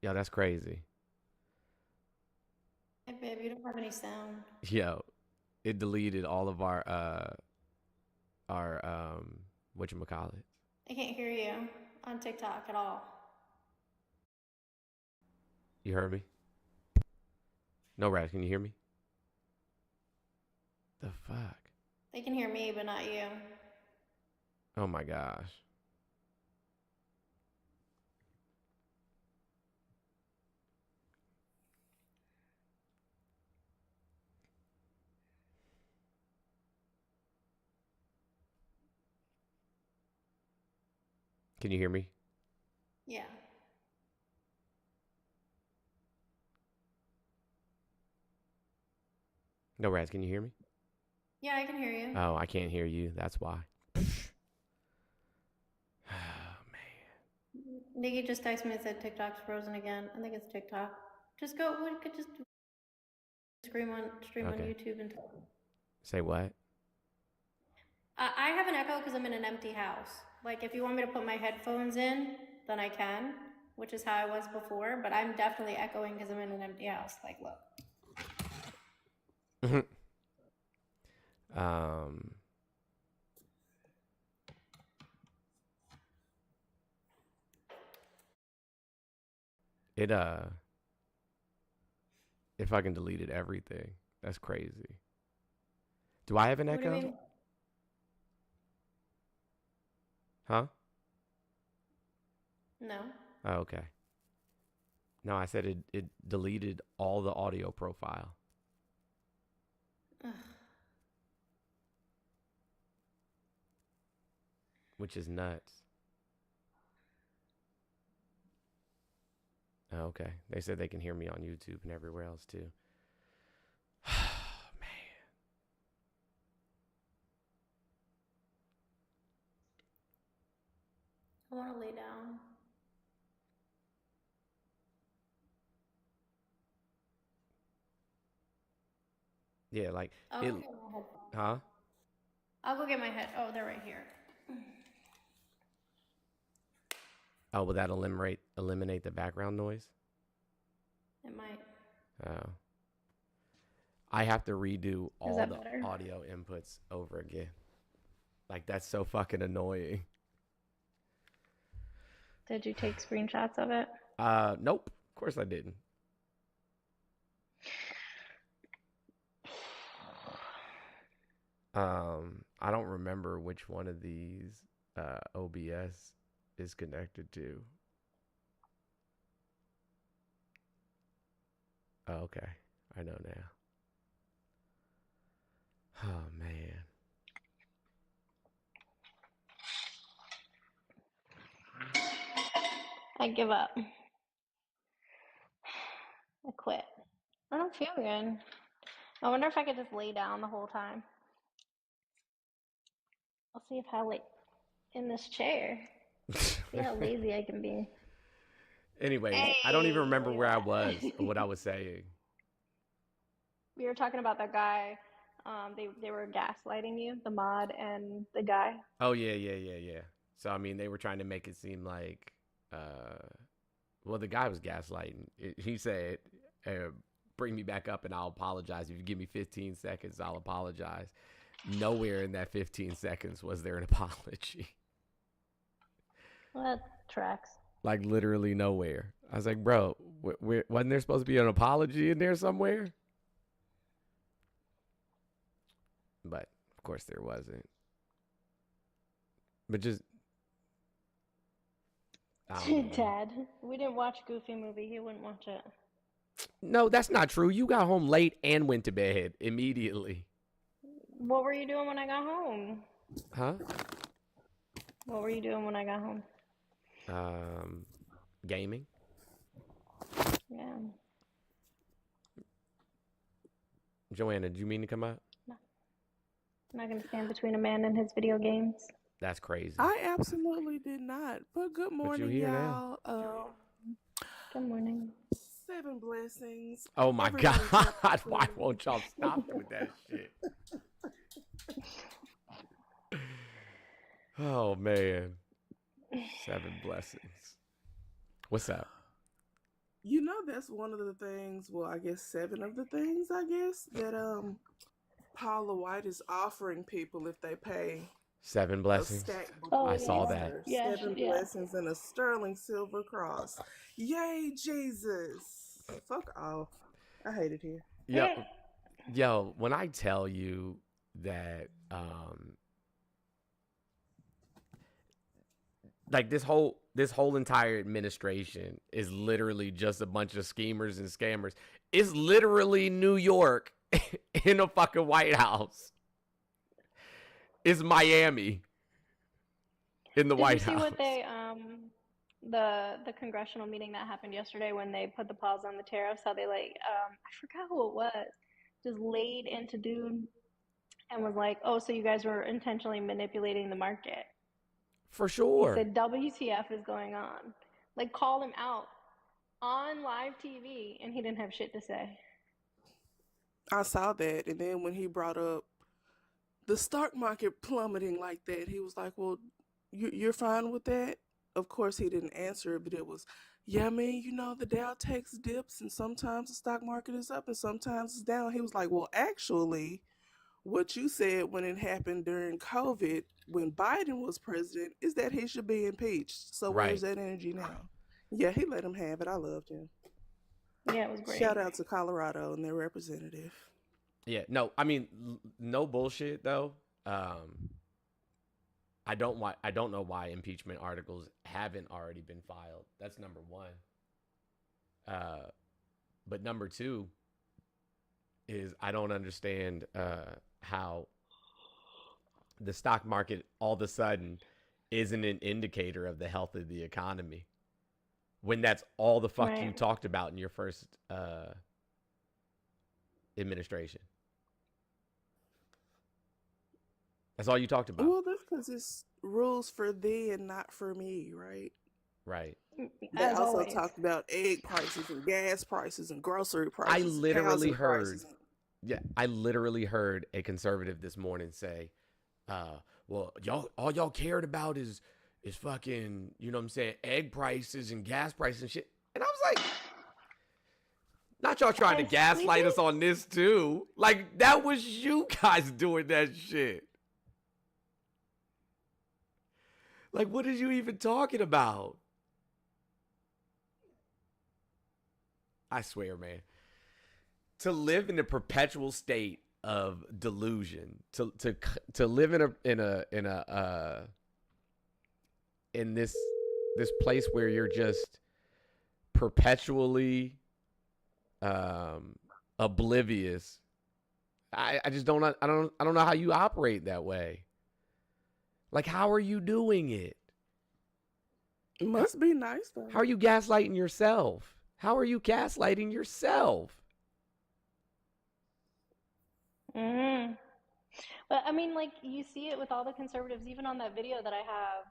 Yo, that's crazy. Hey, babe, you don't have any sound. Yo, it deleted all of our whatchamacallit. I can't hear you on TikTok at all. You heard me? No, Raz, can you hear me? The fuck? They can hear me, but not you. Oh my gosh. Can you hear me? Yeah. No, Raz, can you hear me? Yeah, I can hear you. Oh, I can't hear you. That's why. Oh, Nikki just texted me and said TikTok's frozen again. I think it's TikTok. Just go. We could just stream on okay. YouTube and. Say what? I have an echo because I'm in an empty house. Like, if you want me to put my headphones in, then I can, which is how I was before. But I'm definitely echoing because I'm in an empty house. Like, look. um, it if I can deleted everything. That's crazy. Do I have an What do you echo? mean? Huh? No. Oh, okay. No, I said it deleted all the audio profile, Ugh. which is nuts. Oh, okay. They said they can hear me on YouTube and everywhere else too. Man. I want to lay down. Yeah, like I'll it go get my headphones. huh? I'll go get my head. Oh, they're right here. Oh, will that eliminate the background noise? It might. Oh. I have to redo Is all that the better? audio inputs over again. Like that's so fucking annoying. Did you take screenshots of it? Nope. Of course I didn't. I don't remember which one of these OBS is connected to. Oh, okay. I know now. Oh man. I give up. I quit. I don't feel good. I wonder if I could just lay down the whole time. I'll see if how like in this chair. See how lazy I can be. Anyways, I don't even Hey, remember look where I at was or what I that. was saying. We were talking about that guy. They were gaslighting you, the mod and the guy. Oh yeah. So I mean, they were trying to make it seem like, uh, well, the guy was gaslighting. He said, uh, "Bring me back up, and I'll apologize. If you give me 15 seconds, I'll apologize." Nowhere in that 15 seconds was there an apology. Well, that tracks. Like literally nowhere. I was like, bro, wasn't there supposed to be an apology in there somewhere? But of course there wasn't. But just I don't even know. Dad, we didn't watch Goofy movie. He wouldn't watch it. No, that's not true. You got home late and went to bed immediately. What were you doing when I got home? Huh? What were you doing when I got home? Um, gaming. Yeah. Joanna, did you mean to come up? No, I'm not gonna stand between a man and his video games. That's crazy. I absolutely did not. But good But you morning, here now. y'all. Good morning. Seven blessings. Oh my God. Everybody's happy Why queen. won't y'all stop with that shit? Oh man. Seven blessings. What's up? You know, that's one of the things, well, I guess 7 of the things, I guess, that Paula White is offering people if they pay 7 a blessings. stack Oh I before saw yeah, that. Easter. yeah, 7 yeah. blessings and a sterling silver cross. Yay, Jesus. Fuck off. I hate it here. Yo, yo, when I tell you that, like this whole entire administration is literally just a bunch of schemers and scammers. It's literally New York in a fucking White House. It's Miami in the Did you White see House. what they the congressional meeting that happened yesterday when they put the pause on the tariffs? How they like I forgot who it was, just laid into dude and was like, "Oh, so you guys were intentionally manipulating the market." For He sure. said, "WTF is going on?" Like called him out on live TV, and he didn't have shit to say. I saw that. And then when he brought up the stock market plummeting like that, he was like, well, you're fine with that? Of course, he didn't answer it, but it was, yeah, I mean, you know, the Dow takes dips and sometimes the stock market is up and sometimes it's down. He was like, well, actually, what you said when it happened during COVID, when Biden was president, is that he should be impeached. So Right. where's that energy now? Yeah, he let him have it. I loved him. Yeah, it was great. Shout out to Colorado and their representative. Yeah, no, I mean, no bullshit though. I don't know why impeachment articles haven't already been filed. That's number one. But number two is I don't understand how the stock market all of a sudden isn't an indicator of the health of the economy when that's all the fuck you Right. talked about in your first administration. That's all you talked about. Well, that's because it's rules for thee and not for me, right? Right. They As also always. talked about egg prices and gas prices and grocery prices. I and literally housing heard, prices. yeah, I literally heard a conservative this morning say, well, all y'all cared about is fucking, you know what I'm saying, egg prices and gas prices and shit. And I was like, not y'all trying to And gaslight we us on this too. Like, that was you guys doing that shit. Like, what are you even talking about? I swear, man. To live in a perpetual state of delusion, to live in this place where you're just perpetually oblivious. I just don't know how you operate that way. Like, how are you doing it? It must be nice, though. How are you gaslighting yourself? How are you gaslighting yourself? Mm. But I mean, like you see it with all the conservatives, even on that video that I have,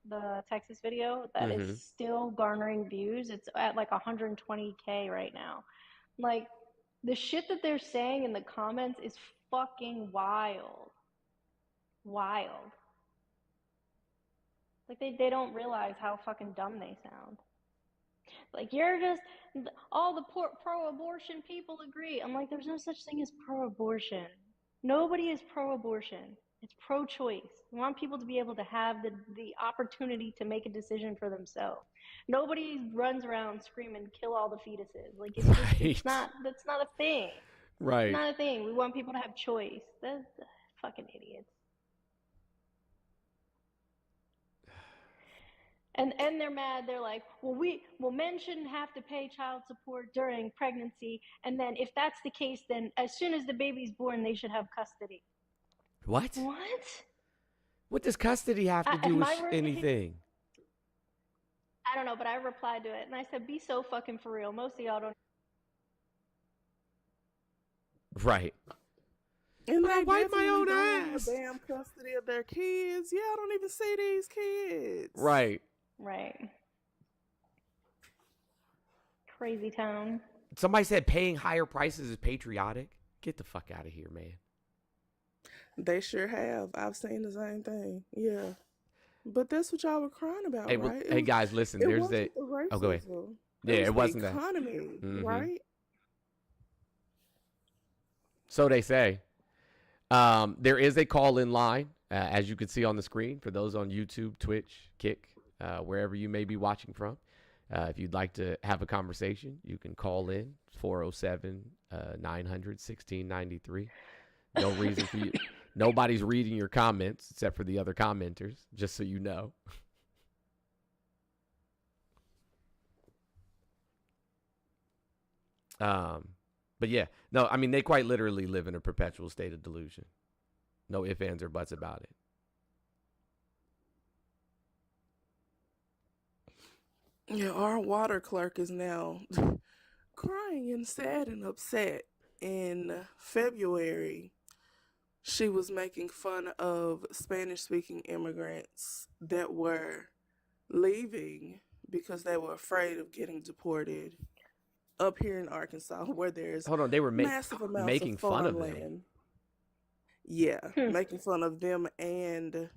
the Texas video that is still garnering views. It's at like 120K right now. Like the shit that they're saying in the comments is fucking wild. Wild. Like they don't realize how fucking dumb they sound. Like you're just all the pro-abortion people agree. I'm like, there's no such thing as pro-abortion. Nobody is pro-abortion. It's pro-choice. We want people to be able to have the opportunity to make a decision for themselves. Nobody runs around screaming, "Kill all the fetuses!" Like it's just, it's not. That's not a thing. Right. It's not a thing. We want people to have choice. That's fucking idiots. And they're mad. They're like, well, men shouldn't have to pay child support during pregnancy. And then if that's the case, then as soon as the baby's born, they should have custody. What? What? What does custody have to do with anything? I don't know, but I replied to it. And I said, be so fucking for real. Most of y'all don't. Right. And I they wipe my own don't have ass. the damn custody of their kids. Yeah, I don't even see these kids. Right. Right. Crazy town. Somebody said paying higher prices is patriotic. Get the fuck out of here, man. They sure have. I've seen the same thing. Yeah. But that's what y'all were crying about, Hey, right? hey guys, listen. There's the. Oh, go ahead. It was it the wasn't that. economy, right? So they say. There is a call-in line, as you can see on the screen, for those on YouTube, Twitch, Kick, wherever you may be watching from. If you'd like to have a conversation, you can call in 407-900-1693. No reason for you. Nobody's reading your comments except for the other commenters, just so you know. But yeah, no, I mean, they quite literally live in a perpetual state of delusion. No ifs, ands, or buts about it. Yeah, our water clerk is now crying and sad and upset. In February, she was making fun of Spanish-speaking immigrants that were leaving because they were afraid of getting deported up here in Arkansas, where there's Hold on, they were massive amounts making of fun of them. farmland. Yeah, making fun of them and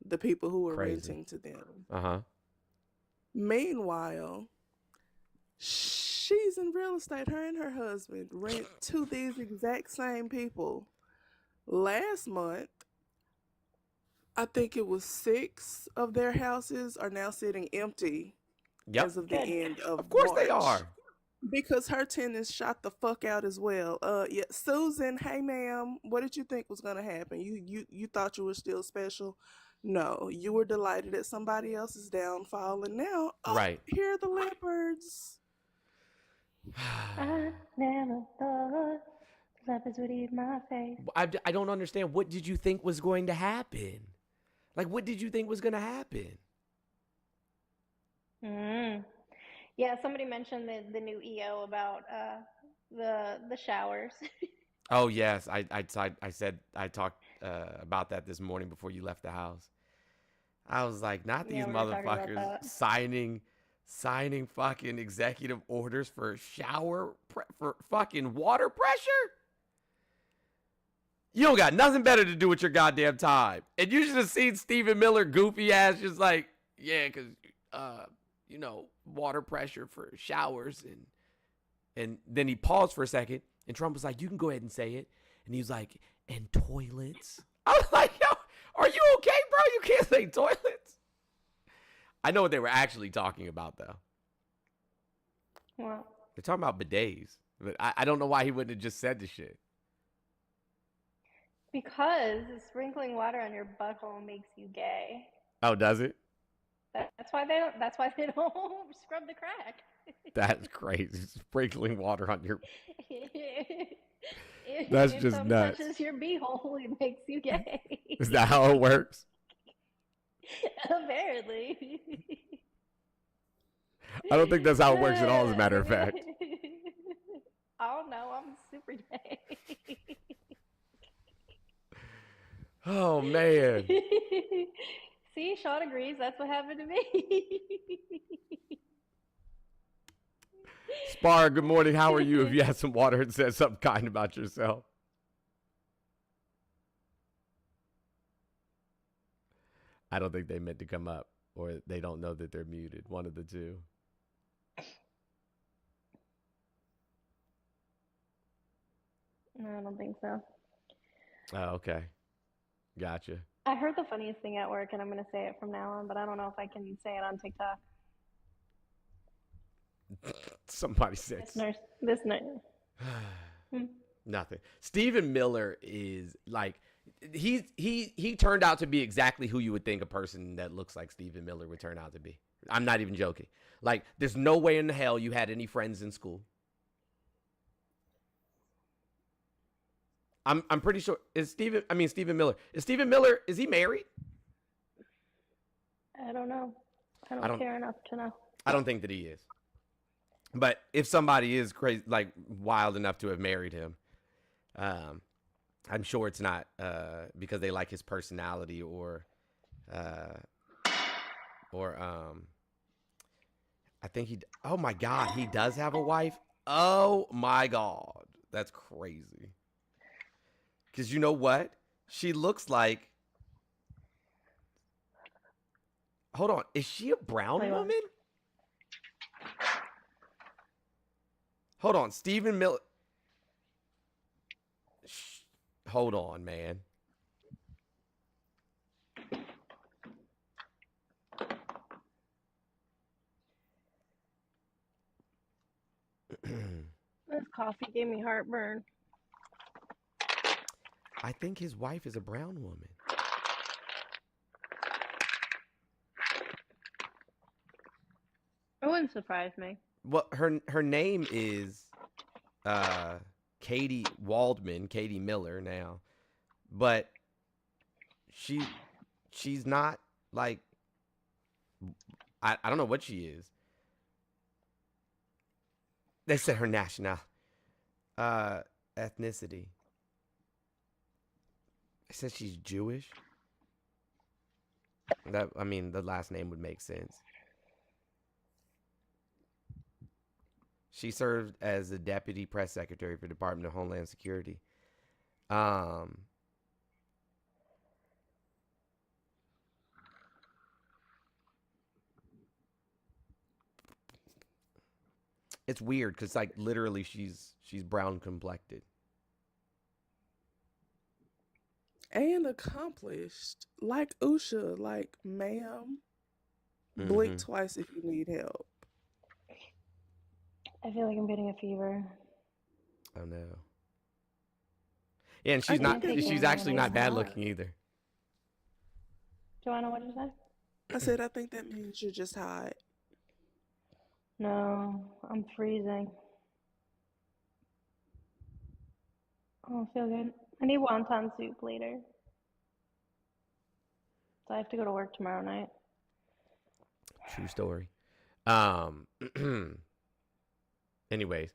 the people who were Crazy. renting to them. Uh-huh. Meanwhile, she's in real estate. Her and her husband rent to these exact same people. Last month, I think it was 6 of their houses are now sitting empty as of the end of course March. they are. Because her tenants shot the fuck out as well. Yeah, Susan, hey ma'am, what did you think was gonna happen? You thought you were still special? No, you were delighted at somebody else's downfall, and now Right. here are the leopards. I never thought leopards would eat my face. I don't understand. What did you think was going to happen? Like, what did you think was going to happen? Yeah, somebody mentioned the new EO about the showers. Oh yes, I talked about that this morning before you left the house. I was like, not these Yeah, we were talking about motherfuckers that. signing fucking executive orders for for fucking water pressure. You don't got nothing better to do with your goddamn time. And you should have seen Stephen Miller goofy ass just like, yeah, because water pressure for showers, and then he paused for a second, and Trump was like, you can go ahead and say it. And he was like, and toilets. I was like, yo, are you okay, bro? You can't say toilets. I know what they were actually talking about, though. Well, They're talking about bidets. But I don't know why he wouldn't have just said the shit. because sprinkling water on your butthole makes you gay. Oh, does it? That's why they don't. That's why they don't scrub the crack. That's crazy. Sprinkling water on your... If That's just something nuts. touches your beehole, it makes you gay. Is that how it works? Apparently. I don't think that's how it works at all, as a matter of fact. Oh no, I'm super gay. Oh, man. See, Sean agrees. That's what happened to me. Spar, good morning. How are you? If you had some water and said something kind about yourself. I don't think they meant to come up, or they don't know that they're muted. One of the two. No, I don't think so. Oh, okay. Gotcha. I heard the funniest thing at work, and I'm going to say it from now on, but I don't know if I can say it on TikTok. Somebody said This nurse. nothing. Stephen Miller is like, he turned out to be exactly who you would think a person that looks like Stephen Miller would turn out to be. I'm not even joking. Like, there's no way in the hell you had any friends in school. I'm pretty sure Stephen Miller. Is he married? I don't know. I don't care enough to know. I don't think that he is. But if somebody is crazy, like wild enough to have married him, I'm sure it's not because they like his personality or I think oh my God, he does have a wife. Oh my God, that's crazy. Because you know what? She looks like... Hold on. Is she a brown woman? Hold on, Stephen Miller. Hold on, man. This coffee gave me heartburn. I think his wife is a brown woman. It wouldn't surprise me. Well, her name is Katie Waldman, Katie Miller now, but she's not like I don't know what she is. They said her national ethnicity. It says she's Jewish. That I mean, the last name would make sense. She served as the deputy press secretary for the Department of Homeland Security. It's weird because like literally she's brown complected. And accomplished. Like Usha, like, ma'am, blink twice if you need help. I feel like I'm getting a fever. Oh no. Yeah, and she's actually not bad looking either. Joanna, what did you say? I said, I think that means you're just hot. No, I'm freezing. I don't feel good. I need wonton soup later. So I have to go to work tomorrow night. True story. Anyways,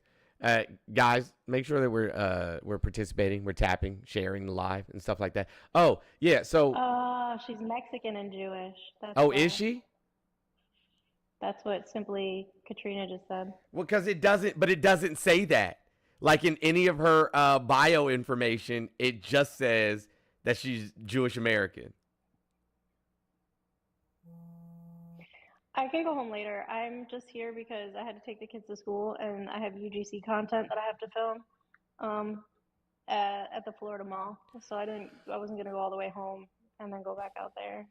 guys, make sure that we're participating, we're tapping, sharing the live and stuff like that. Oh yeah, so she's Mexican and Jewish. That's oh, why. is she? That's what simply Katrina just said. Well, because it doesn't say that. Like in any of her bio information, it just says that she's Jewish American. I can go home later. I'm just here because I had to take the kids to school and I have UGC content that I have to film at the Florida Mall. So I wasn't gonna go all the way home and then go back out there.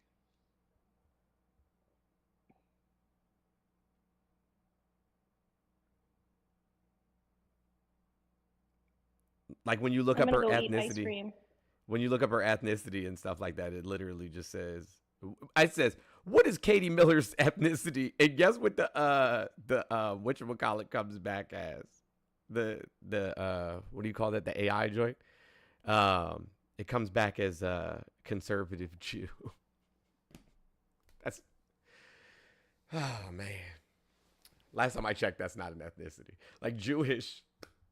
Like when you look I'm up her gonna go eat ice ethnicity, cream. when you look up her ethnicity and stuff like that, it literally just says, it says, what is Katie Miller's ethnicity? And guess what the whatchamacallit comes back as? The what do you call that? The AI joint? It comes back as a conservative Jew. That's, oh man. Last time I checked, that's not an ethnicity. Like Jewish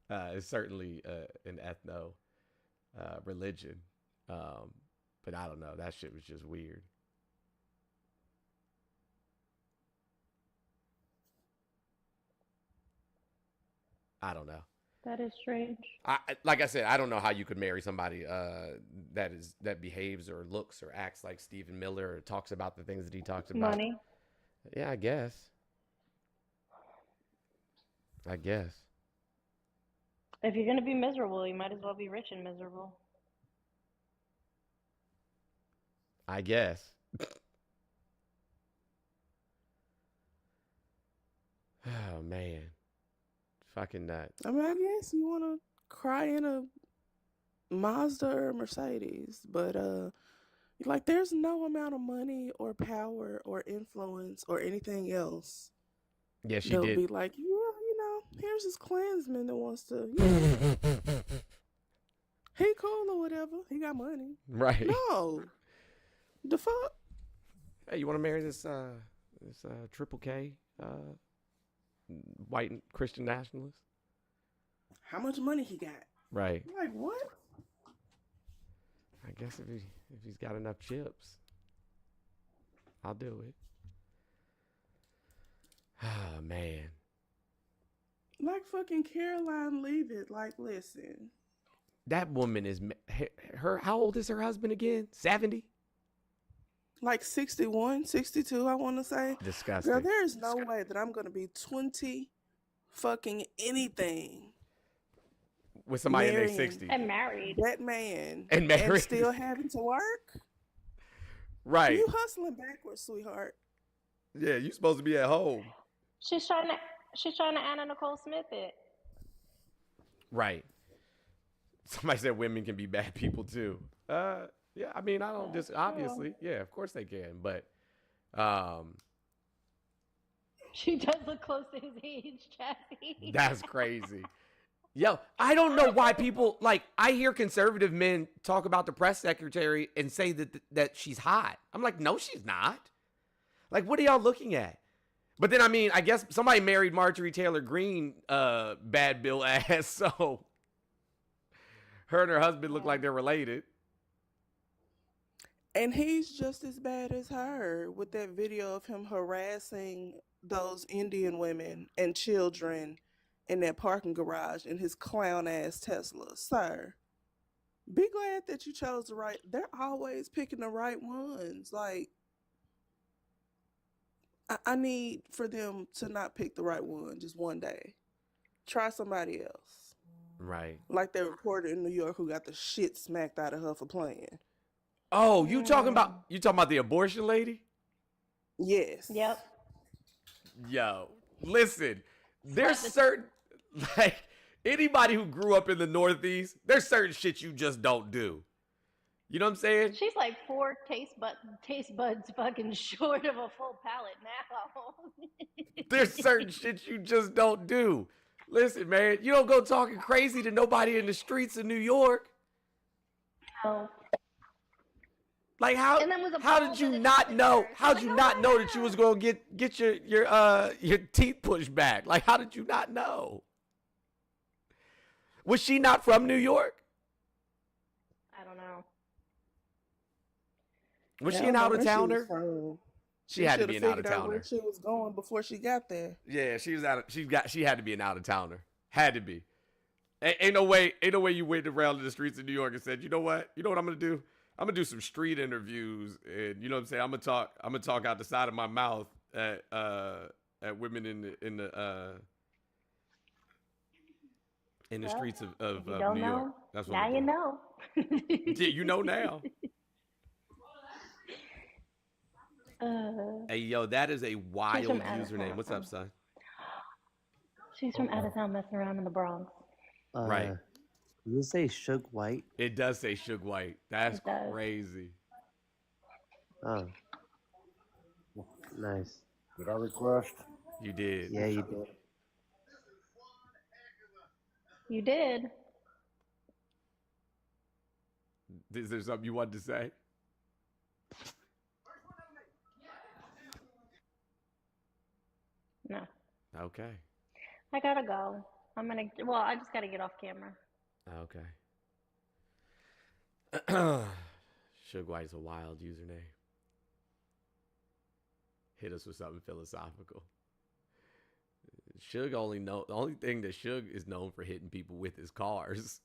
is certainly an ethno religion. But I don't know. That shit was just weird. I don't know. That is strange. Like I said, I don't know how you could marry somebody that behaves or looks or acts like Stephen Miller or talks about the things that he talks about. Money. Yeah, I guess. If you're gonna be miserable, you might as well be rich and miserable. I guess. Oh man. Fucking nuts. I mean, I guess you want to cry in a Mazda or a Mercedes, but like there's no amount of money or power or influence or anything else. Yeah, she They'll did. be like, yeah, here's this Klansman that wants to, he cool or whatever. He got money. Right. No. The fuck? Hey, you want to marry this Triple K white Christian nationalist? How much money he got? Right. I'm like, what? I guess if he's got enough chips, I'll do it. Oh man. Like fucking Caroline Leavitt. Like, listen. That woman is her. How old is her husband again? 70? Like 61, 62, I want to say. Disgusting. Girl, there is no way that I'm going to be 20 fucking anything, with somebody in their marrying 60s. And married. that man, And married. still having to work. Right. You hustling backwards, sweetheart. Yeah, you supposed to be at home. She's trying to Anna Nicole Smith it. Right. Somebody said women can be bad people too. Yeah, I mean, I don't just obviously. Yeah, of course they can, but She does look close to his age, Jackie. that's crazy. Yo, I don't know why people like. I hear conservative men talk about the press secretary and say that she's hot. I'm like, no, she's not. Like, what are y'all looking at? But then, I mean, I guess somebody married Marjorie Taylor Greene, bad bill ass. So her and her husband look like they're related. And he's just as bad as her with that video of him harassing those Indian women and children in that parking garage in his clown ass Tesla. Sir, be glad that you chose the right. They're always picking the right ones. Like, I need for them to not pick the right one just one day. Try somebody else. Right. Like that reporter in New York who got the shit smacked out of her for playing. Oh, you talking about the abortion lady? Yes. Yep. Yo, listen, there's certain, like, anybody who grew up in the Northeast, there's certain shit you just don't do. You know what I'm saying? She's like 4 taste buds fucking short of a full palate now. There's certain shit you just don't do. Listen, man, you don't go talking crazy to nobody in the streets of New York. No. Like how And then was how appalled did you that it not happened know? to her. How did She's you like, not "Oh know my that you was God." gonna get your teeth pushed back? Like how did you not know? Was she not from New York? I don't know. Was Yeah, she I an don't know out of where she was towner? from. She had to shoulda be an out of figured out where towner. she was going before she got there. Yeah, she was she had to be an out of towner. Had to be. Ain't no way you went around in the streets of New York and said, you know what I'm gonna do? I'm gonna do some street interviews, and you know what I'm saying. I'm gonna talk out the side of my mouth at women in the streets of If you New don't York. know, That's what now I'm you doing. know. Yeah, you know now. Uh, Hey, yo, that is a wild from out of username. What's town. up, son? she's from out of town messing around in the Bronx. Right. Does it say Suge White? It does say Suge White. That's It does. crazy. Oh. Nice. Did I request? You did. Yeah, you did. You did. Is there something you wanted to say? No. Okay. I gotta go. I just gotta get off camera. Okay. Suge White is a wild username. Hit us with something philosophical. The only thing that Suge is known for hitting people with is cars.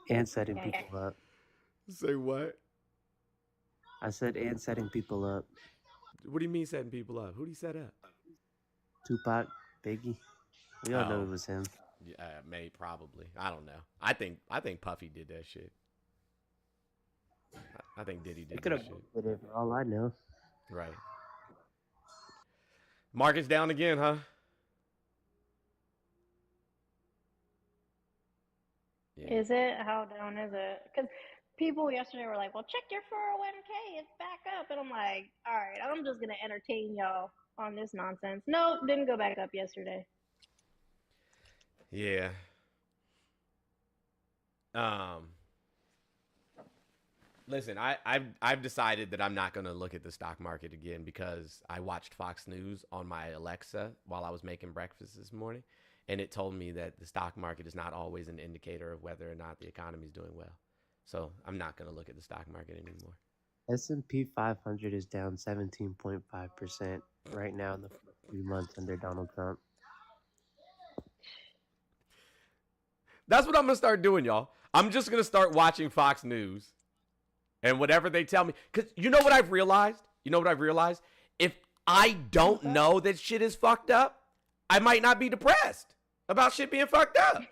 And setting Okay. people up. Say what? I said and setting people up. What do you mean setting people up? Who do you set up? Tupac, Biggie. We all know Oh. it was him. Yeah, probably. I don't know. I think Puffy did that shit. I think Diddy They did could that have shit. with it for all I know. Right. Market's down again, huh? Yeah. Is it? How down is it? Because people yesterday were like, well, check your 401k. It's back up. And I'm like, all right, I'm just going to entertain y'all on this nonsense. Nope, didn't go back up yesterday. Yeah. Listen, I've decided that I'm not going to look at the stock market again because I watched Fox News on my Alexa while I was making breakfast this morning, and it told me that the stock market is not always an indicator of whether or not the economy is doing well. So I'm not going to look at the stock market anymore. S&P 500 is down 17.5% right now in the first 3 months under Donald Trump. That's what I'm going to start doing, y'all. I'm just going to start watching Fox News and whatever they tell me. Because you know what I've realized? If I don't know that shit is fucked up, I might not be depressed about shit being fucked up.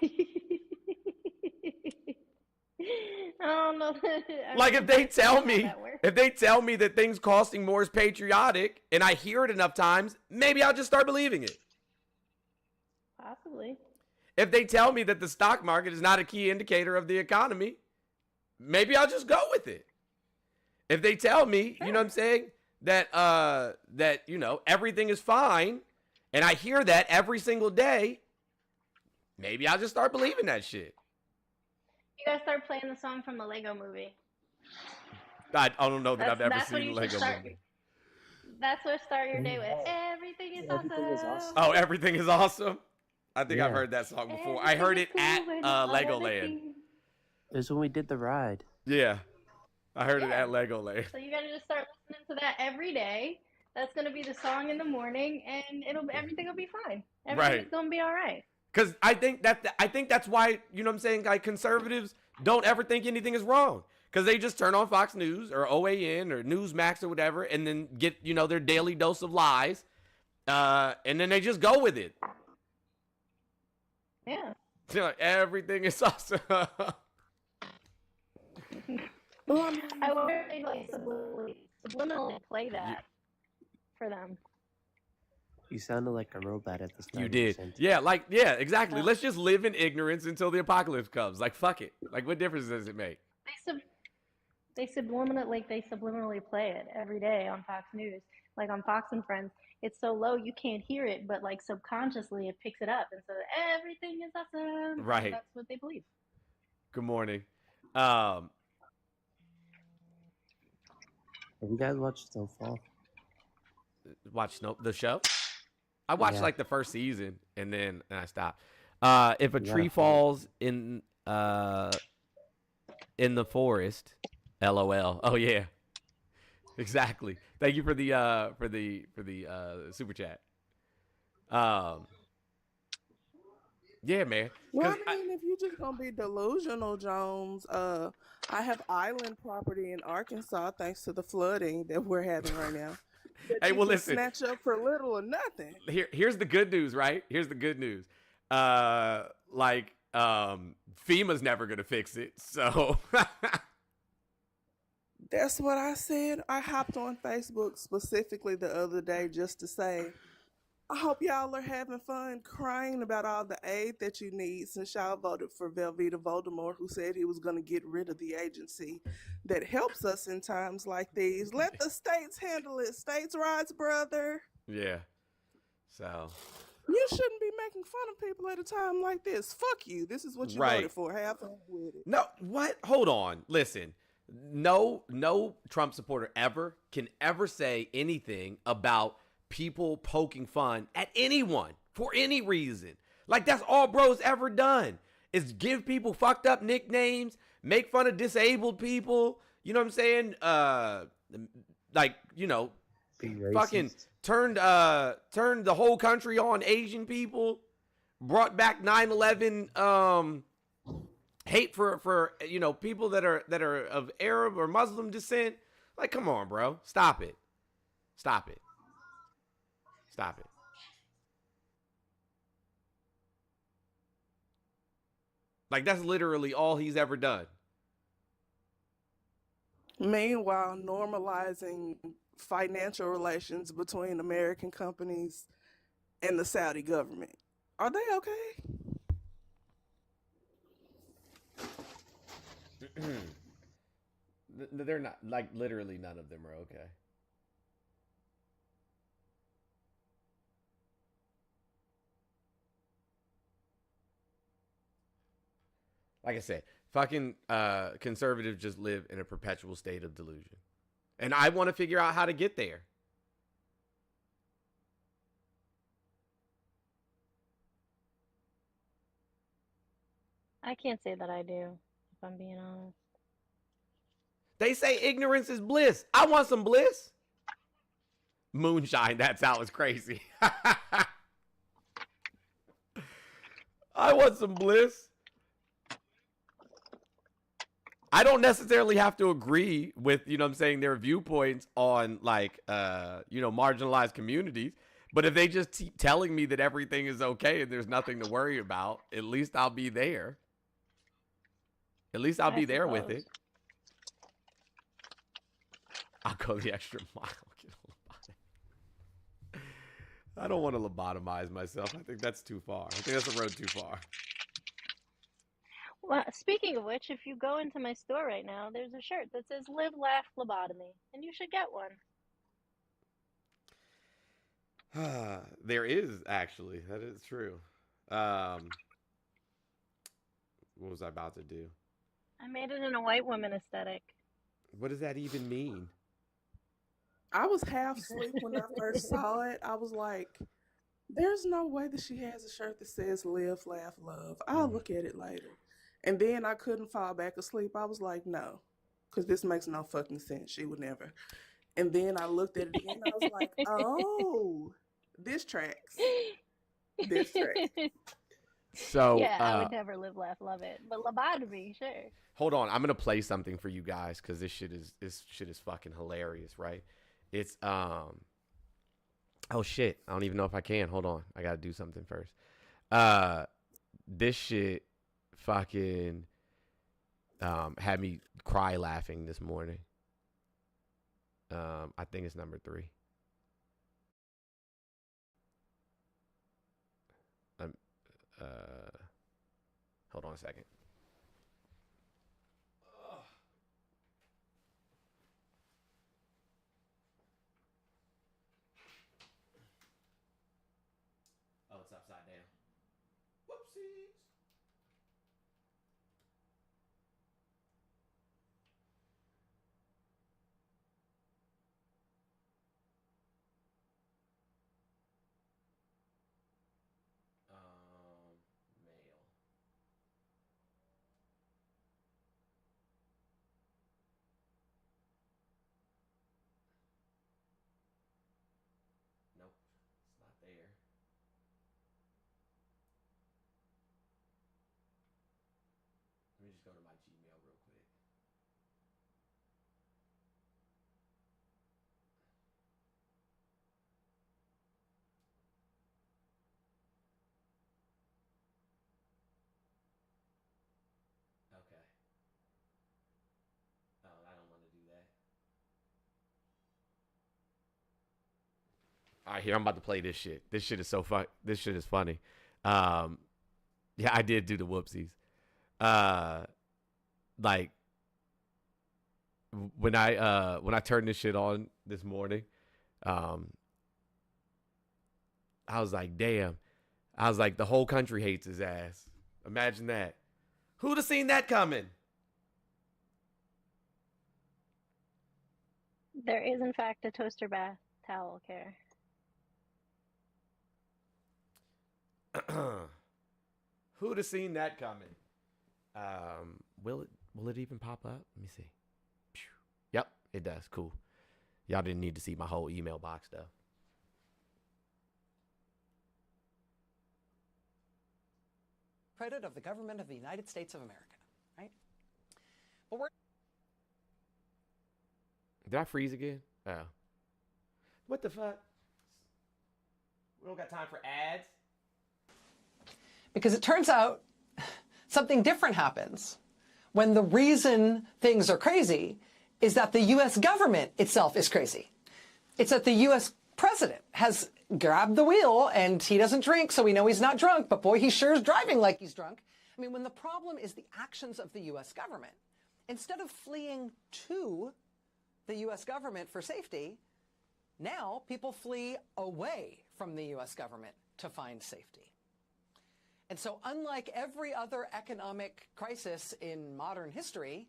I don't know. Like if they tell me that things costing more is patriotic and I hear it enough times, maybe I'll just start believing it. Possibly. If they tell me that the stock market is not a key indicator of the economy, maybe I'll just go with it. If they tell me, you know what I'm saying, that you know, everything is fine, and I hear that every single day, maybe I'll just start believing that shit. You gotta start playing the song from the Lego movie. I don't know that I've ever seen the Lego movie. That's what start your day with. Everything is awesome. Oh, everything is awesome. I think I've heard that song before. I heard it at Legoland. It was when we did the ride. Yeah, I heard it at Legoland. So you gotta just start listening to that every day. That's gonna be the song in the morning, and everything will be fine. Everything's gonna be all right. Because I think that's why, you know what I'm saying, like conservatives don't ever think anything is wrong. Because they just turn on Fox News or OAN or Newsmax or whatever and then get, you know, their daily dose of lies. And then they just go with it. Yeah. You know, everything is awesome. I wonder if they like subliminally play that for them. You sounded like a robot at the start. You did. Yeah, exactly. Let's just live in ignorance until the apocalypse comes. Like, fuck it. Like, what difference does it make? They subliminally play it every day on Fox News. Like on Fox and Friends, it's so low you can't hear it, but like subconsciously it picks it up, and so everything is awesome. Right. And that's what they believe. Good morning. Have you guys watched Snowfall? Watch the show? I watched like the first season and then I stopped. If a tree falls in the forest, LOL. Oh yeah, exactly. Thank you for the super chat. Yeah, man. Well, I mean, if you're just gonna be delusional, Jones, I have island property in Arkansas thanks to the flooding that we're having right now. Hey, well, listen. Snatch up for little or nothing. Here's the good news, right? Here's the good news. FEMA's never gonna fix it, so. That's what I said. I hopped on Facebook specifically the other day just to say, I hope y'all are having fun crying about all the aid that you need since y'all voted for Velveeta Voldemort, who said he was going to get rid of the agency that helps us in times like these. Let the states handle it. States' rights, brother. Yeah. So. You shouldn't be making fun of people at a time like this. Fuck you. This is what you voted for. Have fun with it. No, what? Hold on. Listen. No Trump supporter can ever say anything about people poking fun at anyone for any reason. Like, that's all bro's ever done, is give people fucked up nicknames, make fun of disabled people, you know what I'm saying? Like, you know, fucking turned the whole country on Asian people, brought back 9/11 hate for you know, people that are of Arab or Muslim descent. Like, come on, bro. Stop it. Like, that's literally all he's ever done. Meanwhile, normalizing financial relations between American companies and the Saudi government. Are they okay? They're not, like, literally none of them are okay. Like I said, fucking conservatives just live in a perpetual state of delusion. And I want to figure out how to get there. I can't say that I do, if I'm being honest. They say ignorance is bliss. I want some bliss. Moonshine, that sounds crazy. I want some bliss. I don't necessarily have to agree with, you know what I'm saying, their viewpoints on like, marginalized communities. But if they just keep telling me that everything is okay and there's nothing to worry about, at least I'll be there. At least I'll be there with it. I'll go the extra mile. I don't want to lobotomize myself. I think that's too far. I think that's a road too far. Well, speaking of which, if you go into my store right now, there's a shirt that says "Live, Laugh, Lobotomy," and you should get one. There is, actually. That is true. What was I about to do? I made it in a white woman aesthetic. What does that even mean? I was half asleep when I first saw it. I was like, there's no way that she has a shirt that says "Live, Laugh, Love." I'll look at it later. And then I couldn't fall back asleep. I was like, no, because this makes no fucking sense. She would never. And then I looked at it again. I was like, oh, this tracks. This tracks. So yeah, I would never live, laugh, love it. But lobotomy, sure. Hold on, I'm gonna play something for you guys because this shit is fucking hilarious, right? It's oh shit, I don't even know if I can. Hold on, I gotta do something first. This shit fucking had me cry laughing this morning. I think it's number 3. Hold on a second. Oh, it's upside down. Whoopsies. Mail. Nope, it's not there. Let me just go to my Gmail real quick. Okay. Oh, I don't want to do that. All right, here, I'm about to play this shit. This shit is so fun. This shit is funny. Yeah, I did do the whoopsies. Like when I turned this shit on this morning, I was like, damn. I was like, the whole country hates his ass. Imagine that. Who'd have seen that coming? There is, in fact, a toaster bath towel care. Who'd have seen that coming? Will it even pop up? Let me see. Yep, it does. Cool. Y'all didn't need to see my whole email box though. Credit of the government of the United States of America, right? But we're Did I freeze again? Oh. What the fuck? We don't got time for ads. because it turns out something different happens when the reason things are crazy is that the U.S. government itself is crazy. It's that the U.S. president has grabbed the wheel and he doesn't drink, so we know he's not drunk, but boy, he sure is driving like he's drunk. I mean, when the problem is the actions of the U.S. government, instead of fleeing to the U.S. government for safety, now people flee away from the U.S. government to find safety. And so unlike every other economic crisis in modern history,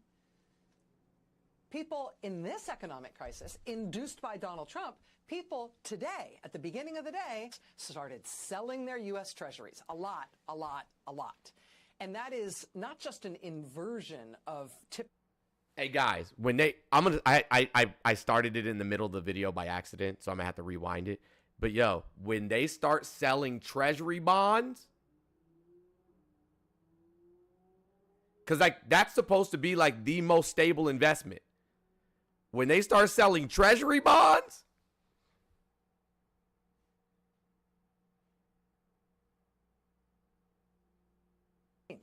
people in this economic crisis, induced by Donald Trump, people today, at the beginning of the day, started selling their U.S. treasuries. A lot. And that is not just an inversion of Hey guys, when I started it in the middle of the video by accident, so I'm gonna have to rewind it. But yo, when they start selling treasury bonds, Because like that's supposed to be like the most stable investment. When they start selling treasury bonds,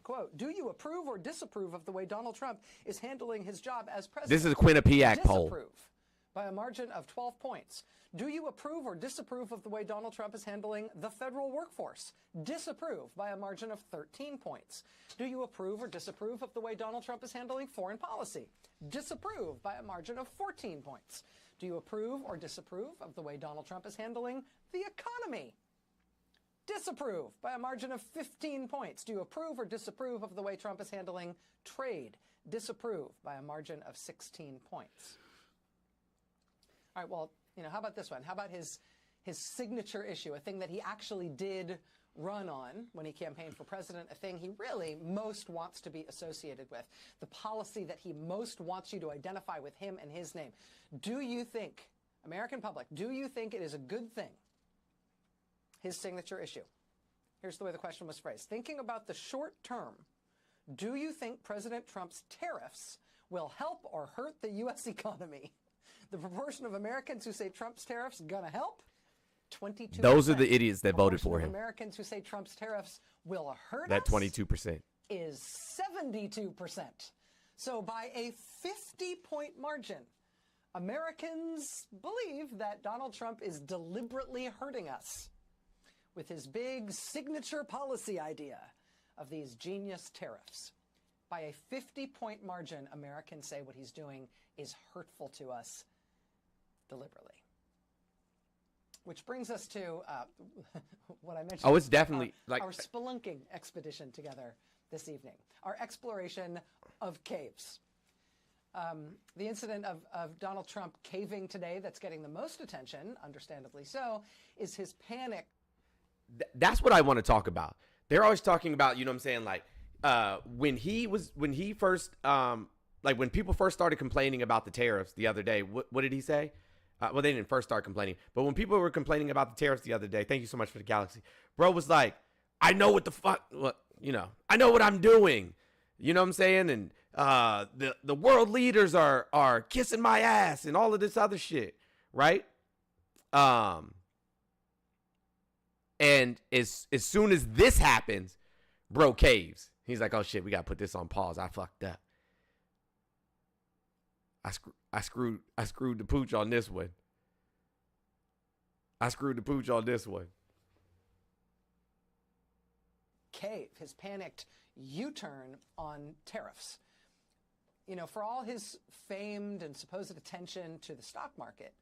quote, do you approve or disapprove of the way Donald Trump is handling his job as president? this is a Quinnipiac poll. Disapprove by a margin of 12 points. Do you approve or disapprove of the way Donald Trump is handling the federal workforce? Disapprove by a margin of 13 points. Do you approve or disapprove of the way Donald Trump is handling foreign policy? Disapprove by a margin of 14 points. Do you approve or disapprove of the way Donald Trump is handling the economy? Disapprove by a margin of 15 points. Do you approve or disapprove of the way Trump is handling trade? Disapprove by a margin of 16 points. All right, well, how about this one? How about his signature issue, a thing that he actually did run on when he campaigned for president, a thing he really most wants to be associated with, the policy that he most wants you to identify with him and his name. Do you think, American public, do you think it is a good thing, his signature issue? Here's the way the question was phrased. Thinking about the short term, do you think President Trump's tariffs will help or hurt the U.S. economy? The proportion of Americans who say Trump's tariffs gonna help, 22%. Those are the idiots that voted for him. Americans who say Trump's tariffs will hurt That us 22%. is 72%. So by a 50-point margin, Americans believe that Donald Trump is deliberately hurting us with his big signature policy idea of these genius tariffs. By a 50-point margin, Americans say what he's doing is hurtful to us deliberately. Which brings us to what I mentioned. Oh, it's definitely our spelunking expedition together this evening. Our exploration of caves. The incident of Donald Trump caving today that's getting the most attention, understandably so, is his panic. That's what I want to talk about. They're always talking about, you know what I'm saying, like when people first started complaining about the tariffs the other day, what did he say? Well, they didn't first start complaining, but when people were complaining about the tariffs the other day, thank you so much for the galaxy, bro was like, I know what the fuck, I know what I'm doing. You know what I'm saying? And the world leaders are kissing my ass and all of this other shit, right? And as soon as this happens, bro caves. He's like, oh shit, we gotta put this on pause. I fucked up. I screwed the pooch on this one. Cave, his panicked U-turn on tariffs. For all his famed and supposed attention to the stock market,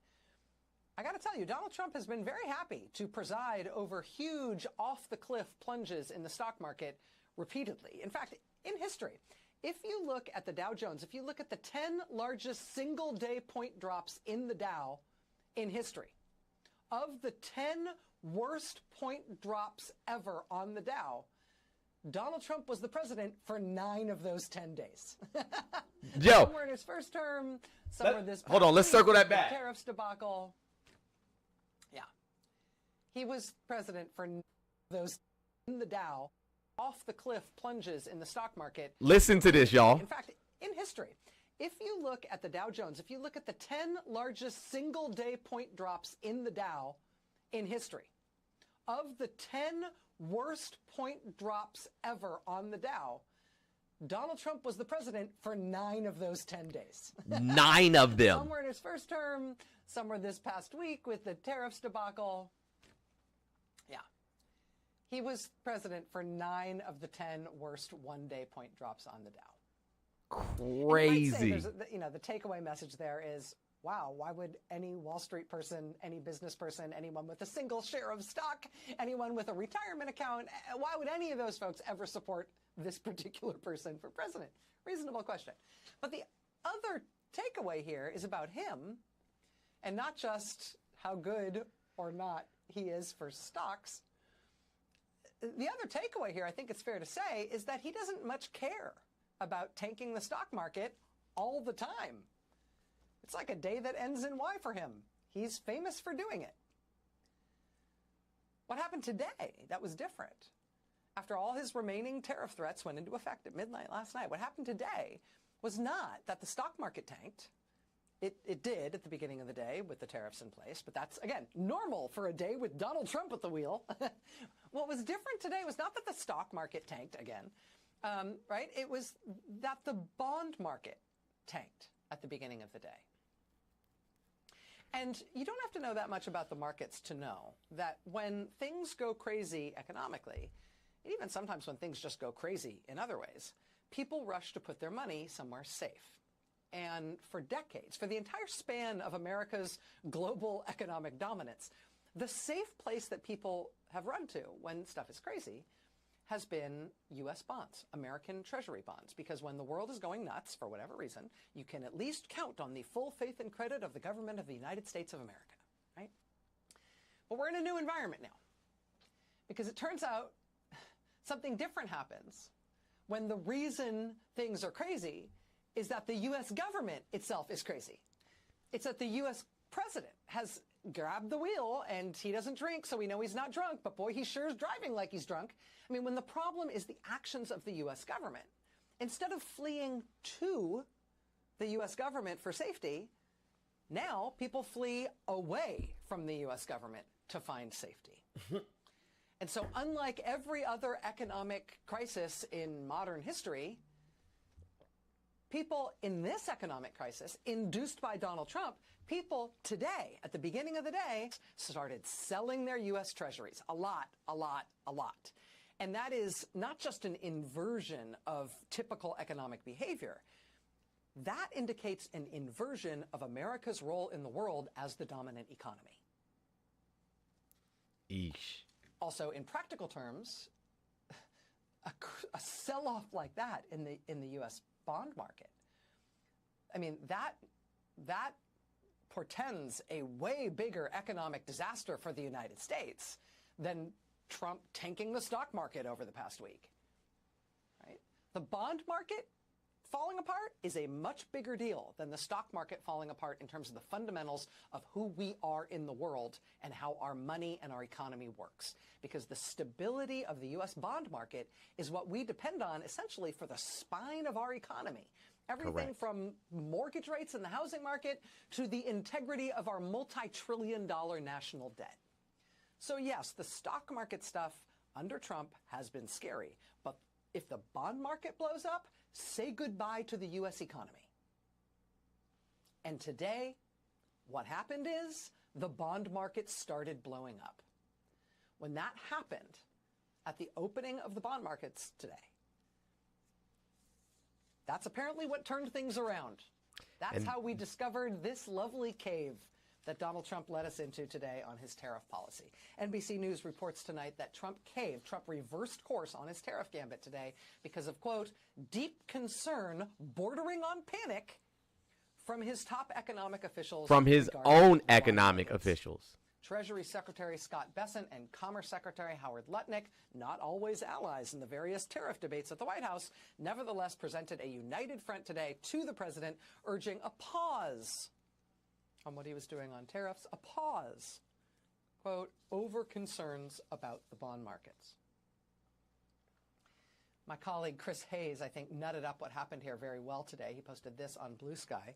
I got to tell you, Donald Trump has been very happy to preside over huge off-the-cliff plunges in the stock market repeatedly. In fact, in history, if you look at the Dow Jones, if you look at the 10 largest single-day point drops in the Dow in history, of the 10 worst point drops ever on the Dow, Donald Trump was the president for 9 of those 10 days. Yo. Some were in his first term, some were this past Hold on, let's week, circle that the back. Tariffs debacle. Yeah. He was president for those in the Dow, off the cliff plunges in the stock market. Listen to this, y'all. In fact, in history, if you look at the Dow Jones, if you look at the 10 largest single day point drops in the Dow in history, of the 10 worst point drops ever on the Dow, Donald Trump was the president for 9 of those 10 days. 9 of them. Some were in his first term, some were this past week with the tariffs debacle. Yeah. He was president for 9 of the 10 worst one-day point drops on the Dow. Crazy. The takeaway message there is, wow, why would any Wall Street person, any business person, anyone with a single share of stock, anyone with a retirement account, why would any of those folks ever support this particular person for president? Reasonable question. But the other takeaway here is about him, and not just how good or not he is for stocks. The other takeaway here, I think it's fair to say, is that he doesn't much care about tanking the stock market all the time. It's like a day that ends in Y for him. He's famous for doing it. What happened today that was different? after all his remaining tariff threats went into effect at midnight last night, what happened today was not that the stock market tanked. It did at the beginning of the day with the tariffs in place, but that's, again, normal for a day with Donald Trump at the wheel. What was different today was not that the stock market tanked again, right? It was that the bond market tanked at the beginning of the day. And you don't have to know that much about the markets to know that when things go crazy economically, and even sometimes when things just go crazy in other ways, people rush to put their money somewhere safe. And for decades, for the entire span of America's global economic dominance, the safe place that people have run to when stuff is crazy has been U.S. bonds, American Treasury bonds, because when the world is going nuts, for whatever reason, you can at least count on the full faith and credit of the government of the United States of America, right? But we're in a new environment now, because it turns out something different happens when the reason things are crazy is that the U.S. government itself is crazy. It's that the U.S. president has grabbed the wheel, and he doesn't drink, so we know he's not drunk, but boy, he sure is driving like he's drunk. I mean, when the problem is the actions of the U.S. government, instead of fleeing to the U.S. government for safety, now people flee away from the U.S. government to find safety. And so unlike every other economic crisis in modern history, people in this economic crisis, induced by Donald Trump, people today, at the beginning of the day, started selling their U.S. treasuries. A lot. And that is not just an inversion of typical economic behavior. That indicates an inversion of America's role in the world as the dominant economy. Eesh. Also, in practical terms, a sell-off like that in the U.S. bond market, I mean, that portends a way bigger economic disaster for the United States than Trump tanking the stock market over the past week, right? The bond market falling apart is a much bigger deal than the stock market falling apart in terms of the fundamentals of who we are in the world and how our money and our economy works. Because the stability of the U.S. bond market is what we depend on essentially for the spine of our economy. Everything Correct. from mortgage rates in the housing market to the integrity of our multi-trillion-dollar national debt. So yes, the stock market stuff under Trump has been scary, but if the bond market blows up, say goodbye to the U.S. economy. And today, what happened is the bond market started blowing up. When that happened, at the opening of the bond markets today, that's apparently what turned things around. That's how we discovered this lovely cave that Donald Trump led us into today on his tariff policy. NBC News reports tonight that Trump caved. Trump reversed course on his tariff gambit today because of, quote, deep concern bordering on panic from his top economic officials. From his own economic officials. Treasury Secretary Scott Bessent and Commerce Secretary Howard Lutnick, not always allies in the various tariff debates at the White House, nevertheless presented a united front today to the president, urging a pause on what he was doing on tariffs, a pause, quote, over concerns about the bond markets. My colleague Chris Hayes, I think, nutted up what happened here very well today. He posted this on Blue Sky.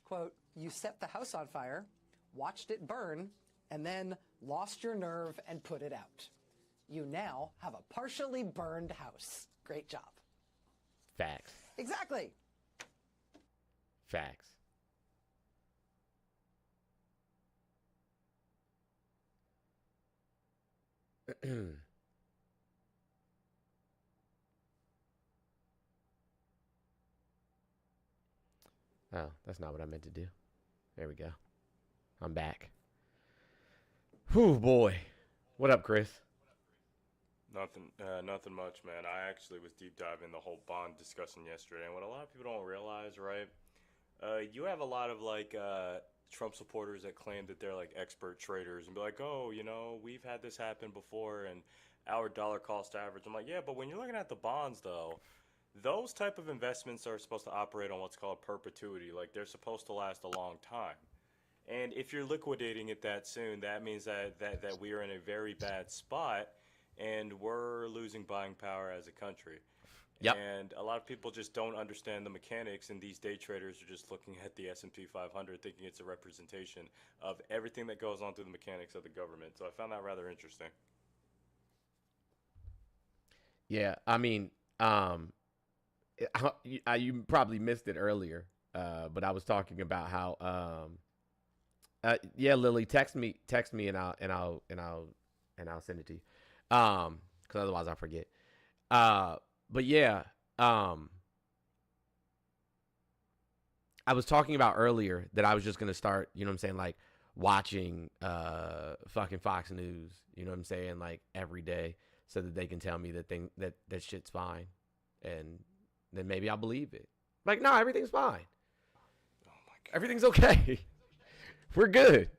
Quote, you set the house on fire, watched it burn, and then lost your nerve and put it out. You now have a partially burned house. Great job. Facts. Exactly. Facts. Oh, that's not what I meant to do. There we go. I'm back. Whew, boy. What up, Chris? Nothing much, man. I actually was deep diving the whole bond discussion yesterday, and what a lot of people don't realize, right? You have a lot of Trump supporters that claim that they're like expert traders and be like, oh, you know, we've had this happen before, and our dollar cost average. I'm like, yeah, but when you're looking at the bonds, though, those type of investments are supposed to operate on what's called perpetuity. Like, they're supposed to last a long time. And if you're liquidating it that soon, that means that we are in a very bad spot. and we're losing buying power as a country. Yep. And a lot of people just don't understand the mechanics, and these day traders are just looking at the S&P 500 thinking it's a representation of everything that goes on through the mechanics of the government. So I found that rather interesting. Yeah, I mean, you probably missed it earlier, but I was talking about how, yeah, Lily, text me, and I'll send it to you, because otherwise I'll forget. But yeah, I was talking about earlier that I was just gonna start, you know what I'm saying, like watching fucking Fox News, you know what I'm saying, like every day, so that they can tell me that shit's fine, and then maybe I'll believe it. Like, no, everything's fine. Oh my God. Everything's okay. We're good.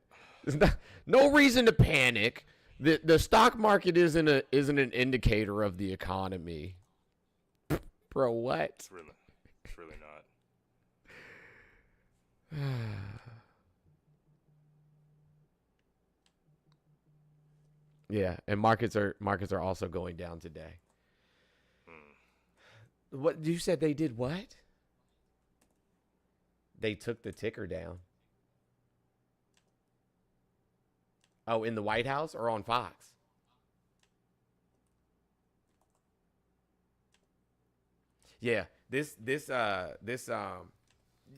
There's no reason to panic. The stock market isn't an indicator of the economy. Bro, what? It's really not. Yeah, and markets are also going down today. What you said they did? What? They took the ticker down. Oh, in the White House or on Fox? Yeah,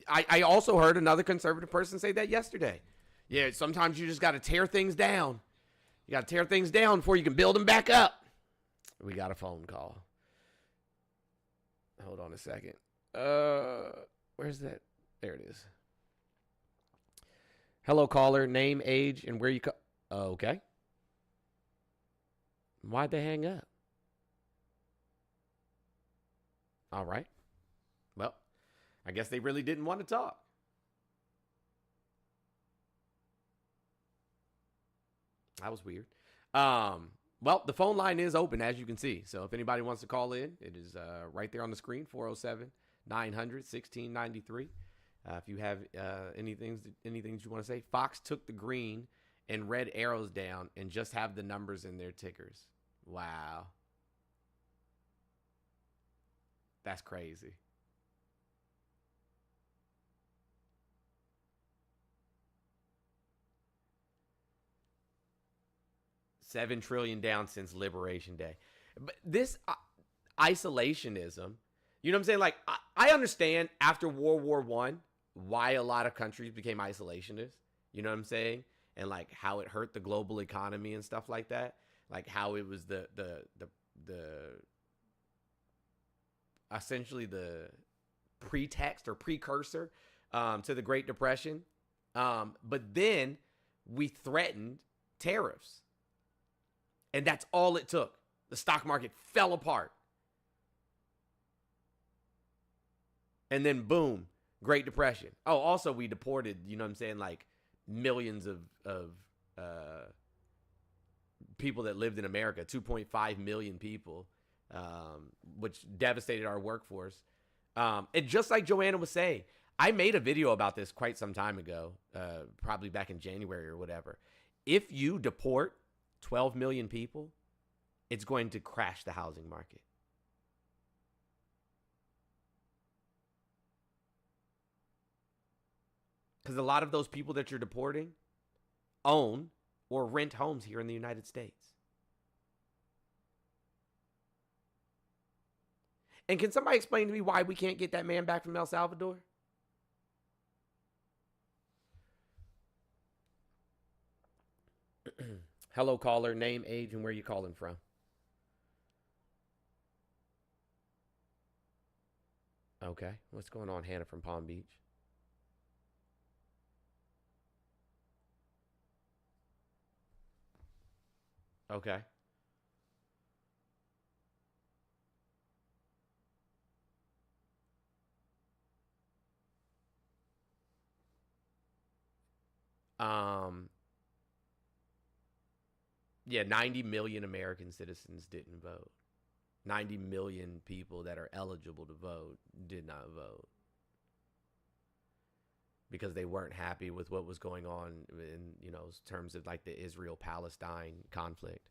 I also heard another conservative person say that yesterday. Yeah, sometimes you just got to tear things down. You got to tear things down before you can build them back up. We got a phone call. Hold on a second. Where's that? There it is. Hello, caller. Name, age, and where you call. Okay. Why'd they hang up? All right. Well, I guess they really didn't want to talk. That was weird. Well, the phone line is open, as you can see. So if anybody wants to call in, it is right there on the screen, 407-900-1693. If you have anything you want to say. Fox took the green and red arrows down and just have the numbers in their tickers. Wow. That's crazy. $7 trillion down since Liberation Day. But this isolationism, you know what I'm saying? Like, I understand after World War I why a lot of countries became isolationist. You know what I'm saying? And like how it hurt the global economy and stuff like that. Like how it was the essentially the pretext or precursor to the Great Depression. But then we threatened tariffs. And that's all it took. The stock market fell apart. And then boom, Great Depression. Oh, also we deported, you know what I'm saying, like millions of people that lived in America, 2.5 million people, which devastated our workforce. And just like Joanna was saying, I made a video about this quite some time ago, probably back in January or whatever. If you deport 12 million people, it's going to crash the housing market. Because a lot of those people that you're deporting own or rent homes here in the United States. And can somebody explain to me why we can't get that man back from El Salvador? Hello, caller. Name, age, and where you calling from. Okay. What's going on, Hannah from Palm Beach? Okay. Yeah, 90 million American citizens didn't vote. 90 million people that are eligible to vote did not vote because they weren't happy with what was going on in, you know, terms of like the Israel-Palestine conflict.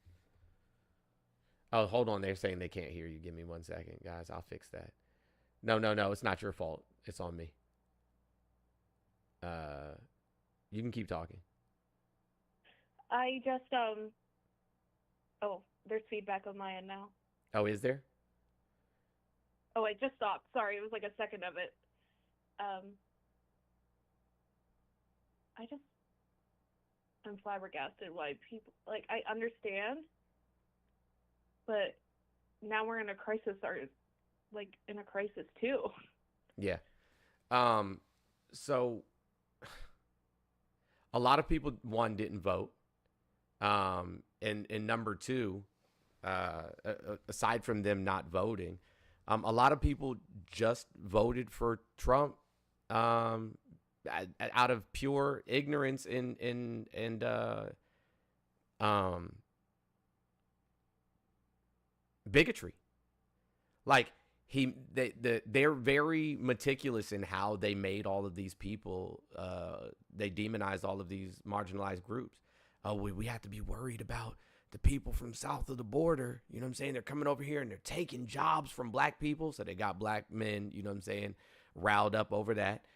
Oh, hold on. They're saying they can't hear you. Give me 1 second, guys. I'll fix that. No. It's not your fault. It's on me. You can keep talking. I just oh, there's feedback on my end now. Oh, is there? Oh, I just stopped. Sorry, it was like a second of it. I'm flabbergasted why people, like, I understand, but now we're in a crisis, or like in a crisis too. Yeah. So a lot of people, one, didn't vote. And number two, aside from them not voting, a lot of people just voted for Trump, out of pure ignorance and bigotry. Like they're very meticulous in how they made all of these people. They demonized all of these marginalized groups. Oh, we have to be worried about the people from south of the border. You know what I'm saying? They're coming over here and they're taking jobs from black people. So they got black men, you know what I'm saying, riled up over that.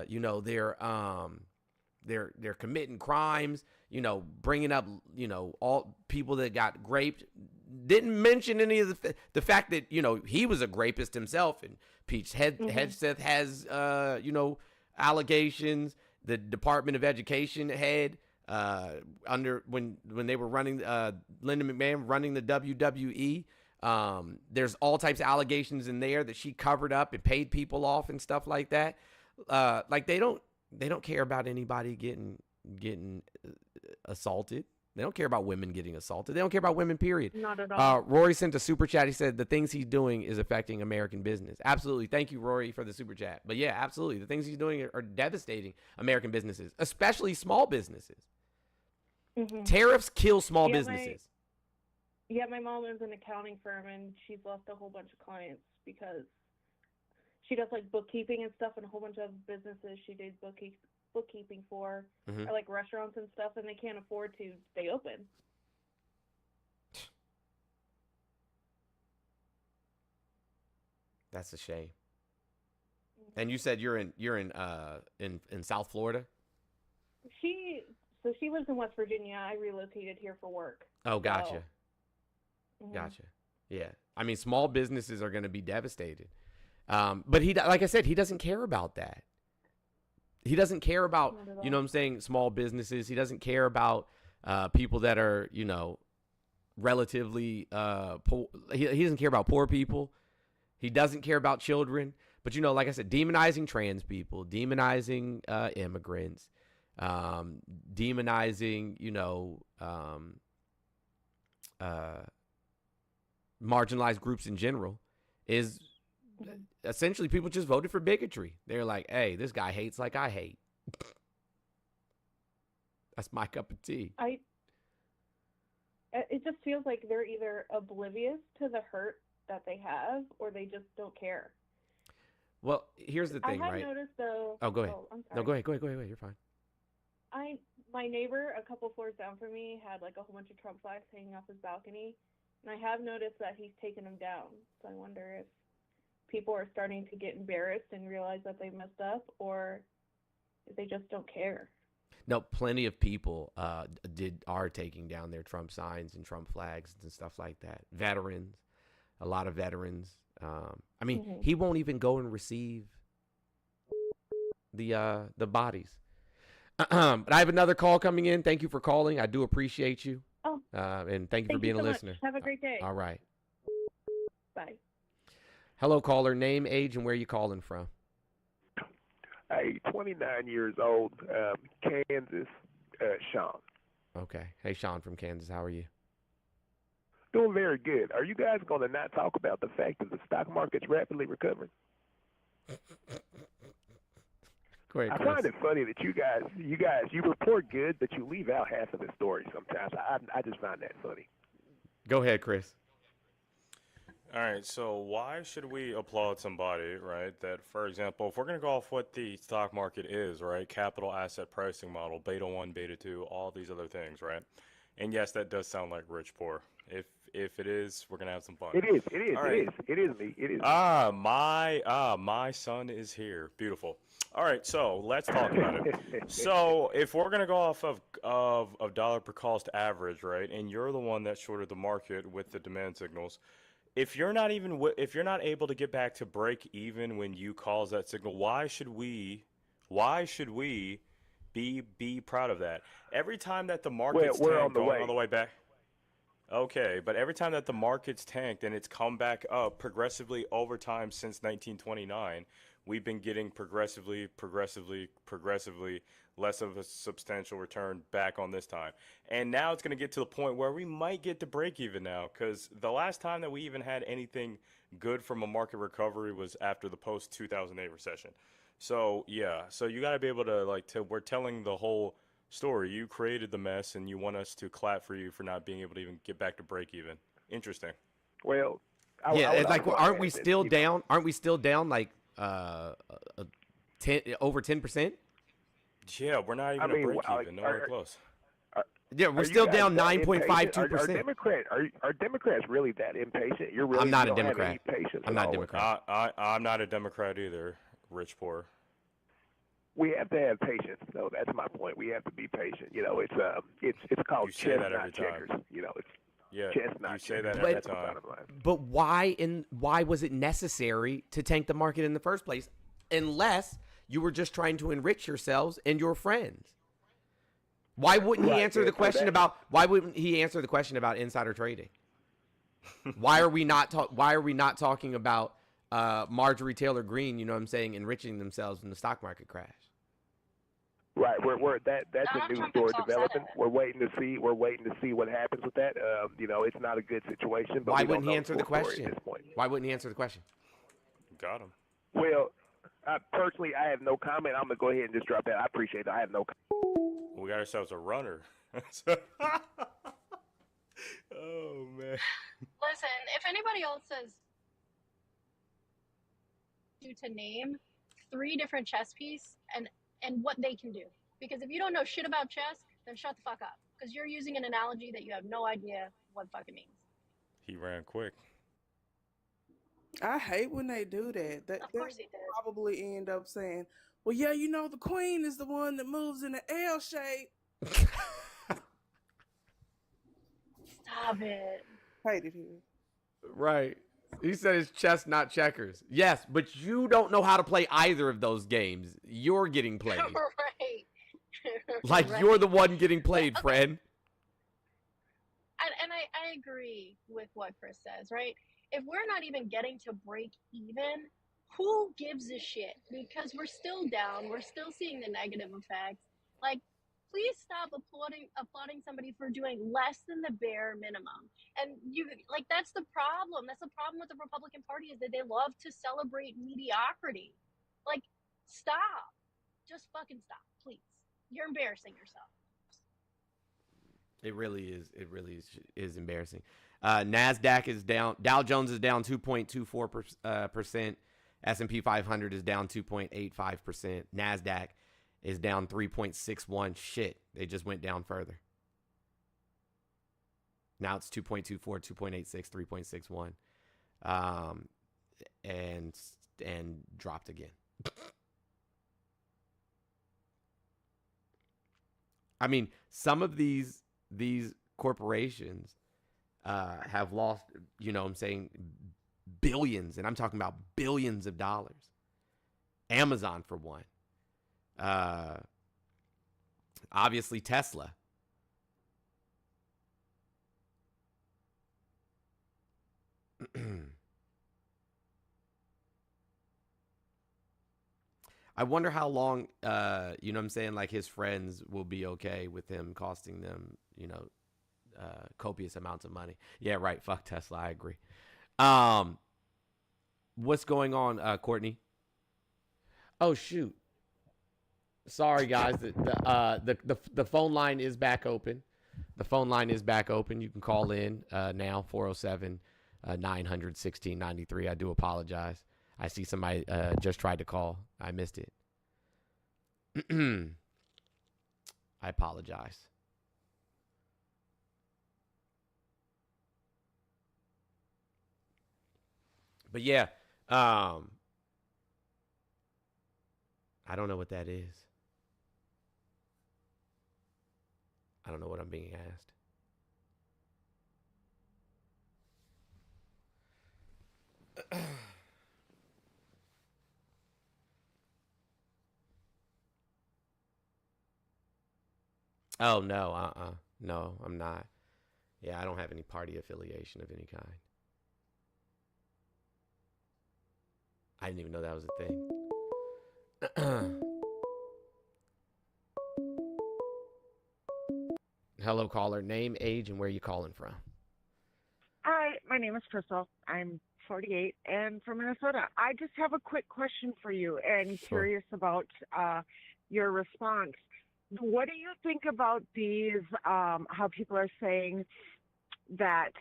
You know, they're committing crimes, you know, bringing up, you know, all people that got raped. Didn't mention any of the fact that, you know, he was a rapist himself, and Pete Hegseth has, you know, allegations. The Department of Education head, under when they were running, Linda McMahon running the WWE, there's all types of allegations in there that she covered up and paid people off and stuff like that. Like they don't care about anybody getting assaulted. They don't care about women getting assaulted. They don't care about women, period. Not at all. Rory sent a super chat. He said the things he's doing is affecting American business. Absolutely. Thank you, Rory, for the super chat. But yeah, absolutely. The things he's doing are devastating American businesses, especially small businesses. Mm-hmm. Tariffs kill small businesses. My mom owns an accounting firm, and she's lost a whole bunch of clients because she does like bookkeeping and stuff, and a whole bunch of businesses she did bookkeeping for, or like restaurants and stuff, and they can't afford to stay open. That's a shame. And you said you're in South Florida? She lives in West Virginia. I relocated here for work. Oh, gotcha. So, Gotcha. Yeah. I mean, small businesses are going to be devastated. But he, like I said, he doesn't care about that. He doesn't care about, you know what I'm saying, small businesses. He doesn't care about people that are, you know, relatively poor. He doesn't care about poor people. He doesn't care about children. But, you know, like I said, demonizing trans people, demonizing immigrants, demonizing, you know, marginalized groups in general is essentially people just voted for bigotry. They're like, hey, this guy hates like I hate. That's my cup of tea. It just feels like they're either oblivious to the hurt that they have, or they just don't care. Well, here's the thing, right? I have noticed, though. Oh, go ahead. I'm sorry. No, go ahead. You're fine. My neighbor, a couple floors down from me, had like a whole bunch of Trump flags hanging off his balcony, and I have noticed that he's taken them down. So I wonder if people are starting to get embarrassed and realize that they messed up, or if they just don't care. No, plenty of people are taking down their Trump signs and Trump flags and stuff like that. Veterans, a lot of veterans. I mean, he won't even go and receive the bodies. But I have another call coming in. Thank you for calling. I do appreciate you. Oh. And thank you for being so a much. listener. Have a great day. All right. Bye. Hello, caller. Name, age, and where you calling from? Hey, 29 years old, Kansas, Sean. Okay. Hey, Sean from Kansas. How are you? Doing very good. Are you guys going to not talk about the fact that the stock market's rapidly recovering? Go ahead, I Chris. find it funny that you report good, but you leave out half of the story sometimes. I just find that funny. Go ahead, Chris. All right, so why should we applaud somebody, right, that, for example, if we're going to go off what the stock market is, right, capital asset pricing model, beta 1, beta 2, all these other things, right, and yes, that does sound like rich poor. If it is, we're gonna have some fun. It is. It is. All It right. is. It is me. It is. My son is here. Beautiful. All right, so let's talk about it. So if we're gonna go off of dollar per cost average, right, and you're the one that shorted the market with the demand signals, if you're not able to get back to break even when you cause that signal, why should we be proud of that? Every time that the market's we're tanked, on the going way. all the way back. Okay, but every time that the market's tanked and it's come back up progressively over time since 1929, we've been getting progressively less of a substantial return back on this time. And now it's going to get to the point where we might get to break even now, because the last time that we even had anything good from a market recovery was after the post-2008 recession. So, yeah, so you got to be able to, we're telling the whole story. You created the mess, and you want us to clap for you for not being able to even get back to break even. Interesting. Well, It's like, also aren't add we that, still you know, down? Aren't we still down like over 10%? Yeah, we're not even I mean, a break like, even. Nowhere close. Yeah, Are we're you still guys down that impatient? 9.52%. Are Democrats really that impatient? You're really I'm not a you don't have Democrat. any patience I'm at not a all with Democrat. I'm not a Democrat either. Rich poor. We have to have patience, though. That's my point. We have to be patient. You know, it's called You say that chess, every not time. checkers. You know, it's Yeah, chess, not you say checkers. that every That's the time. bottom line. But why was it necessary to tank the market in the first place, unless you were just trying to enrich yourselves and your friends? Why wouldn't he Right, answer yeah, the so question that- about why wouldn't he answer the question about insider trading? Why are we not talking about Marjorie Taylor Greene, you know what I'm saying, enriching themselves in the stock market crash? Right, that's Donald a new Trump story himself said developing. it. We're waiting to see what happens with that. You know, it's not a good situation. But Why we don't wouldn't he know answer the full story question? at this point. Why wouldn't he answer the question? Got him. Well, personally, I have no comment. I'm gonna go ahead and just drop that. I appreciate it. I have no. We got ourselves a runner. Oh man. Listen, if anybody else says you to name 3 different chess pieces and what they can do, because if you don't know shit about chess, then shut the fuck up, because you're using an analogy that you have no idea what fuck it means. He ran quick. I hate when they do that. Of course he did. Probably end up saying, well, yeah, you know, the queen is the one that moves in the L shape. Stop it. Hate it here. Right. He said it's chess, not checkers. Yes, but you don't know how to play either of those games. You're getting played. Right. Like Right. you're the one getting played, Okay. friend. And I agree with what Chris says, right? If we're not even getting to break even, who gives a shit? Because we're still down. We're still seeing the negative effects. Like, please stop applauding somebody for doing less than the bare minimum. And that's the problem. That's the problem with the Republican Party, is that they love to celebrate mediocrity. Like, stop. Just fucking stop, please. You're embarrassing yourself. It really is. It really is embarrassing. NASDAQ is down. Dow Jones is down 2.24%. S&P 500 is down 2.85%. NASDAQ is down 3.61. Shit, they just went down further. Now it's 2.24, 2.86, 3.61. And dropped again. I mean, some of these corporations have lost, you know what I'm saying, billions, and I'm talking about billions of dollars. Amazon, for one. Obviously, Tesla. I wonder how long, you know what I'm saying, like his friends will be okay with him costing them, you know, copious amounts of money. Yeah, right. Fuck Tesla. I agree. What's going on, Courtney? Oh, shoot. Sorry, guys. The phone line is back open. The phone line is back open. You can call in now, 407-900-1693. I do apologize. I see somebody just tried to call. I missed it. I apologize. But yeah, I don't know what that is. I don't know what I'm being asked. Oh, no, no, I'm not. Yeah, I don't have any party affiliation of any kind. I didn't even know that was a thing. Hello, caller. Name, age, and where you calling from? Hi, my name is Crystal. I'm 48 and from Minnesota. I just have a quick question for you and Sure. curious about your response. What do you think about these, how people are saying that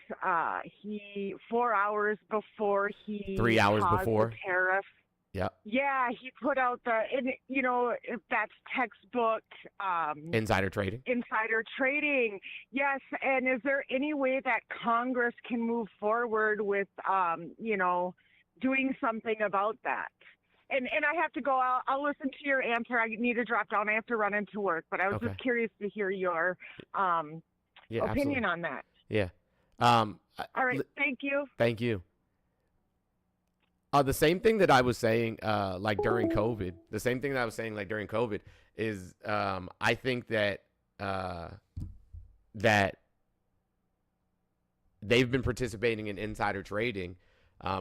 he, 4 hours before he 3 hours caused before? the tariff, Yep. yeah, he put out if that's textbook Insider trading. insider trading. Yes, and is there any way that Congress can move forward with, doing something about that? And I have to go. I'll listen to your answer. I need to drop down. I have to run into work, but I was Okay. just curious to hear your Yeah, opinion absolutely. on that. Yeah. All right, thank you. Thank you. The same thing that I was saying, like during COVID, is I think that that they've been participating in insider trading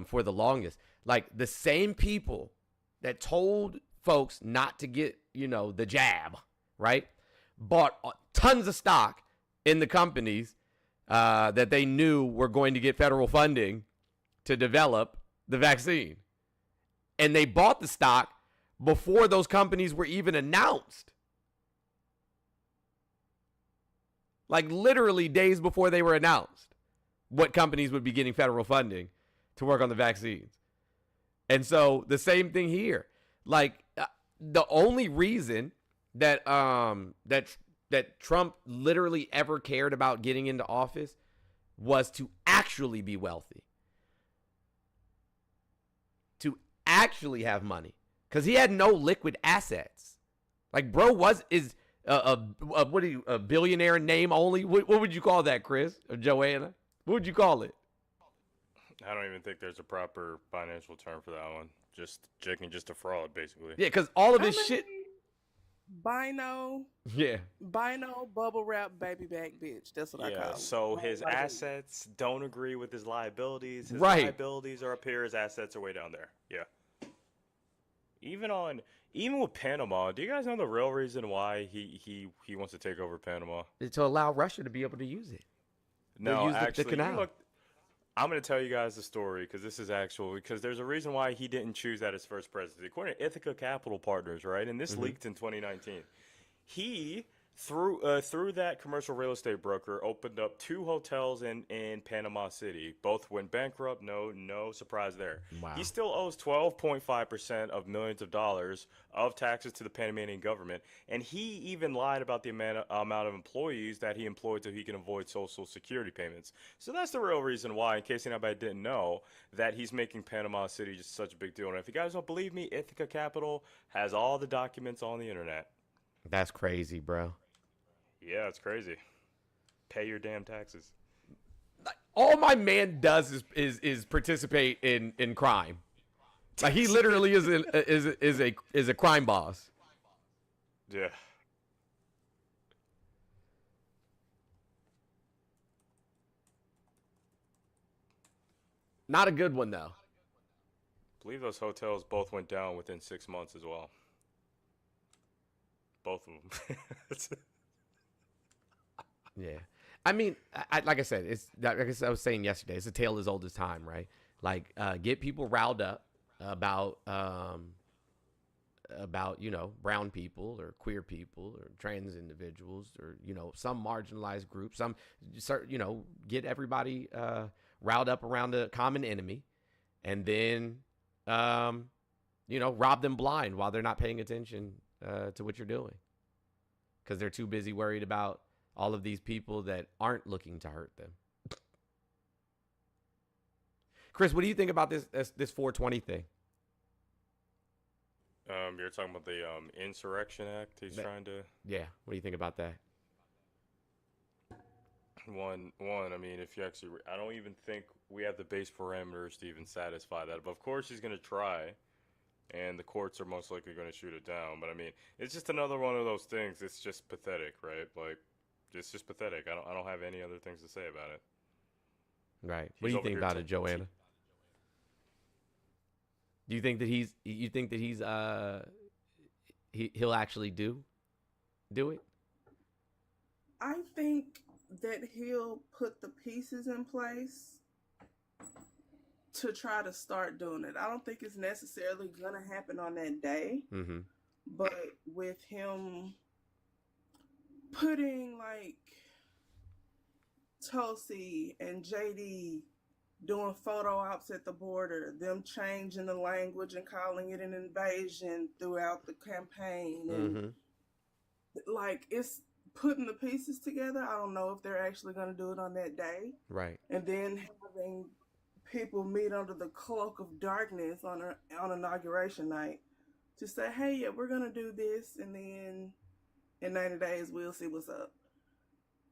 for the longest. Like the same people that told folks not to get, the jab, right? Bought tons of stock in the companies that they knew were going to get federal funding to develop the vaccine. And they bought the stock before those companies were even announced. Like literally days before they were announced what companies would be getting federal funding to work on the vaccines. And so the same thing here. Like the only reason that that Trump literally ever cared about getting into office was to actually be wealthy. To actually have money. Because he had no liquid assets. Like bro is a billionaire in name only? What would you call that, Chris or Joanna? What would you call it? I don't even think there's a proper financial term for that one. Just a fraud, basically. Yeah, because all of this shit. Bino, bubble wrap, baby back bitch. That's what I call him. So his assets don't agree with his liabilities. His Right. liabilities are up here. His assets are way down there. Yeah. Even with Panama, do you guys know the real reason why he wants to take over Panama? To allow Russia to be able to use it. No, use the actually, canal. I'm going to tell you guys the story because this is actual. Because there's a reason why he didn't choose that as first presidency. According to Ithaca Capital Partners, right, and this leaked in 2019, he through that commercial real estate broker opened up 2 hotels in Panama City. Both went bankrupt. No surprise there. Wow. He still owes 12.5% of millions of dollars of taxes to the Panamanian government, and he even lied about the amount of employees that he employed so he can avoid Social Security payments. So that's the real reason why, in case anybody didn't know, that he's making Panama City just such a big deal. And if you guys don't believe me, Ithaca Capital has all the documents on the internet. That's crazy, bro. Yeah, it's crazy. Pay your damn taxes. All my man does is participate in crime. Like he literally is a crime boss. Yeah. Not a good one though. I believe those hotels both went down within 6 months as well. Both of them. Yeah. I mean, like I said, it's like I was saying yesterday, it's a tale as old as time, right? Like, get people riled up about brown people or queer people or trans individuals or, some marginalized group, get everybody riled up around a common enemy and then, rob them blind while they're not paying attention to what you're doing because they're too busy worried about all of these people that aren't looking to hurt them. Chris, what do you think about this 420 thing? You're talking about the Insurrection Act he's trying to... Yeah, what do you think about that? One, I mean, if you actually... I don't even think we have the base parameters to even satisfy that. But of course he's going to try, and the courts are most likely going to shoot it down. But I mean, it's just another one of those things. It's just pathetic, right? Like, it's just pathetic. I don't have any other things to say about it. Right. What do you think about it, Joanna? Do you think that he'll actually do it? I think that he'll put the pieces in place to try to start doing it. I don't think it's necessarily going to happen on that day. Mm-hmm. But with him putting like Tulsi and JD doing photo ops at the border, them changing the language and calling it an invasion throughout the campaign, and like it's putting the pieces together. I don't know if they're actually going to do it on that day, right? And then having people meet under the cloak of darkness on inauguration night to say, "Hey, yeah, we're going to do this," and then in 90 days we'll see what's up.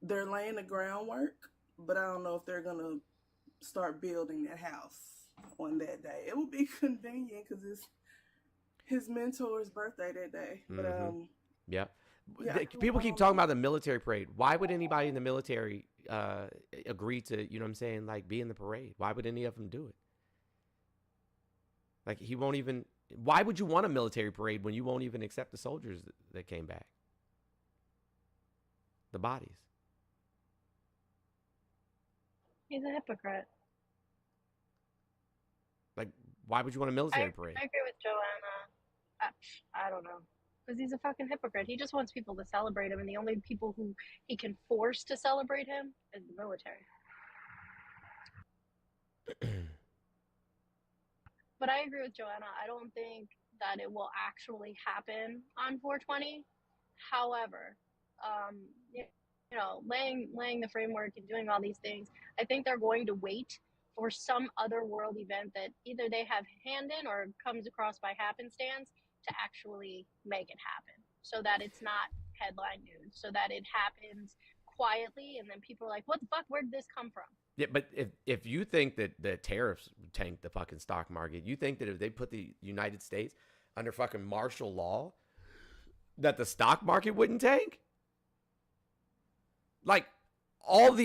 They're laying the groundwork, but I don't know if they're going to start building that house on that day. It would be convenient because it's his mentor's birthday that day. But yeah, people keep talking about the military parade. Why would anybody in the military agree to, you know what I'm saying, like be in the parade? Why would any of them do it? Like he won't even. Why would you want a military parade when you won't even accept the soldiers that came back? The bodies. He's a hypocrite. Like, why would you want a military parade? I agree with Joanna. I don't know. Because he's a fucking hypocrite. He just wants people to celebrate him, and the only people who he can force to celebrate him is the military. But I agree with Joanna. I don't think that it will actually happen on 420. However, you know, laying the framework and doing all these things, I think they're going to wait for some other world event that either they have hand in or comes across by happenstance to actually make it happen, so that it's not headline news, so that it happens quietly, and then people are like, what the fuck, where did this come from? Yeah, but if you think that the tariffs tanked the fucking stock market, you think that if they put the United States under fucking martial law, that the stock market wouldn't tank? Like all the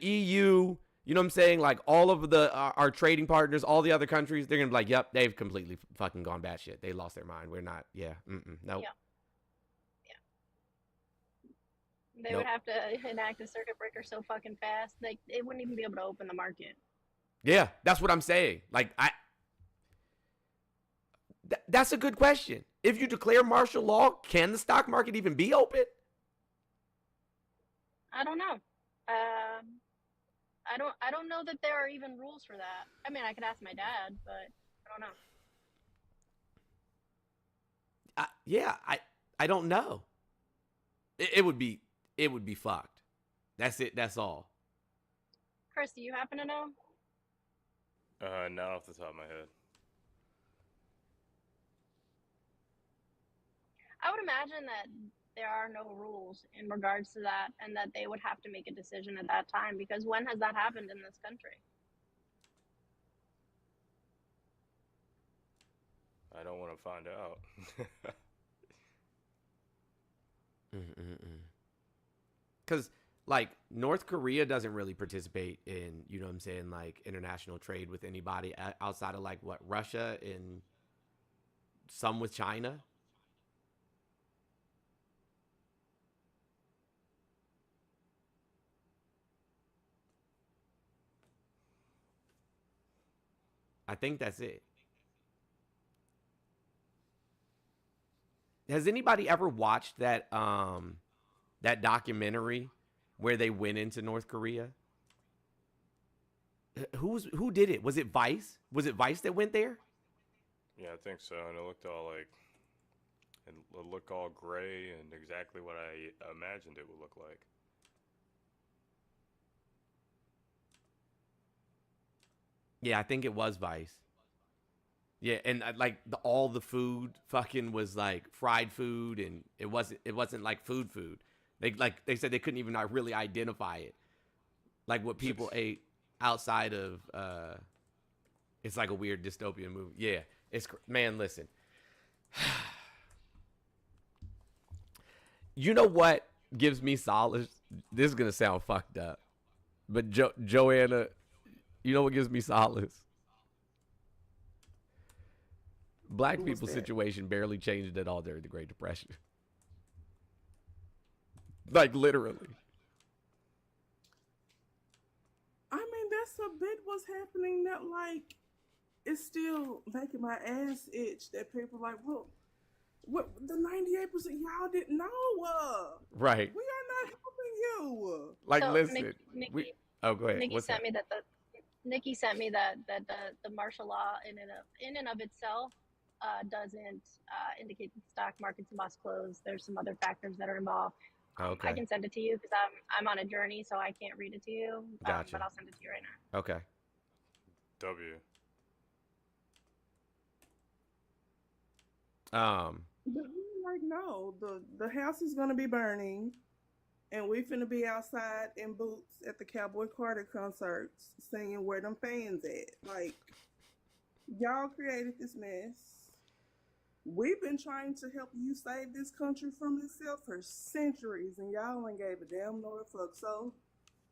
EU, you know what I'm saying? Like all of our trading partners, all the other countries, they're going to be like, yep, they've completely fucking gone batshit. They lost their mind. We're not, nope. Yeah. They would have to enact a circuit breaker so fucking fast, like they wouldn't even be able to open the market. Yeah, that's what I'm saying. Like that's a good question. If you declare martial law, can the stock market even be open? I don't know. I don't know that there are even rules for that. I mean, I could ask my dad, but I don't know. I don't know. It would be fucked. That's it. That's all. Chris, do you happen to know? Not off the top of my head. I would imagine that there are no rules in regards to that, and that they would have to make a decision at that time, because when has that happened in this country? I don't want to find out. Because, like, North Korea doesn't really participate in, you know what I'm saying, like, international trade with anybody outside of, like, what, Russia and some with China? I think that's it. Has anybody ever watched that that documentary where they went into North Korea? Who did it? Was it Vice? Was it Vice that went there? Yeah, I think so. And it looked all gray and exactly what I imagined it would look like. Yeah, I think it was Vice. Yeah, and like all the food fucking was like fried food, and it wasn't like food. They said they couldn't even really identify it, like what people ate outside of. It's like a weird dystopian movie. Yeah, man. Listen, you know what gives me solace? This is gonna sound fucked up, but Joanna, you know what gives me solace? Black people's situation barely changed at all during the Great Depression. Like, literally. I mean, that's a bit what's happening that, like, it's still making my ass itch that people like, well, what the 98% y'all didn't know. Right. We are not helping you. Like, So, listen. Nikki, Oh, go ahead. Nikki What's sent that? me Nikki sent me that the martial law in and of itself doesn't indicate that the stock markets must close. There's some other factors that are involved. Okay. I can send it to you because I'm on a journey, so I can't read it to you. Gotcha. But I'll send it to you right now. Okay. W. But we're like, no, the house is gonna be burning, and we finna be outside in boots at the Cowboy Carter concerts singing "Where Them Fans At." Like, y'all created this mess. We've been trying to help you save this country from itself for centuries, and y'all ain't gave a damn nor a fuck. So,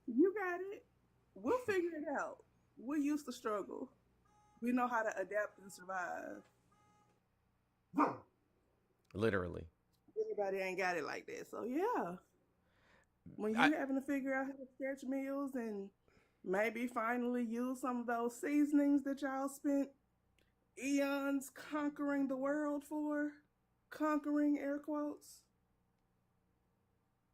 you got it. We'll figure it out. We used to struggle. We know how to adapt and survive. Literally. Everybody ain't got it like that. So, yeah. When you're having to figure out how to stretch meals and maybe finally use some of those seasonings that y'all spent eons conquering the world for, conquering air quotes,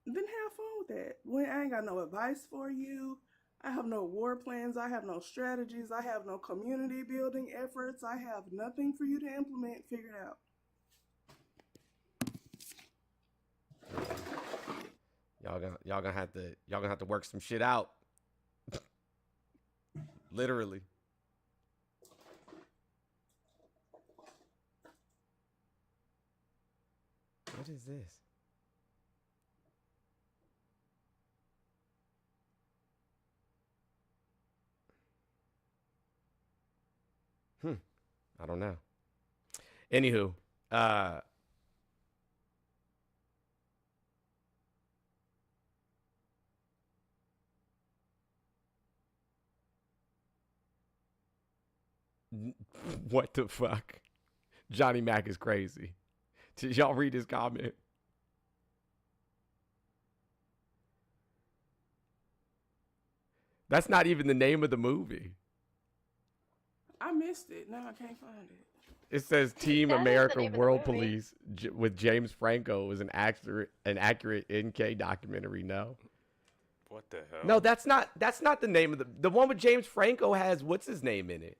then have fun with that. I ain't got no advice for you. I have no war plans. I have no strategies. I have no community building efforts. I have nothing for you to implement. Figure it out. Y'all gonna have to work some shit out. Literally. What is this? I don't know. Anywho, what the fuck? Johnny Mac is crazy. Did y'all read his comment? That's not even the name of the movie. I missed it. Now I can't find it. It says Team That is the America name of the World movie. Police with James Franco is an accurate NK documentary. No. What the hell? No, that's not the name of the one with James Franco has what's his name in it?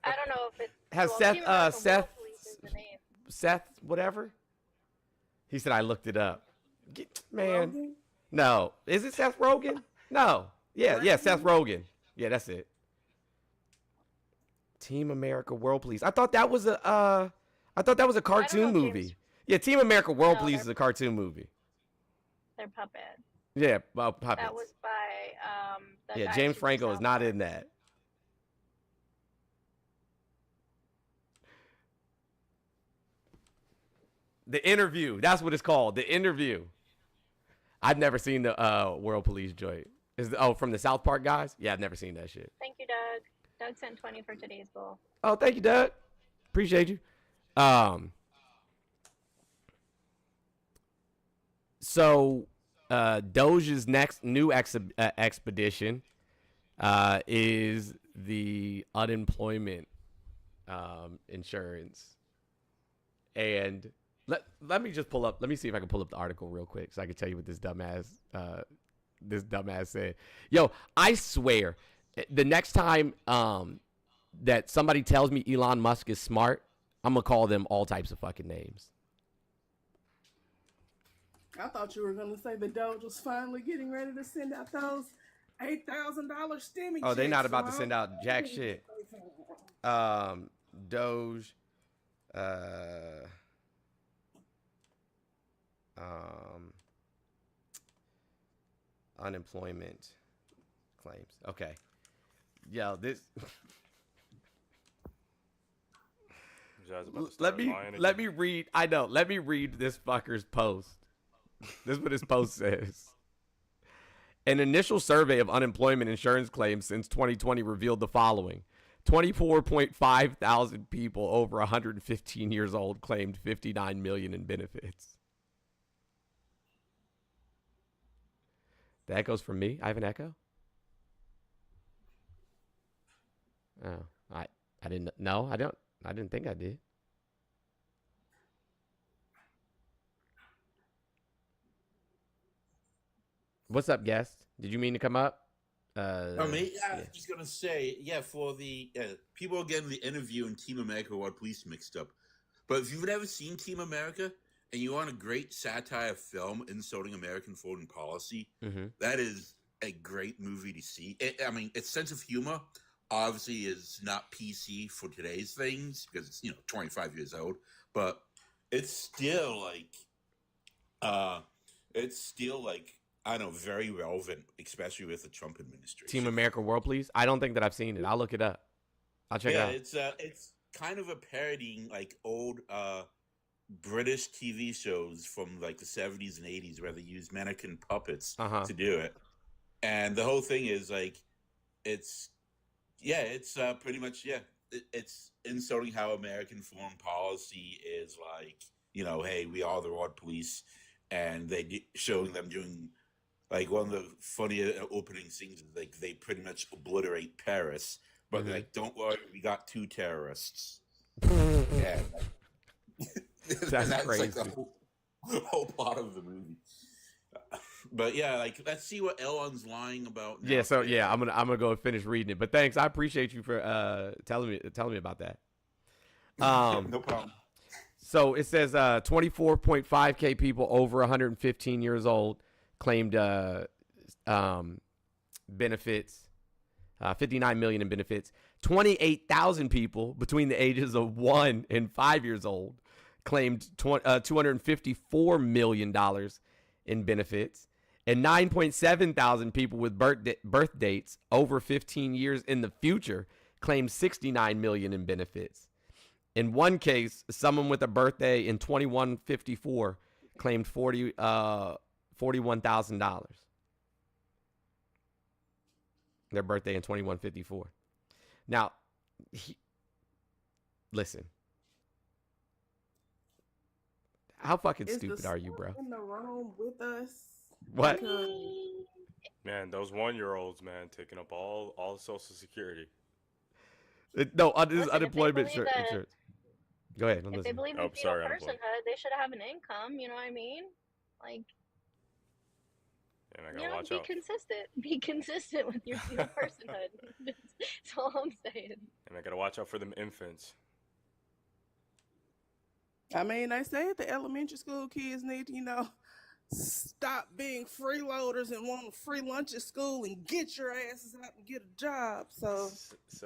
I don't know if it Has well, Seth Team America Seth World Police is the name. Seth whatever? He said I looked it up. Man. Rogen? No. Is it Seth Rogen? No. Yeah, Seth Rogen. Yeah, that's it. Team America World Police. I thought that was a cartoon know, movie. James. Yeah, Team America World No, Police is a cartoon movie. They're puppet. Yeah, well, puppets. That was by that Yeah, guy James who Franco did is not South in that. The Interview. That's what it's called. The Interview. I've never seen the World Police joint. From the South Park guys? Yeah, I've never seen that shit. Thank you, Doug. Doug sent 20 for today's goal. Oh, thank you, Doug. Appreciate you. So Doge's next new expedition is the unemployment insurance. And let me just pull up. Let me see if I can pull up the article real quick so I can tell you what this dumbass said. Yo, I swear, the next time that somebody tells me Elon Musk is smart, I'm gonna call them all types of fucking names. I thought you were going to say the Doge was finally getting ready to send out those $8,000 stimmy. Oh, they're checks, not about to so send I out don't jack think shit. they can. Doge, unemployment claims. Okay. Yo, this. Let me read. I know. Let me read this fucker's post. This is what his post says. An initial survey of unemployment insurance claims since 2020 revealed the following. 24.5 thousand people over 115 years old claimed 59 million in benefits. The echo's from me? I have an echo? Oh, I didn't know. I didn't think I did. What's up, guest? Did you mean to come up? I was just gonna say, for the people are getting the interview in Team America World Police mixed up. But if you've never seen Team America and you want a great satire film insulting American foreign policy, that is a great movie to see. Its sense of humor obviously is not PC for today's things because it's 25 years old, but it's still I don't know, very relevant, especially with the Trump administration. Team America World Police? I don't think that I've seen it. I'll look it up. I'll check it out. It's kind of a parodying old British TV shows from the 70s and 80s where they use mannequin puppets to do it. And the whole thing is it's pretty much it's insulting how American foreign policy is hey, we are the world police, and showing them doing one of the funny opening scenes is they pretty much obliterate Paris, but don't worry, we got 2 terrorists. Yeah, that's crazy. The whole plot of the movie. But let's see what Elon's lying about now. Yeah, so I'm gonna go and finish reading it. But thanks, I appreciate you for telling me about that. No problem. So it says 24.5K people over 115 years old claimed benefits, 59 million in benefits. 28,000 people between the ages of 1 and 5 years old claimed $254 million in benefits. And 9.7 thousand people with birth dates over 15 years in the future claimed 69 million in benefits. In one case, someone with a birthday in 2154 claimed $41,000. Their birthday in 2154. Now, listen. How fucking stupid are you, bro? In the room with us. What? Man, those 1-year-olds, man, taking up all Social Security. This is unemployment insurance. Go ahead. If they believe in fetal personhood, they should have an income. You know what I mean? Be consistent. Be consistent with your fetal personhood. That's all I'm saying. And I gotta watch out for them infants. They say the elementary school kids need to, stop being freeloaders and want free lunch at school and get your asses out and get a job. So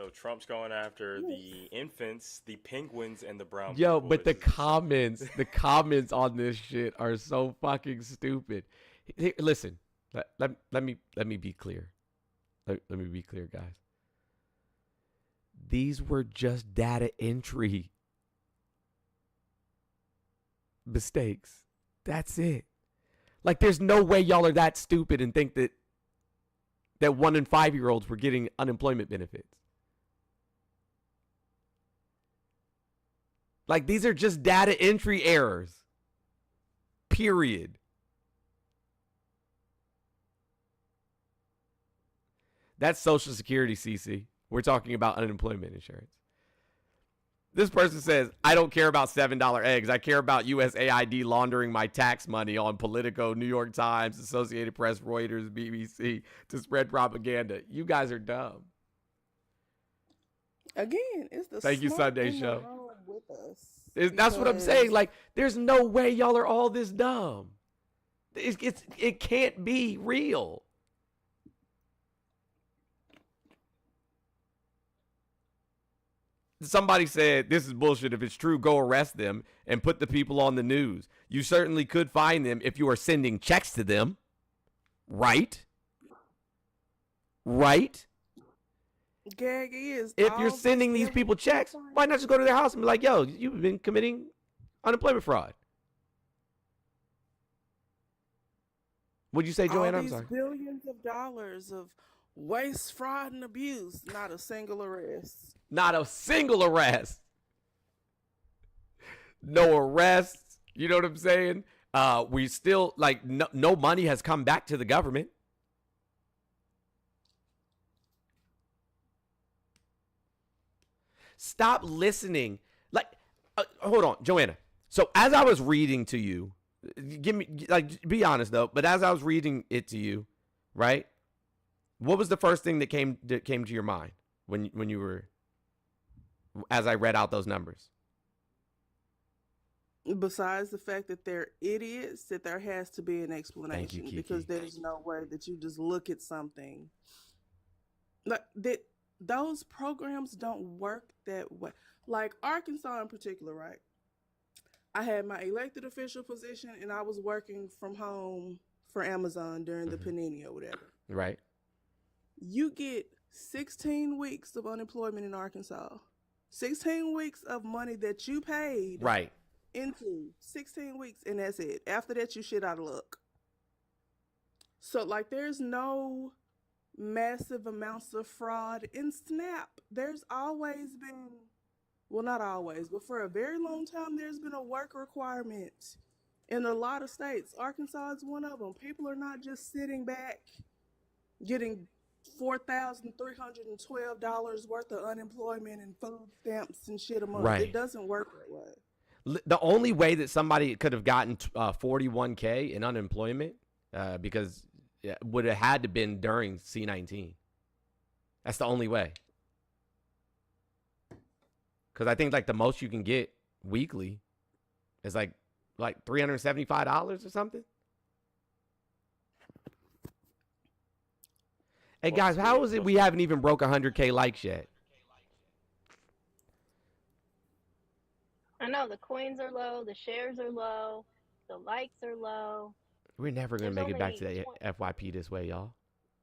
Trump's going after the infants, the penguins, and the brown. Yo, but the comments on this shit are so fucking stupid. Hey, listen, let me be clear. Let me be clear, guys. These were just data entry mistakes. That's it. There's no way y'all are that stupid and think that 1 and 5-year-olds were getting unemployment benefits. These are just data entry errors. Period. That's Social Security, CC. We're talking about unemployment insurance. This person says, I don't care about $7 eggs. I care about USAID laundering my tax money on Politico, New York Times, Associated Press, Reuters, BBC to spread propaganda. You guys are dumb. Again, it's the Thank you, smart Sunday in the Show. room with us. That's what I'm saying. There's no way y'all are all this dumb. It can't be real. somebody said, this is bullshit. If it's true, go arrest them and put the people on the news. You certainly could find them if you are sending checks to them. Right? Right? Gag is. If you're sending these people checks, why not just go to their house and be like, yo, you've been committing unemployment fraud? What'd you say, Joanna? All I'm these sorry. billions of dollars of waste, fraud, and abuse. Not a single arrest. Not a single arrest. No arrests. You know what I'm saying? We still, like, no money has come back to the government. Stop listening. Like, hold on, Joanna. So as I was reading to you, give me, like, be honest though, but as I was reading it to you, right? What was the first thing that came to your mind when you were, as I read out those numbers? Besides the fact that they're idiots, that there has to be an explanation. Thank you, Kiki. Because there's no way that you just look at something like that. Those programs don't work that way. Like Arkansas in particular, right? I had my elected official position and I was working from home for Amazon during the panini or whatever. Right. You get 16 weeks of unemployment in Arkansas. 16 weeks of money that you paid. Right. Into 16 weeks, and that's it. After that, you shit out of luck. So, like, there's no massive amounts of fraud in SNAP. There's always been, well, not always, but for a very long time, there's been a work requirement in a lot of states. Arkansas is one of them. People are not just sitting back getting $4,312 worth of unemployment and food stamps and shit a month. Right. It doesn't work that way. The only way that somebody could have gotten 41K in unemployment because it would have had to been during C-19. That's the only way. Because I think like the most you can get weekly is like $375 or something. Hey guys, how is it we haven't even broke 100K likes yet? I know the coins are low, the shares are low, the likes are low. We're never gonna There's make it back to only that FYP this way, y'all.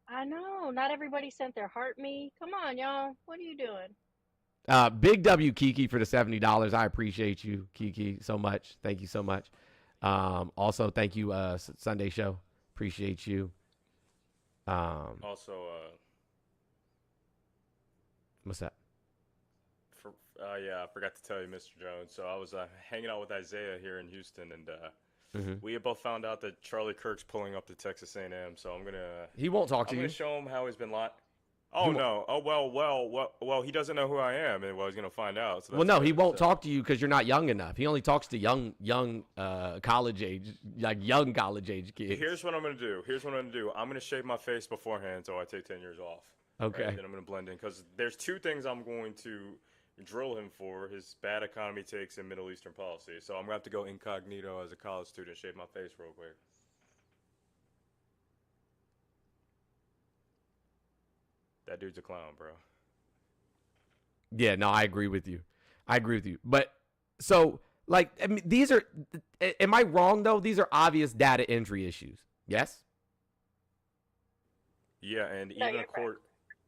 I know. Not everybody sent their heart me. Come on, y'all. What are you doing? Big W Kiki for the $70. I appreciate you, Kiki, so much. Thank you so much. Also, thank you, Sunday Show. Appreciate you. Also, What's that? yeah, I forgot to tell you, Mr. Jones. So I was hanging out with Isaiah here in Houston, and we had both found out that Charlie Kirk's pulling up to Texas A&M. So I'm gonna. He won't talk to you. I'm gonna show him how he's been lying. Oh no! Oh well. He doesn't know who I am, and well, he's gonna find out. So Well, no, he won't talk to you because you're not young enough. He only talks to young college age, like young college age kids. Here's what I'm gonna do. I'm gonna shave my face beforehand, so I take 10 years off. Okay. Right? Then I'm gonna blend in because there's two things I'm going to drill him for: his bad economy takes and Middle Eastern policy. So I'm gonna have to go incognito as a college student, shave my face real quick. That dude's a clown, bro. Yeah, no, I agree with you. But so, like, I mean, these are. Am I wrong though? These are obvious data entry issues. Yes. Yeah, and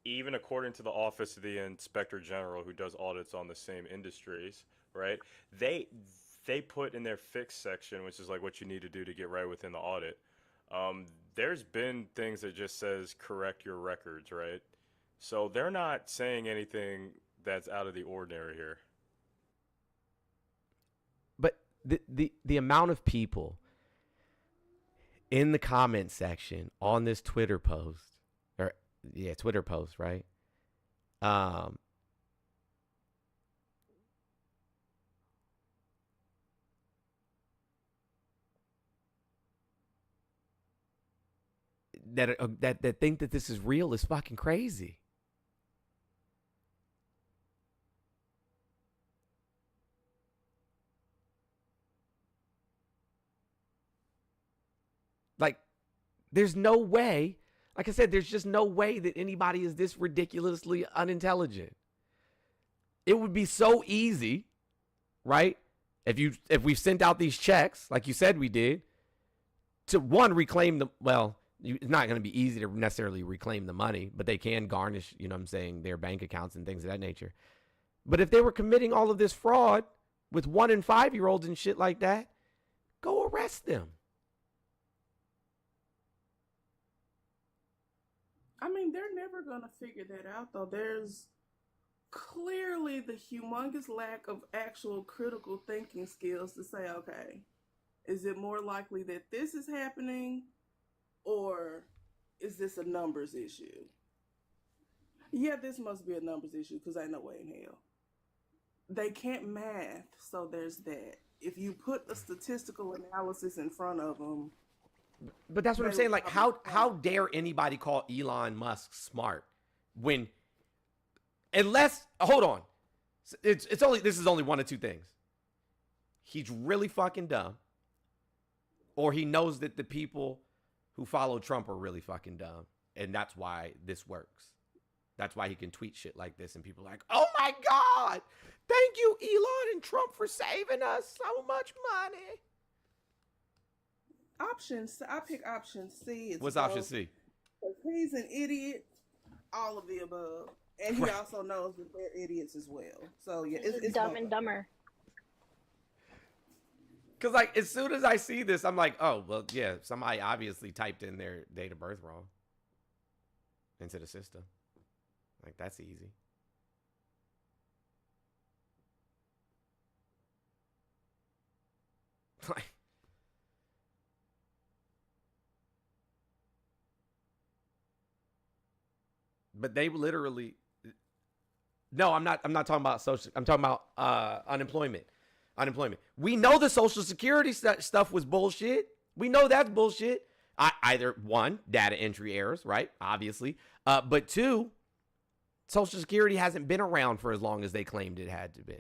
even according to the Office of the Inspector General, who does audits on the same industries, right? They put in their fix section, which is like what you need to do to get right within the audit. There's been things that just says correct your records, right? So they're not saying anything that's out of the ordinary here. But the amount of people in the comment section on this Twitter post, Twitter post, right? That think that this is real is fucking crazy. Like, there's no way. Like I said, there's just no way that anybody is this ridiculously unintelligent. it would be so easy, right? If we've sent out these checks, like you said we did, to one, reclaim the, well, it's not going to be easy to necessarily reclaim the money, but they can garnish, you know what I'm saying, their bank accounts and things of that nature. But if they were committing all of this fraud with 1 and 5-year-olds and shit like that, go arrest them. I mean, they're never going to figure that out, though. There's clearly the humongous lack of actual critical thinking skills to say, okay, is it more likely that this is happening, or is this a numbers issue? Yeah, this must be a numbers issue because ain't no way in hell. They can't math, so there's that. If you put a statistical analysis in front of them. But that's what I'm saying. Like, how dare anybody call Elon Musk smart when, unless, hold on, this is only one of two things. He's really fucking dumb, or he knows that the people who follow Trump are really fucking dumb, and that's why this works. That's why he can tweet shit like this, and people are like, oh my God, thank you, Elon and Trump, for saving us so much money. I pick option C. What's option C? He's an idiot, all of the above. And he also knows that they're idiots as well. So, yeah, it's Dumb and Dumber. Because, like, as soon as I see this, I'm like, oh, well, yeah, somebody obviously typed in their date of birth wrong into the system. Like, that's easy. Like, but they literally, no, I'm not talking about social. I'm talking about unemployment. We know the Social Security stuff was bullshit. We know that's bullshit. Either one, data entry errors, right? Obviously. But two, Social Security hasn't been around for as long as they claimed it had to be.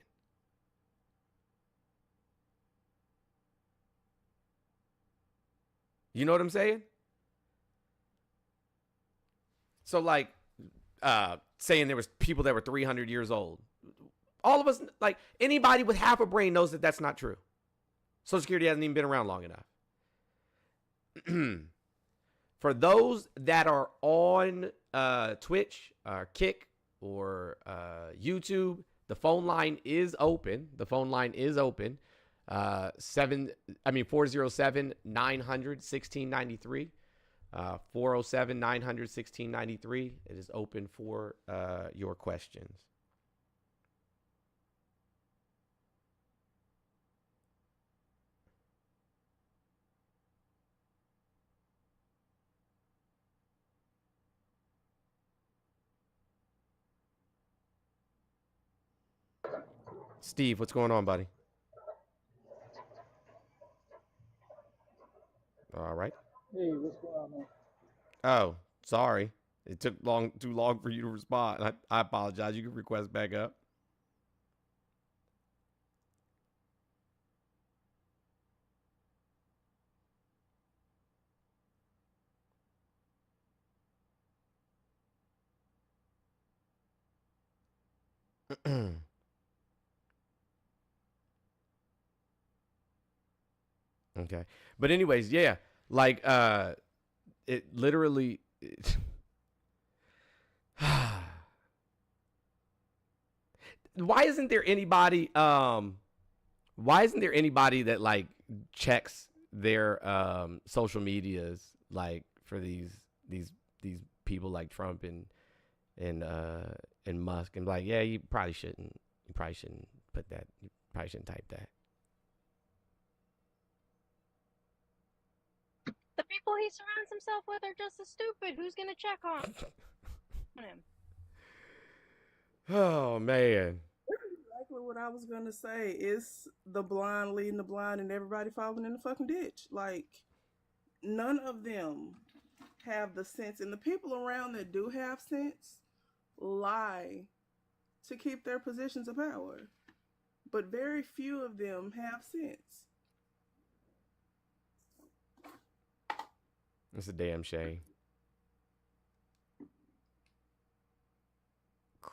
You know what I'm saying? So, like, saying there was people that were 300 years old. All of us, like, anybody with half a brain knows that that's not true. Social Security hasn't even been around long enough. For those that are on Twitch, or Kick, or YouTube, the phone line is open. 407-900-1693. 407-900-1693. It is open for your questions. Steve, what's going on, buddy? All right. Hey, what's going on, man? Oh, sorry. It took too long for you to respond. I apologize. You can request back up. Okay. But anyways, yeah. Like it literally why isn't there anybody that like checks their social medias like for these people like Trump and Musk and like, yeah, you probably shouldn't put that, you probably shouldn't type that. The people he surrounds himself with are just as stupid. Who's gonna check on him? Oh man. Exactly what I was gonna say. It's the blind leading the blind and everybody falling in the fucking ditch. Like, none of them have the sense, and the people around that do have sense lie to keep their positions of power. But very few of them have sense. It's a damn shame.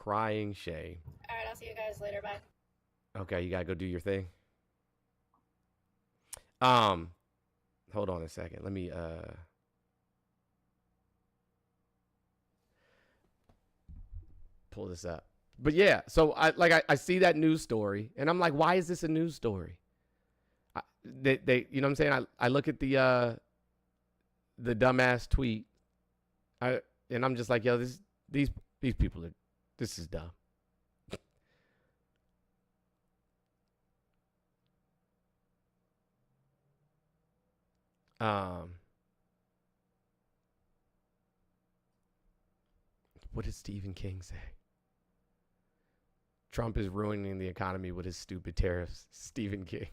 crying shame. All right, I'll see you guys later. Bye. Okay, you gotta go do your thing. Hold on a second. Let me pull this up. But yeah, so I see that news story and I'm like, why is this a news story? They you know what I'm saying? I look at the dumbass tweet. And I'm just like, yo, these people are, this is dumb. What did Stephen King say? Trump is ruining the economy with his stupid tariffs. Stephen King.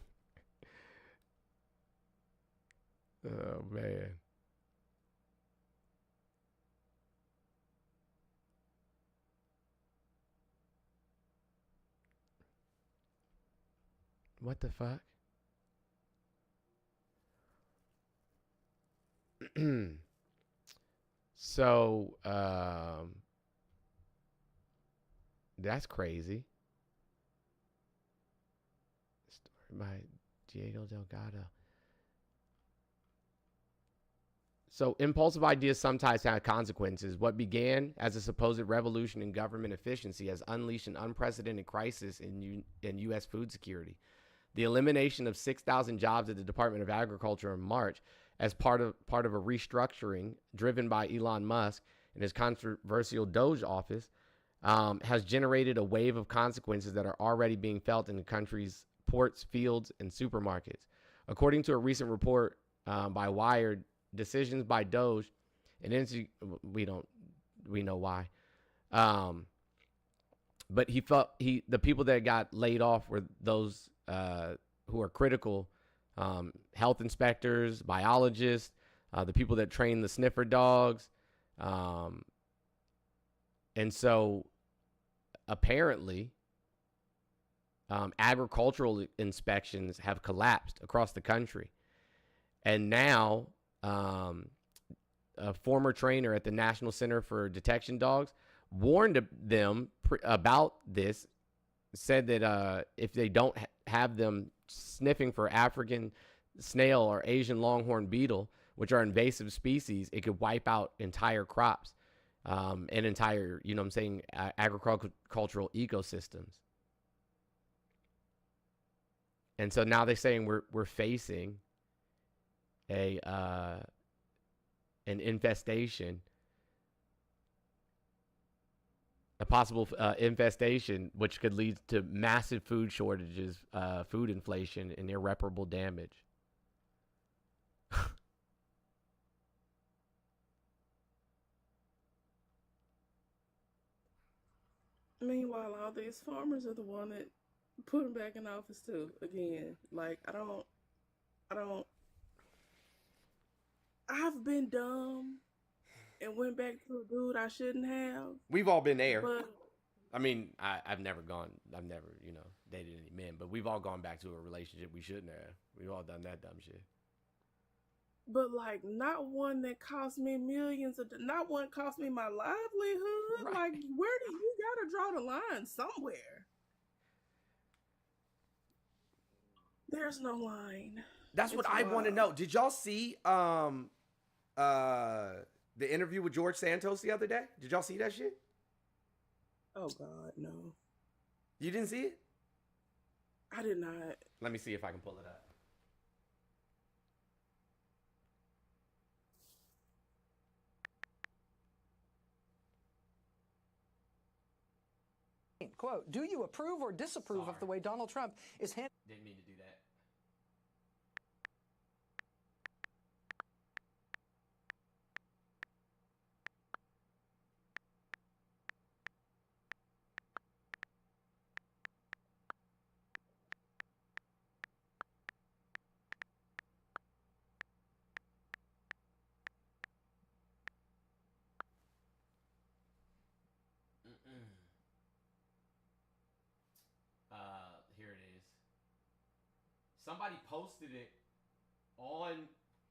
Oh, man. What the fuck? So, that's crazy. Story by Diego Delgado. So, impulsive ideas sometimes have consequences. What began as a supposed revolution in government efficiency has unleashed an unprecedented crisis in U.S. food security. The elimination of 6,000 jobs at the Department of Agriculture in March as part of a restructuring driven by Elon Musk and his controversial Doge office has generated a wave of consequences that are already being felt in the country's ports, fields, and supermarkets. According to a recent report by Wired, decisions by Doge and we know why. But the people that got laid off were those who are critical, health inspectors, biologists, the people that train the sniffer dogs. And so apparently agricultural inspections have collapsed across the country. And now a former trainer at the National Center for Detection Dogs warned them about this, said that if they don't have them sniffing for African snail or Asian longhorn beetle, which are invasive species, it could wipe out entire crops and entire, you know what I'm saying, agricultural ecosystems. And so now they're saying we're facing an infestation, a possible infestation, which could lead to massive food shortages, food inflation, and irreparable damage. Meanwhile, all these farmers are the one that put him back in office too. Again, like I've been dumb and went back to a dude I shouldn't have. We've all been there. But I mean, I've never, dated any men, but we've all gone back to a relationship we shouldn't have. We've all done that dumb shit. But like, not one that cost me millions of, not one cost me my livelihood. Right. Like, where do you gotta draw the line somewhere? There's no line. That's what I want to know. Did y'all see the interview with George Santos the other day? Did y'all see that shit? Oh God, no. You didn't see it? I did not. Let me see if I can pull it up. Quote, do you approve or disapprove of the way Donald Trump is handling... Didn't mean to do that. Here it is. Somebody posted it on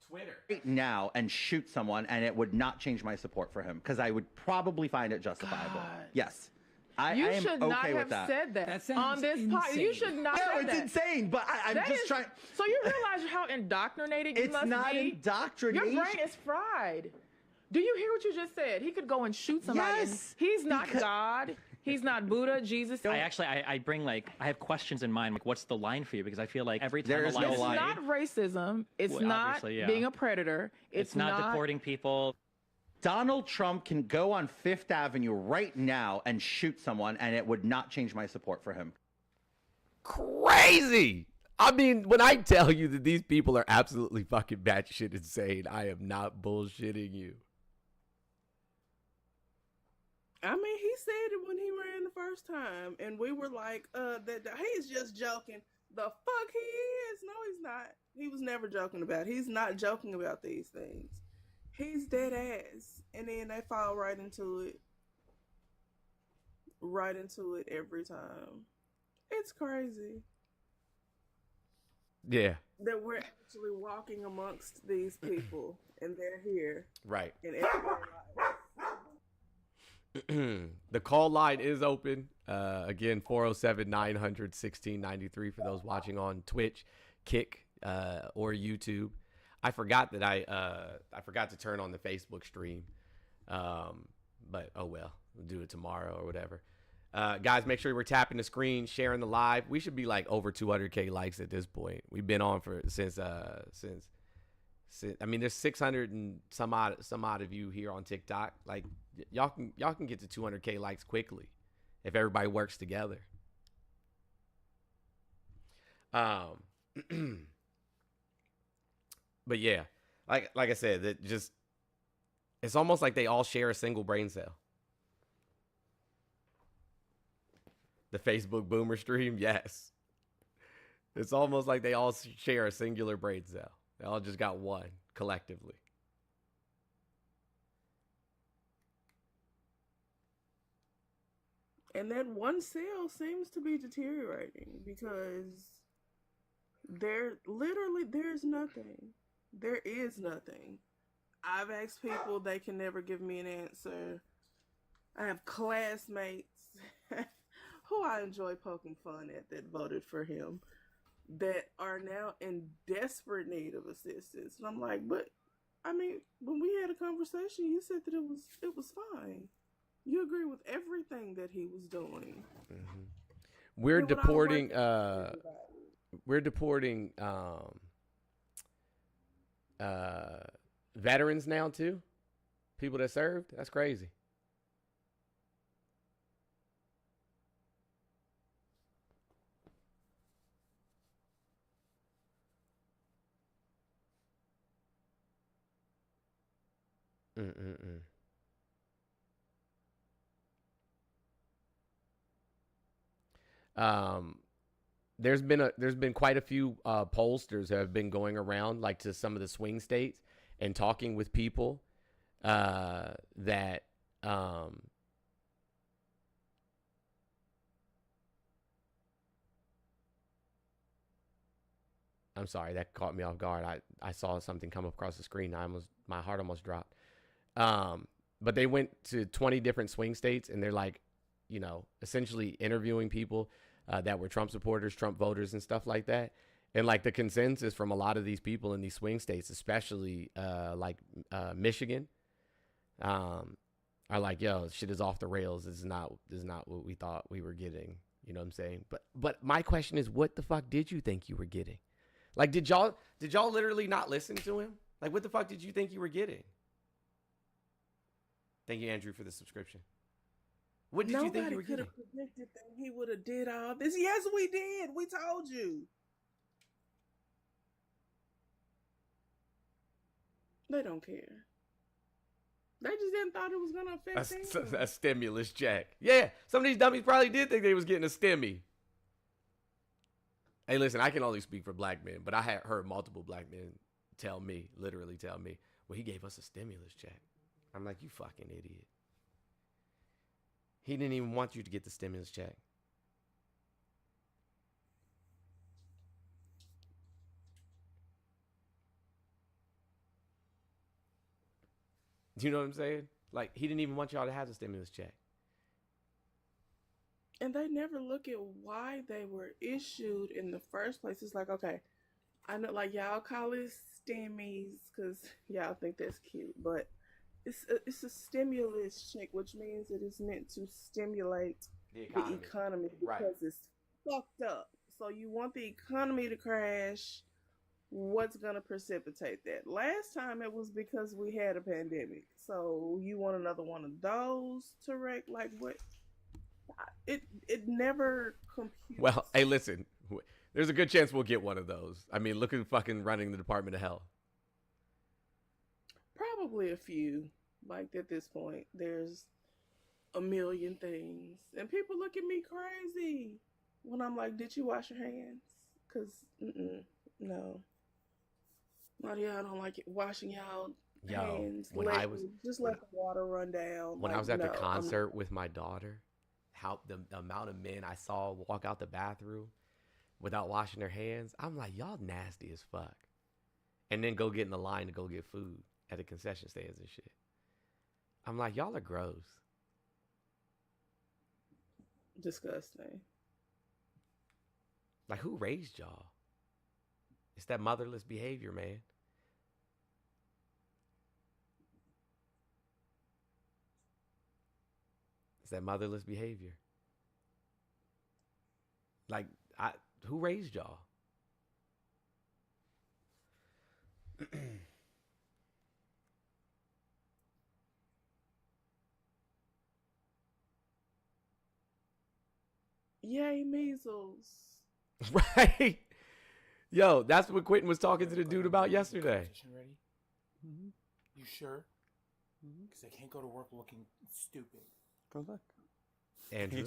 Twitter right now and shoot someone, and it would not change my support for him because I would probably find it justifiable. God. Yes. I You am should not okay with have that. said that, That sounds on this podcast. You should not No, say it's that. insane. But I'm That just is- trying. So you realize how indoctrinated you It's must not be? indoctrination. Your brain is fried. Do you hear what you just said? He could go and shoot somebody. Yes, and he's not God. He's not Buddha, Jesus. I bring I have questions in mind. Like, what's the line for you? Because I feel like every time There a is line no is line. made, It's not racism. It's Well, not obviously, yeah. being a predator. it's not deporting people. Donald Trump can go on Fifth Avenue right now and shoot someone, and it would not change my support for him. Crazy. I mean, when I tell you that these people are absolutely fucking batshit insane, I am not bullshitting you. I mean, he said it when he ran the first time, and we were like, that he's just joking. The fuck he is? No, he's not. He was never joking about it. He's not joking about these things. He's dead ass. And then they fall right into it. Right into it every time. It's crazy. Yeah. That we're actually walking amongst these people, and they're here. Right. In everyday life. The call line is open. Again, 407-900-1693 for those watching on Twitch, Kick, or YouTube. I forgot that I forgot to turn on the Facebook stream. But oh well, we'll do it tomorrow or whatever. Guys, make sure we're tapping the screen, sharing the live. We should be like over 200K likes at this point. We've been on for since I mean, there's 600 and some odd of you here on TikTok. Like y'all can get to 200K likes quickly if everybody works together. But yeah, like I said, that just it's almost like they all share a single brain cell. The Facebook boomer stream, yes. It's almost like they all share a singular brain cell. They all just got one collectively. And that one cell seems to be deteriorating because there's nothing. There is nothing. I've asked people, they can never give me an answer. I have classmates who I enjoy poking fun at that voted for him that are now in desperate need of assistance. And I'm like, but I mean, when we had a conversation, you said that it was fine. You agree with everything that he was doing. Mm-hmm. We're deporting veterans now too. People that served. That's crazy. There's been quite a few pollsters that have been going around like to some of the swing states and talking with people that I'm sorry, that caught me off guard. I saw something come across the screen. My heart almost dropped. But they went to 20 different swing states and they're like, you know, essentially interviewing people that were Trump supporters, Trump voters and stuff like that. And like the consensus from a lot of these people in these swing states, especially Michigan, are like, yo, shit is off the rails. This is not what we thought we were getting. You know what I'm saying? But my question is, what the fuck did you think you were getting? Like, did y'all literally not listen to him? Like, what the fuck did you think you were getting? Thank you, Andrew, for the subscription. What did you think you were getting? Nobody could have predicted that he would have did all this. Yes, we did. We told you. They don't care. They just didn't thought it was gonna affect things. A stimulus check. Yeah, some of these dummies probably did think they was getting a stimmy. Hey, listen, I can only speak for black men, but I had heard multiple black men literally tell me, well, he gave us a stimulus check. I'm like, you fucking idiot. He didn't even want you to get the stimulus check. Do you know what I'm saying? Like, he didn't even want y'all to have the stimulus check. And they never look at why they were issued in the first place. It's like, okay, I know, like, y'all call it stimmies because y'all think that's cute, but it's a stimulus check, which means it is meant to stimulate the economy because it's fucked up. So you want the economy to crash. What's going to precipitate that? Last time it was because we had a pandemic. So you want another one of those to wreck? Like, what? It never computes. Well, hey, listen. There's a good chance we'll get one of those. I mean, look at fucking running the Department of Health. Probably a few. Like, at this point, there's a million things. And people look at me crazy when I'm like, did you wash your hands? Because, no. A lot of y'all don't like it washing y'all hands. Just let the water run down. When I was at the concert with my daughter, how the amount of men I saw walk out the bathroom without washing their hands, I'm like, y'all nasty as fuck. And then go get in the line to go get food at the concession stands and shit. I'm like, y'all are gross. Disgusting. Like, who raised y'all? It's that motherless behavior, man. It's that motherless behavior. Like, who raised y'all? Yay, measles. Right? Yo, that's what Quentin was talking to the dude about yesterday. Ready? Mm-hmm. You sure? Because I can't go to work looking stupid. Go look. Andrew?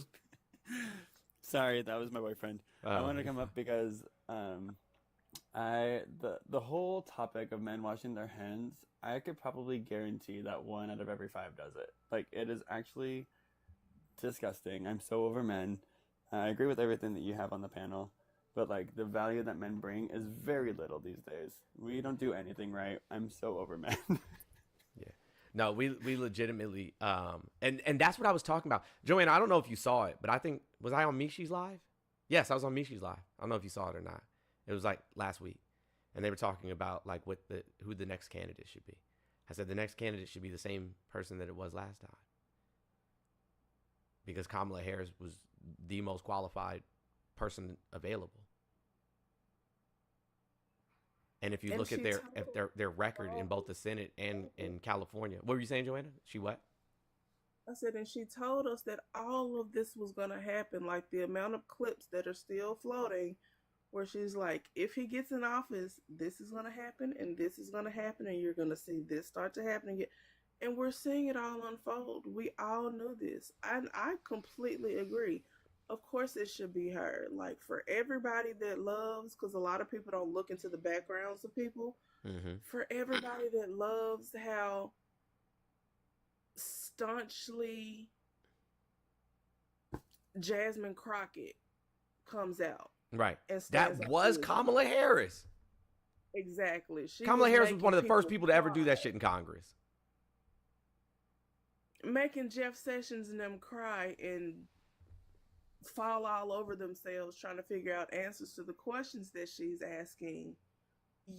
Sorry, that was my boyfriend. I wanted to come up because the whole topic of men washing their hands, I could probably guarantee that 1 out of every 5 does it. Like, it is actually disgusting. I'm so over men. I agree with everything that you have on the panel, but like the value that men bring is very little these days. We don't do anything right. I'm so over men. Yeah. No, we legitimately and that's what I was talking about. Joanna, I don't know if you saw it, but I think, was I on Mishi's live? Yes, I was on Mishi's live. I don't know if you saw it or not. It was like last week. And they were talking about like who the next candidate should be. I said the next candidate should be the same person that it was last time. Because Kamala Harris was the most qualified person available. And if you look at their record in both the Senate and in California. What were you saying, Joanna? She what? I said, and she told us that all of this was going to happen. Like the amount of clips that are still floating where she's like, if he gets in office, this is going to happen and this is going to happen and you're going to see this start to happen again. And we're seeing it all unfold. We all knew this. And I completely agree. Of course it should be her. Like, for everybody that loves, because a lot of people don't look into the backgrounds of people. Mm-hmm. For everybody that loves how staunchly Jasmine Crockett comes out. Right. That was Kamala Harris. Exactly. Kamala Harris was one of the first people to ever do that shit in Congress. Making Jeff Sessions and them cry and fall all over themselves trying to figure out answers to the questions that she's asking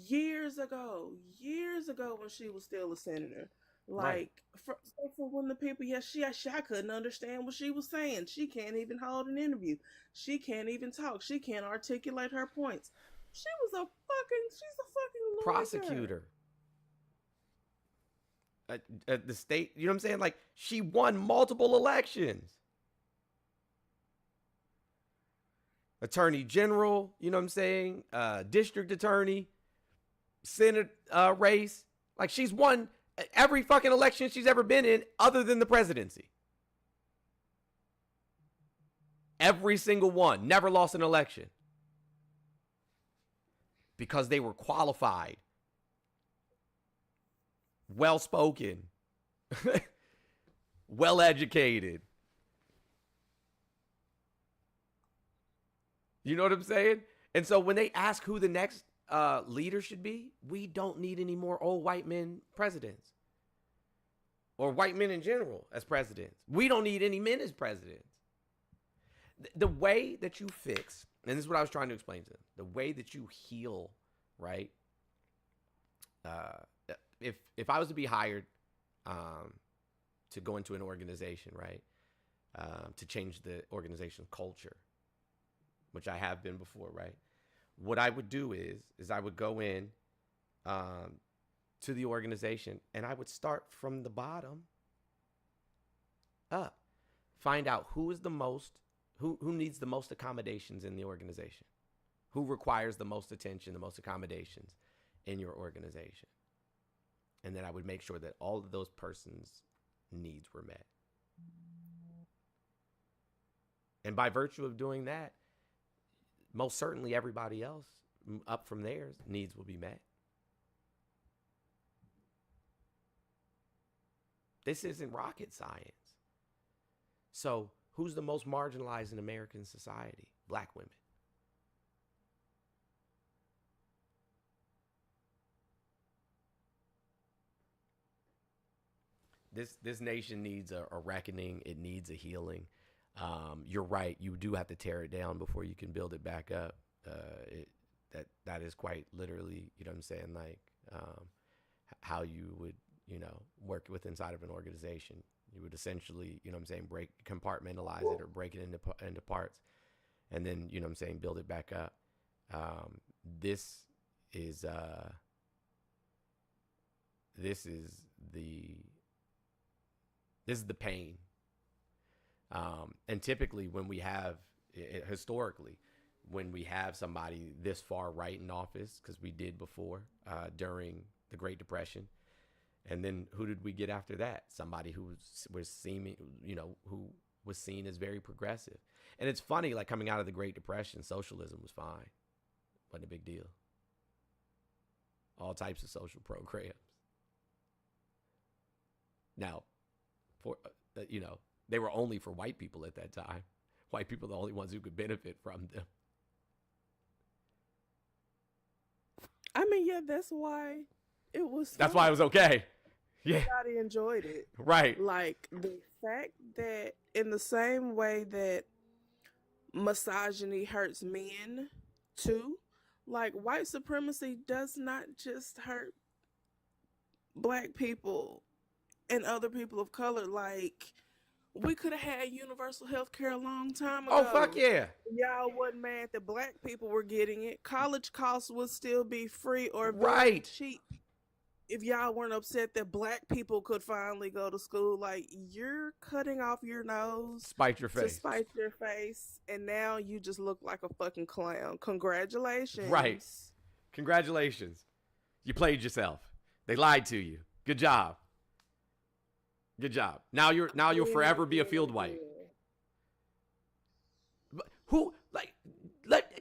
years ago when she was still a senator. Like, right. for when the people, I couldn't understand what she was saying. She can't even hold an interview. She can't even talk. She can't articulate her points. She's a fucking lawyer. Prosecutor. At the state, you know what I'm saying? Like, she won multiple elections. Attorney General, you know what I'm saying? District Attorney, Senate race. Like, she's won every fucking election she's ever been in other than the presidency. Every single one. Never lost an election. Because they were qualified. Well-spoken. Well-educated. You know what I'm saying? And so when they ask who the next leader should be, we don't need any more old white men presidents. Or white men in general as presidents. We don't need any men as presidents. The way that you fix, and this is what I was trying to explain to them, the way that you heal, right? If I was to be hired to go into an organization, right, to change the organization's culture, which I have been before, right? What I would do is I would go in to the organization and I would start from the bottom up, find out who is the most, who needs the most accommodations in the organization, who requires the most attention, the most accommodations in your organization. And then I would make sure that all of those persons' needs were met. And by virtue of doing that, most certainly everybody else up from theirs needs will be met. This isn't rocket science. So who's the most marginalized in American society? Black women. This nation needs a reckoning. It needs a healing. You're right. You do have to tear it down before you can build it back up. That is quite literally, you know what I'm saying, like how you would, work with inside of an organization. You would essentially, you know what I'm saying, compartmentalize it or break it into parts, and then, you know what I'm saying, build it back up. This is the pain. And typically when we have, historically, when we have somebody this far right in office, because we did before, during the Great Depression, and then who did we get after that? Somebody who was seen as very progressive. And it's funny, like coming out of the Great Depression, socialism was fine. Wasn't a big deal. All types of social programs. Now, for they were only for white people at that time. White people are the only ones who could benefit from them. I mean, yeah, that's why it was. That's why it was okay. Yeah. Everybody enjoyed it. Right. Like the fact that in the same way that misogyny hurts men too, like white supremacy does not just hurt black people and other people of color. Like, we could have had universal health care a long time ago. Oh, fuck yeah. Y'all wasn't mad that black people were getting it. College costs would still be free or very Right. cheap if y'all weren't upset that black people could finally go to school. Like, you're cutting off your nose Spite your to face. spite your face, and now you just look like a fucking clown. Congratulations. Right. Congratulations. You played yourself. They lied to you. Good job. Good job. Now you'll forever be a field wipe. But who, like,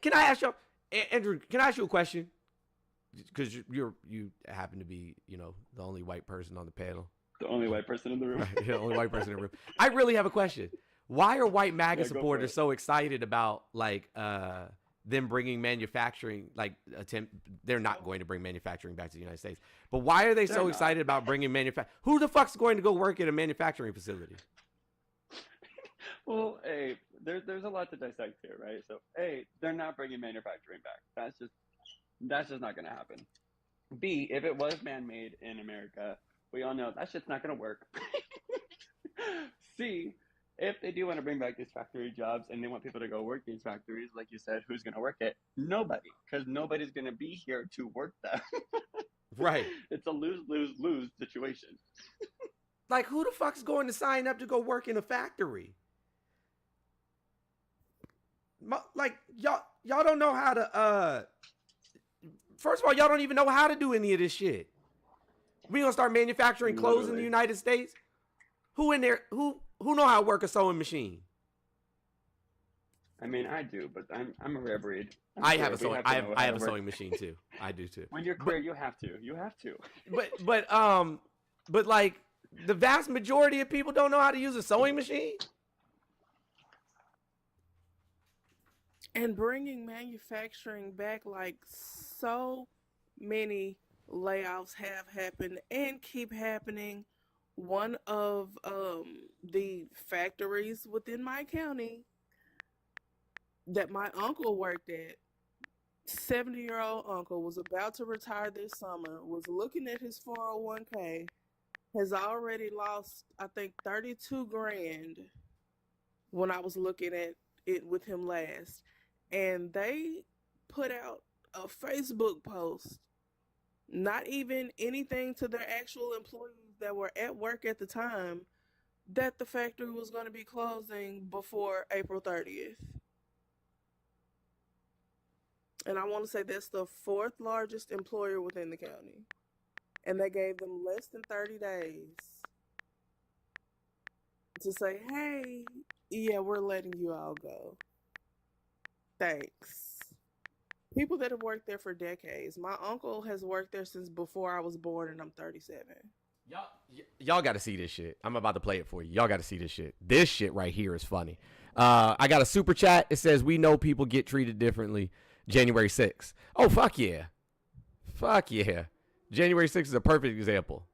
can I ask you, Andrew, can I ask you a question? Because you happen to be, the only white person on the panel. The only white person in the room. Right, the only white person in the room. I really have a question. Why are white MAGA Yeah, go for supporters it. so excited about, like, them bringing manufacturing, they're not going to bring manufacturing back to the United States. But why are they They're so not. excited about bringing manufacturing? Who the fuck's going to go work at a manufacturing facility? Well, A, there's a lot to dissect here, right? So, A, they're not bringing manufacturing back. That's just not going to happen. B, if it was man-made in America, we all know that shit's not going to work. C, if they do want to bring back these factory jobs and they want people to go work these factories, like you said, who's going to work it? Nobody, because nobody's going to be here to work them. Right. It's a lose-lose-lose situation. Like, who the fuck's going to sign up to go work in a factory? Like, y'all don't know how to, first of all, y'all don't even know how to do any of this shit. We gonna start manufacturing clothes in the Literally. United States? Who in there, who know how to work a sewing machine? I mean, I do, but I'm a rare breed. I have a sewing machine too. I do too. When you're queer, you have to. You have to. But like the vast majority of people don't know how to use a sewing machine. And bringing manufacturing back, like, so many layoffs have happened and keep happening. One of the factories within my county that my uncle worked at. 70-year-old uncle was about to retire this summer, was looking at his 401k, has already lost, I think, 32 grand when I was looking at it with him last. And they put out a Facebook post, not even anything to their actual employees that were at work at the time, that the factory was going to be closing before April 30th. And I want to say that's the 4th largest employer within the county. And they gave them less than 30 days to say, hey, yeah, we're letting you all go. Thanks. People that have worked there for decades. My uncle has worked there since before I was born, and I'm 37. Y'all got to see this shit. I'm about to play it for you. Y'all got to see this shit. This shit right here is funny. I got a super chat. It says, we know people get treated differently. January 6th. Oh, fuck yeah. Fuck yeah. January 6th is a perfect example.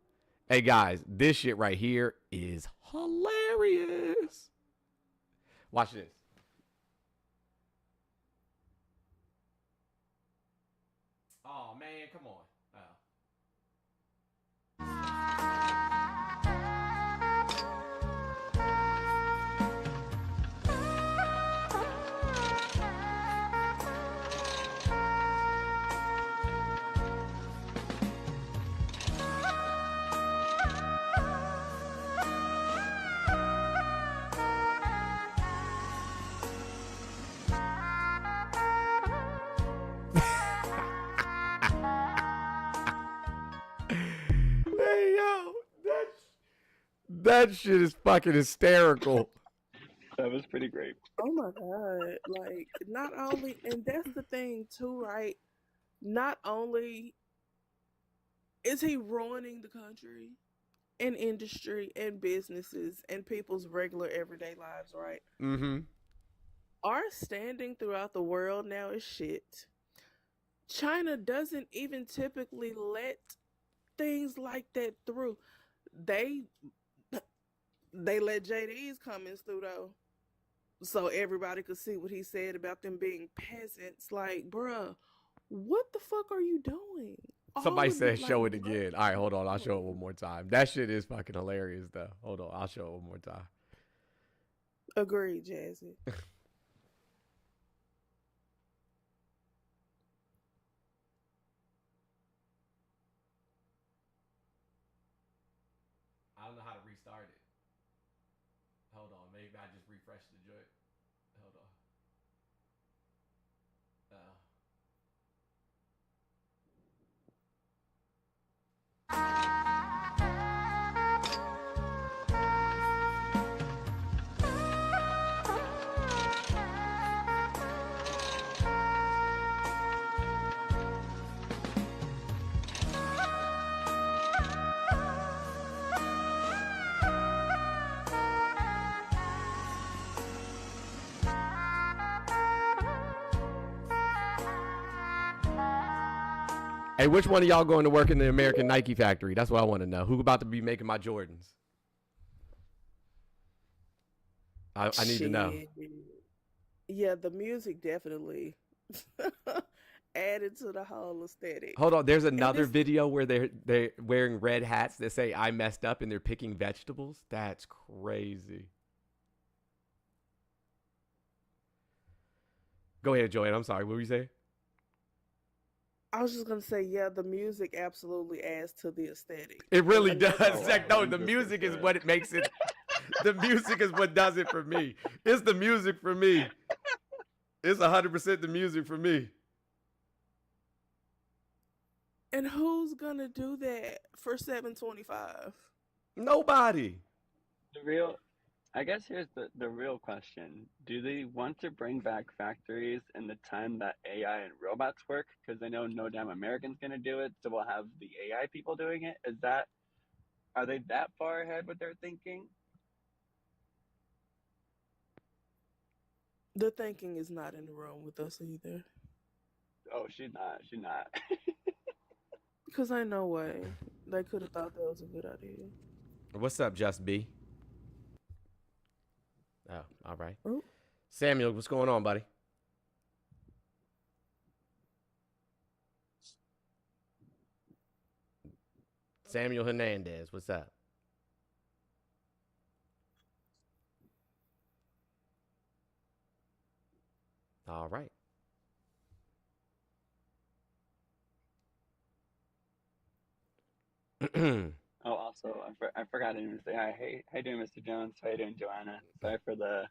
Hey, guys, this shit right here is hilarious. Watch this. Oh, man, come on. Hey, yo, that shit is fucking hysterical. That was pretty great. Oh my God. Like, not only, and that's the thing too, right? Not only is he ruining the country and industry and businesses and people's regular everyday lives, right? Mm-hmm. Our standing throughout the world now is shit. China doesn't even typically let things like that through. They let JD's comments through though, so everybody could see what he said about them being peasants. Like, bruh, what the fuck are you doing? Somebody said show it again. All right, hold on. I'll show it one more time. That shit is fucking hilarious, though. Hold on. I'll show it one more time. Agreed, Jazzy. I don't know how to restart it. Hold on. Maybe I just refresh the joint. Hold on. Hey, which one of y'all going to work in the American Nike factory? That's what I want to know. Who about to be making my Jordans? I need to know. Yeah, the music definitely added to the whole aesthetic. Hold on, there's another video where they're wearing red hats that say I messed up and they're picking vegetables. That's crazy. Go ahead, Joanne. I'm sorry. What were you saying? I was just gonna say, yeah, the music absolutely adds to the aesthetic. It really does. Like, no, the music is what it makes it. The music is what does it for me. It's the music for me. It's 100% the music for me. And who's gonna do that for $7.25? Nobody. I guess here's the real question. Do they want to bring back factories in the time that AI and robots work? Because they know no damn American's going to do it, so we'll have the AI people doing it. Are they that far ahead with their thinking? The thinking is not in the room with us either. Oh, she's not. She's not. Because I know way. They could have thought that was a good idea. What's up, Just B? Oh, all right. Ooh. Samuel, what's going on, buddy? Samuel Hernandez, what's up? All right. Oh, also, I forgot to even say hi. Hey, how you doing, Mr. Jones? How you doing, Joanna? Sorry for the.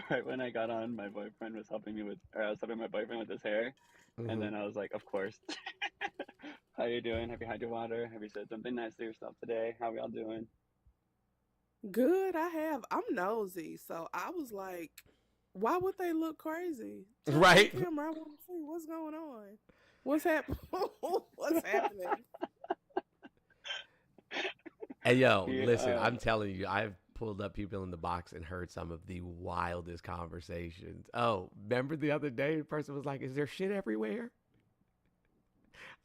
Right when I got on, my boyfriend was helping me with, or I was helping my boyfriend with his hair, and then I was like, of course. How you doing? Have you had your water? Have you said something nice to yourself today? How we all doing? Good, I have. I'm nosy, so I was like, why would they look crazy? Turn on Right. the camera, I want to see what's going on. What's happening? What's happening? Hey, yo, Yeah, listen, I'm telling you, I've pulled up people in the box and heard some of the wildest conversations. Oh, remember the other day, the person was like, is there shit everywhere?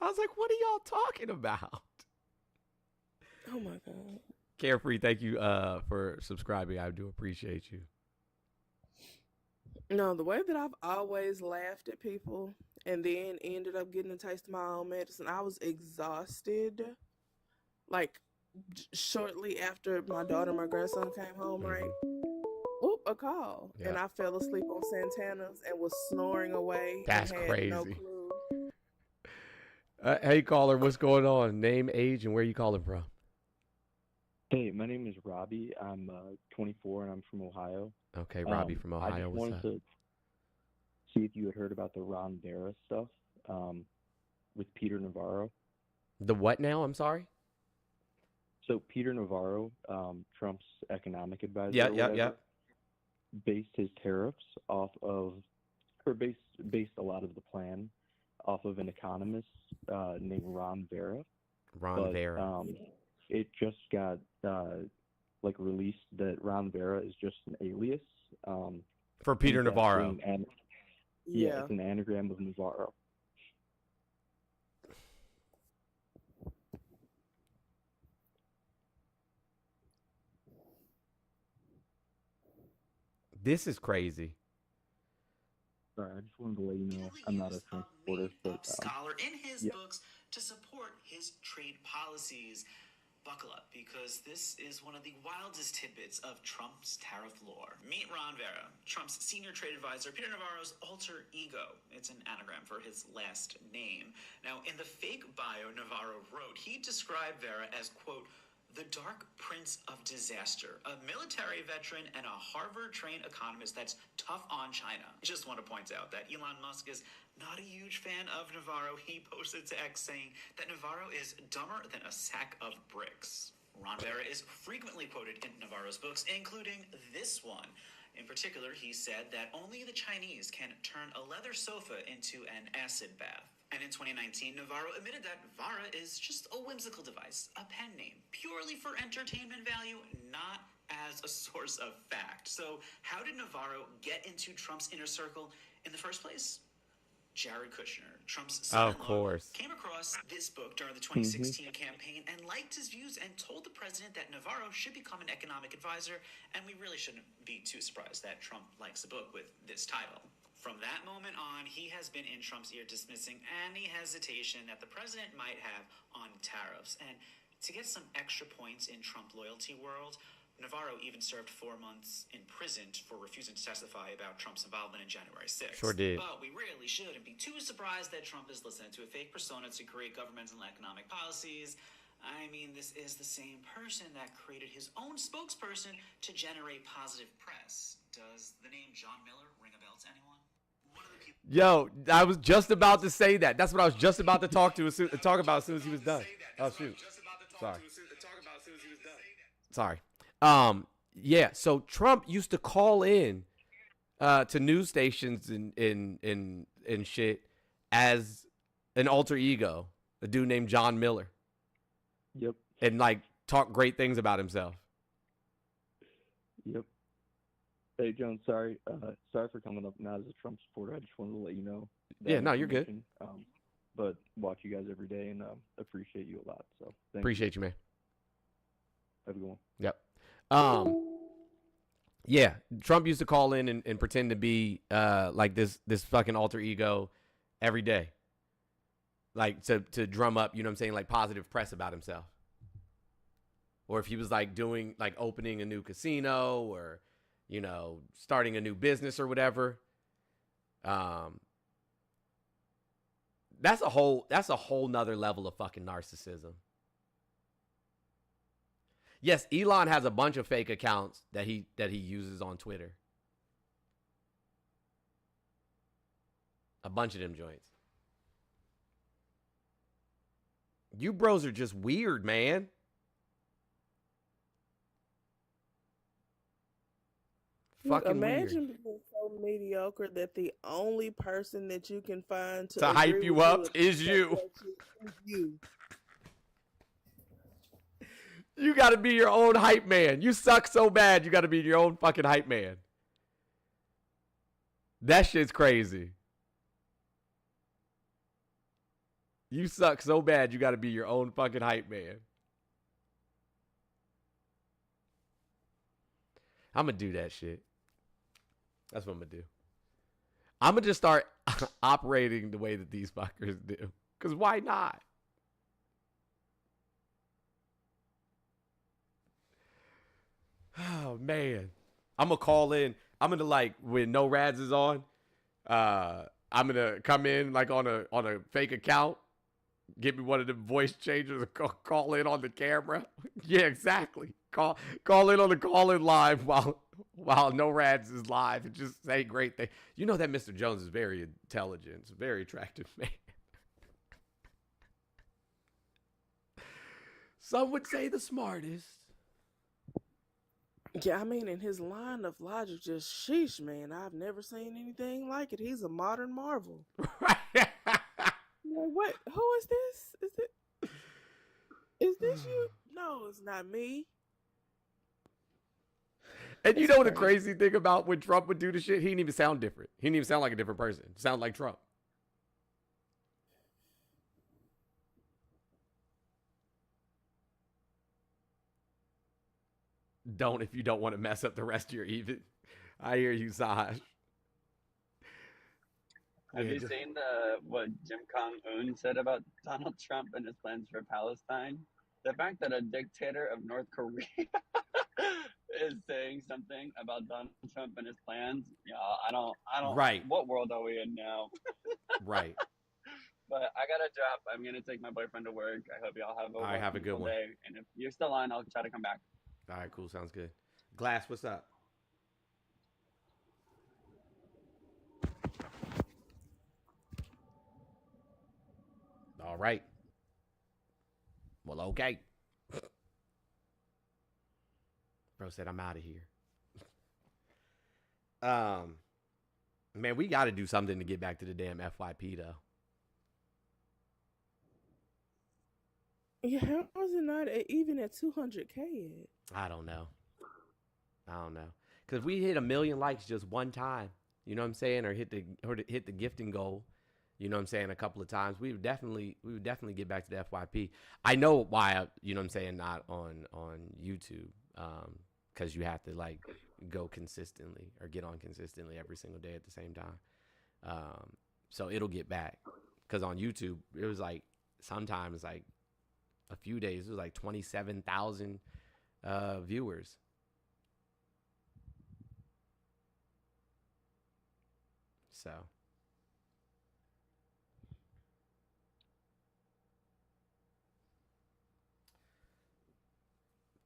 I was like, what are y'all talking about? Oh, my God. Carefree, thank you for subscribing. I do appreciate you. No, the way that I've always laughed at people and then ended up getting a taste of my own medicine, I was exhausted. Like, shortly after my daughter and my grandson came home, right? Oop, a call. Yeah. And I fell asleep on Santana's and was snoring away. That's and had crazy. No clue. Hey, caller, what's going on? Name, age, and where you calling from? Hey, my name is Robbie. I'm 24 and I'm from Ohio. Okay, Robbie from I Ohio. just What's wanted up? to see if you had heard about the Ron Vera stuff with Peter Navarro. The what now? I'm sorry? So Peter Navarro, Trump's economic advisor, Yeah, or yeah, whatever, yeah. based his tariffs off of, or based a lot of the plan off of an economist named Ron Vera. Ron Vera. It just got like released that Ron Vera is just an alias For Peter and it's Navarro. actually Yeah. it's an anagram of Navarro. This is crazy. Sorry, I just wanted to let you know I'm not a Trump supporter, but scholar in his yeah. books to support his trade policies. Buckle up, because this is one of the wildest tidbits of Trump's tariff lore. Meet Ron Vera, Trump's senior trade advisor, Peter Navarro's alter ego. It's an anagram for his last name. Now, in the fake bio Navarro wrote, he described Vera as, quote, the dark prince of disaster, a military veteran and a Harvard-trained economist that's tough on China. I just want to point out that Elon Musk is not a huge fan of Navarro. He posted to X saying that Navarro is dumber than a sack of bricks. Ron Vera is frequently quoted in Navarro's books, including this one. In particular, he said that only the Chinese can turn a leather sofa into an acid bath. And in 2019, Navarro admitted that Vara is just a whimsical device, a pen name, purely for entertainment value, not as a source of fact. So how did Navarro get into Trump's inner circle in the first place? Jared Kushner, Trump's son-in-law, Of course. came across this book during the 2016 campaign and liked his views and told the president that Navarro should become an economic advisor, and we really shouldn't be too surprised that Trump likes a book with this title. From that moment on, he has been in Trump's ear dismissing any hesitation that the president might have on tariffs. And to get some extra points in Trump loyalty world, Navarro even served 4 months in prison for refusing to testify about Trump's involvement in January 6th. Sure did. But we really shouldn't be too surprised that Trump is listening to a fake persona to create governmental and economic policies. I mean, this is the same person that created his own spokesperson to generate positive press. Does the name John Miller ring a bell to anyone? Yo, I was just about to say that. That's what I was just about to talk about as soon as he was done. Oh, shoot. Sorry. Yeah, so Trump used to call in to news stations and shit as an alter ego, a dude named John Miller. Yep. And like talk great things about himself. Yep. Hey, Jones, sorry for coming up now as a Trump supporter. I just wanted to let you know. Yeah, no, you're good. But watch you guys every day and appreciate you a lot. So thank Appreciate you, man. Have a good one. Yep. Yeah, Trump used to call in and pretend to be like this fucking alter ego every day. like to drum up, you know what I'm saying, like positive press about himself. Or if he was like doing like opening a new casino or, you know, starting a new business or whatever. That's a whole nother level of fucking narcissism. Yes, Elon has a bunch of fake accounts that he uses on Twitter. A bunch of them joints. You bros are just weird, man. Fucking imagine weird. being so mediocre that the only person that you can find To hype you up is you. You got to be your own hype man. You suck so bad, you got to be your own fucking hype man. That shit's crazy. You suck so bad, you got to be your own fucking hype man. I'm going to do that shit. That's what I'm going to do. I'm going to just start operating the way that these fuckers do. Because why not? Oh, man. I'm going to call in. I'm going to, like, when No Rads is on, I'm going to come in, like, on a fake account. Get me one of the voice changers and call in on the camera. Yeah, exactly. Call in on the call-in live while No Rads is live and just say great thing. You know that Mr. Jones is very intelligent. He's a very attractive man. Some would say the smartest. Yeah, I mean, in his line of logic, just sheesh, man. I've never seen anything like it. He's a modern marvel. Like, what? Who is this? Is this you? No, it's not me. And you know the crazy thing about when Trump would do the shit? He didn't even sound different. He didn't even sound like a different person. Sound like Trump. Don't if you don't want to mess up the rest of your evening. I hear you, Saj. Have you seen what Jim Jong-un said about Donald Trump and his plans for Palestine? The fact that a dictator of North Korea is saying something about Donald Trump and his plans, yeah, I don't. Right. What world are we in now? Right. But I gotta drop. I'm gonna take my boyfriend to work. I hope y'all have a All right, have a good one. day. And if you're still on, I'll try to come back. All right, cool. Sounds good. Glass, what's up? All right. Well, okay. Bro said I'm out of here. Man, we got to do something to get back to the damn FYP though. Yeah, how is it not even at 200K yet? I don't know. Because we hit 1 million likes just one time, you know what I'm saying, or hit the gifting goal, you know what I'm saying, a couple of times, we would definitely get back to the FYP. I know why, you know what I'm saying, not on YouTube, because you have to like go consistently or get on consistently every single day at the same time. So it'll get back, because on YouTube it was like sometimes like a few days it was like 27,000 viewers. So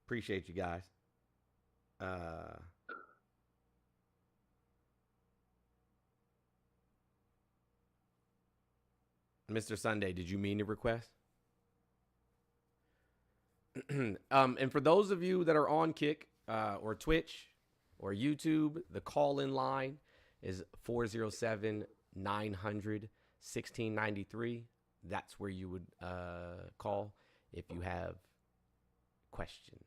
appreciate you guys. Mr. Sunday, did you mean to request? And for those of you that are on Kick or Twitch or YouTube, the call-in line is 407-900-1693. That's where you would call if you have questions.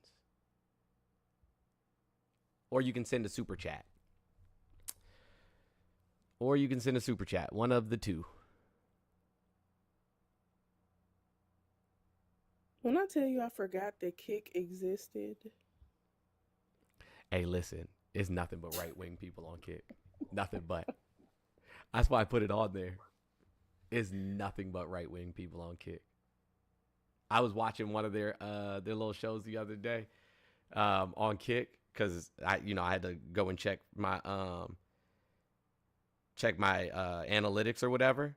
Or you can send a super chat. One of the two. When I tell you I forgot that Kick existed. Hey, listen, it's nothing but right-wing people on Kick. Nothing but. That's why I put it on there. It's nothing but right wing people on Kick. I was watching one of their little shows the other day on Kick because I had to go and check my analytics or whatever,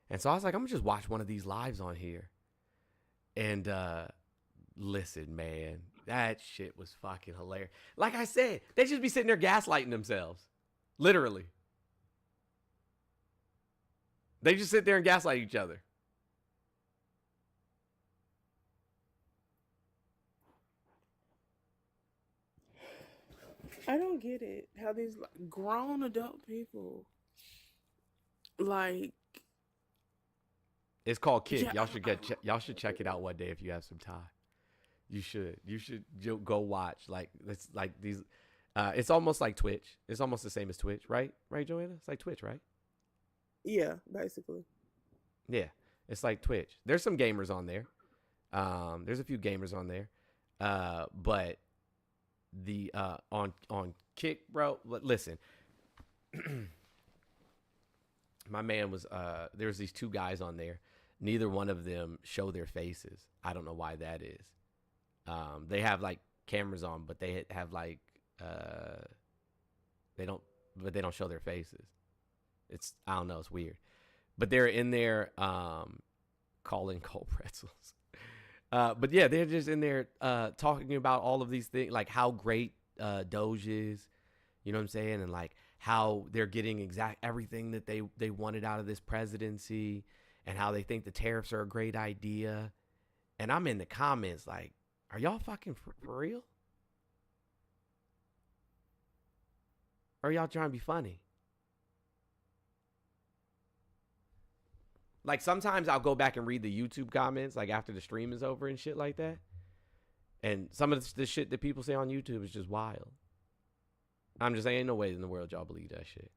and so I was like, I'm gonna just watch one of these lives on here, and listen, man, that shit was fucking hilarious. Like I said, they just be sitting there gaslighting themselves, literally. They just sit there and gaslight each other. I don't get it. How these grown adult people, like, It's called Kick. Yeah. Y'all should check it out one day if you have some time. You should go watch these. It's almost like Twitch. It's almost the same as Twitch, right? Right, Joanna? It's like Twitch, right? yeah, basically. Yeah, it's like Twitch. There's some gamers on there. There's a few gamers on there. But the on Kick, bro. Listen, my man was there's these two guys on there. Neither one of them show their faces. I don't know why that is. They have like cameras on, but they have like they don't show their faces. I don't know, it's weird. But they're in there calling cold pretzels. But yeah, they're just in there talking about all of these things, like how great Doge is, you know what I'm saying? And like how they're getting everything that they wanted out of this presidency, and how they think the tariffs are a great idea. And I'm in the comments like, are y'all fucking for real? Or are y'all trying to be funny? Like sometimes I'll go back and read the YouTube comments like after the stream is over and shit like that. And some of the shit that people say on YouTube is just wild. I'm just saying, ain't no way in the world y'all believe that shit.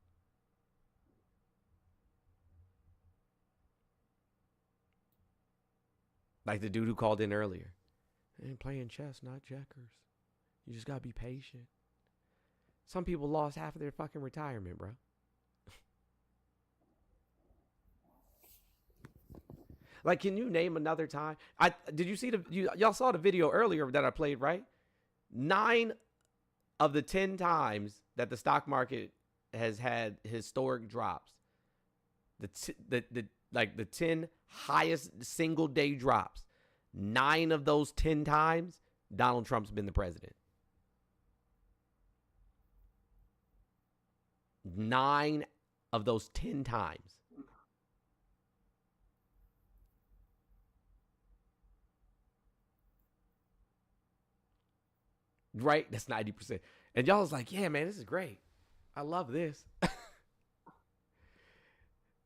Like the dude who called in earlier. Ain't playing chess, not checkers. You just gotta be patient. Some people lost half of their fucking retirement, bro. Like, can you name another time? Did you see y'all saw the video earlier that I played, right? 9 of the 10 times that the stock market has had historic drops, the 10 highest single day drops, 9 of those 10 times, Donald Trump's been the president. 9 of those 10 times. Right? That's 90%. And y'all was like, yeah, man, this is great. I love this.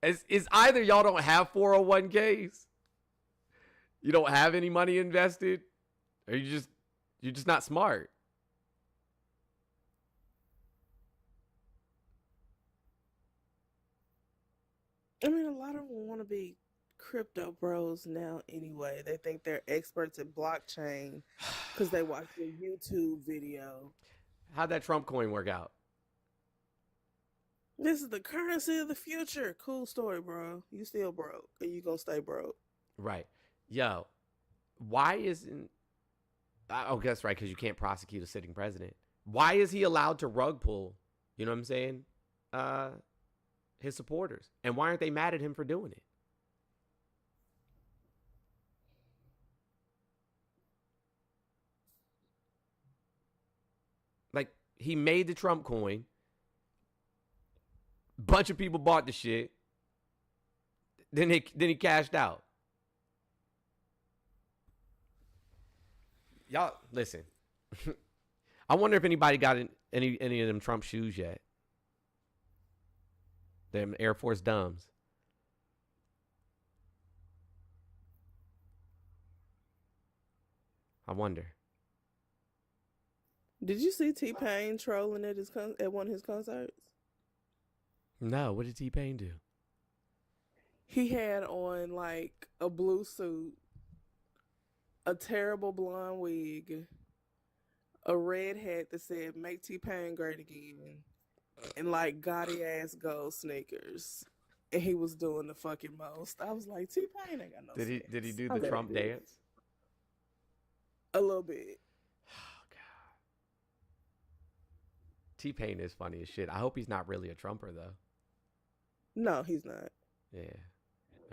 It's either y'all don't have 401ks, you don't have any money invested, or you're just not smart. I mean, a lot of them want to be crypto bros now anyway. They think they're experts at blockchain because they watch a YouTube video. How'd that Trump coin work out? This is the currency of the future. Cool story, bro. You still broke, and you gonna stay broke. Right. Yo, why isn't... Oh, that's right, because you can't prosecute a sitting president. Why is he allowed to rug pull, you know what I'm saying, his supporters? And why aren't they mad at him for doing it? Like, he made the Trump coin. Bunch of people bought the shit. Then he cashed out. Y'all, listen. I wonder if anybody got any of them Trump shoes yet. Them Air Force Dumbs. I wonder. Did you see T-Pain trolling at one of his concerts? No, what did T-Pain do? He had on like a blue suit, a terrible blonde wig, a red hat that said "Make T-Pain Great Again," and like gaudy ass gold sneakers. and he was doing the fucking most. I was like, T-Pain ain't got no Did he sense. do I'm the Trump sorry. dance? A little bit. T-Pain is funny as shit. I hope he's not really a Trumper though. No, he's not. Yeah.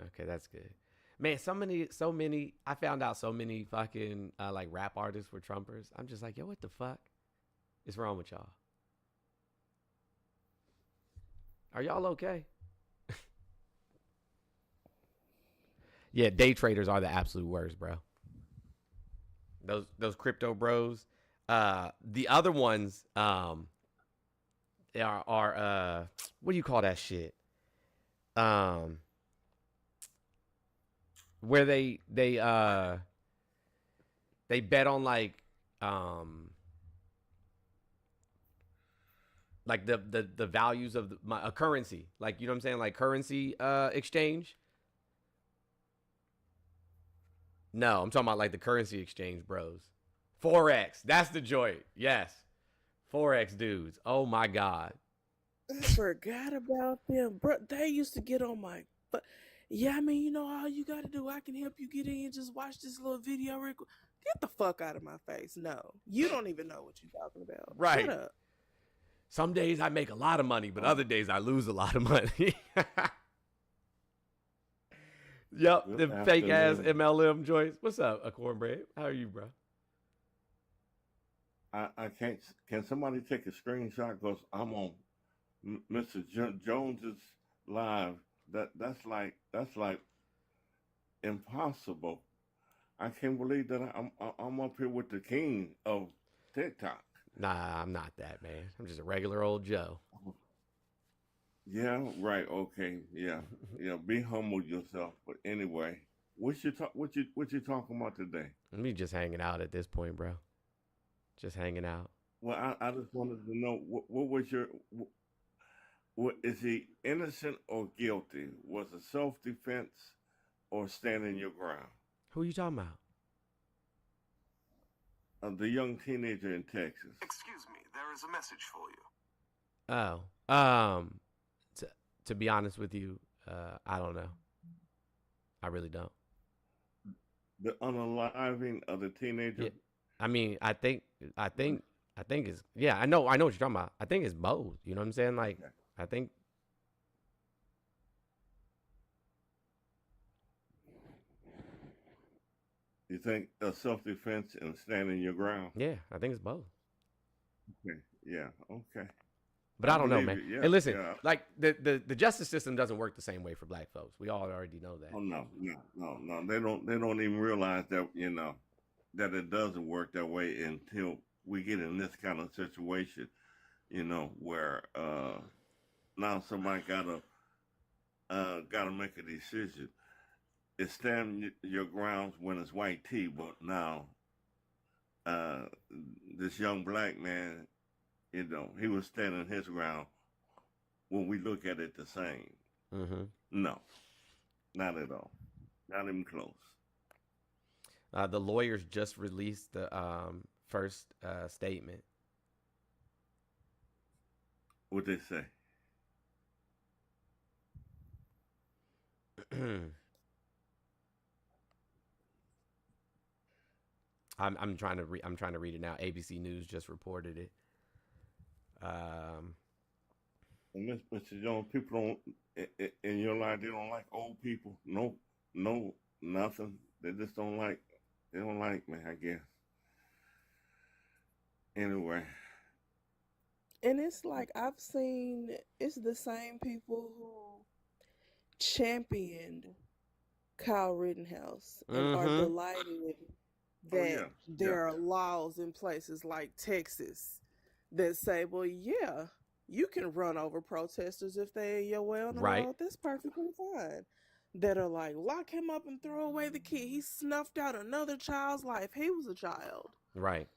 Okay, that's good. Man, so many. I found out so many fucking like rap artists were Trumpers. I'm just like, yo, what the fuck is wrong with y'all? Are y'all okay? Yeah, day traders are the absolute worst, bro. Those crypto bros. The other ones are what do you call that shit? Where they bet on like the values of a currency, like, you know what I'm saying, like currency exchange. No, I'm talking about like the currency exchange bros. Forex, that's the joint. Yes, Forex dudes. Oh my god. I forgot about them, bro. They used to get on my. But yeah, I mean, you know, all you gotta do, I can help you get in. Just watch this little video. Get the fuck out of my face. No, you don't even know what you're talking about. Right. Shut up. Some days I make a lot of money, but other days I lose a lot of money. Yep, the fake ass MLM joints. What's up, a cornbread? How are you, bro? I can't. Can somebody take a screenshot? Because I'm on Mr. Jones's live. That's like impossible. I can't believe that I'm up here with the king of TikTok. Nah, I'm not that, man. I'm just a regular old Joe. Yeah, right. Okay. Yeah. Be humble yourself. But anyway, what you talking about today? Me just hanging out at this point, bro. Just hanging out. Well, I just wanted to know what was your. What is he innocent or guilty? Was it self-defense or standing your ground? Who are you talking about? The young teenager in Texas. Excuse me, there is a message for you. Oh, to be honest with you, I don't know. I really don't. The unaliving of the teenager. Yeah. I mean, I think it's, yeah. I know what you're talking about. I think it's both. You know what I'm saying? Like, okay. I think. You think self-defense and standing your ground? Yeah, I think it's both. Okay. Yeah. Okay. But I don't know, man. Yeah, hey, listen, yeah. like the justice system doesn't work the same way for black folks. We all already know that. Oh no. They don't even realize that, that it doesn't work that way until we get in this kind of situation, where now somebody gotta make a decision. It's stand your grounds when it's white tea, but now this young black man, he was standing his ground when we look at it the same. Mm-hmm. No, not at all. Not even close. The lawyers just released the first statement. What'd they say? I'm trying to read it now. ABC News just reported it. And Mr. Jones, people don't in your life, they don't like old people. No, nothing. They just don't like. They don't like me, I guess. Anyway. And it's like I've seen it's the same people who championed Kyle Rittenhouse and are delighted that there are laws in places like Texas that say, well, yeah, you can run over protesters if they're in your way on the road. That's perfectly fine. That are like, lock him up and throw away the key. He snuffed out another child's life. He was a child. Right.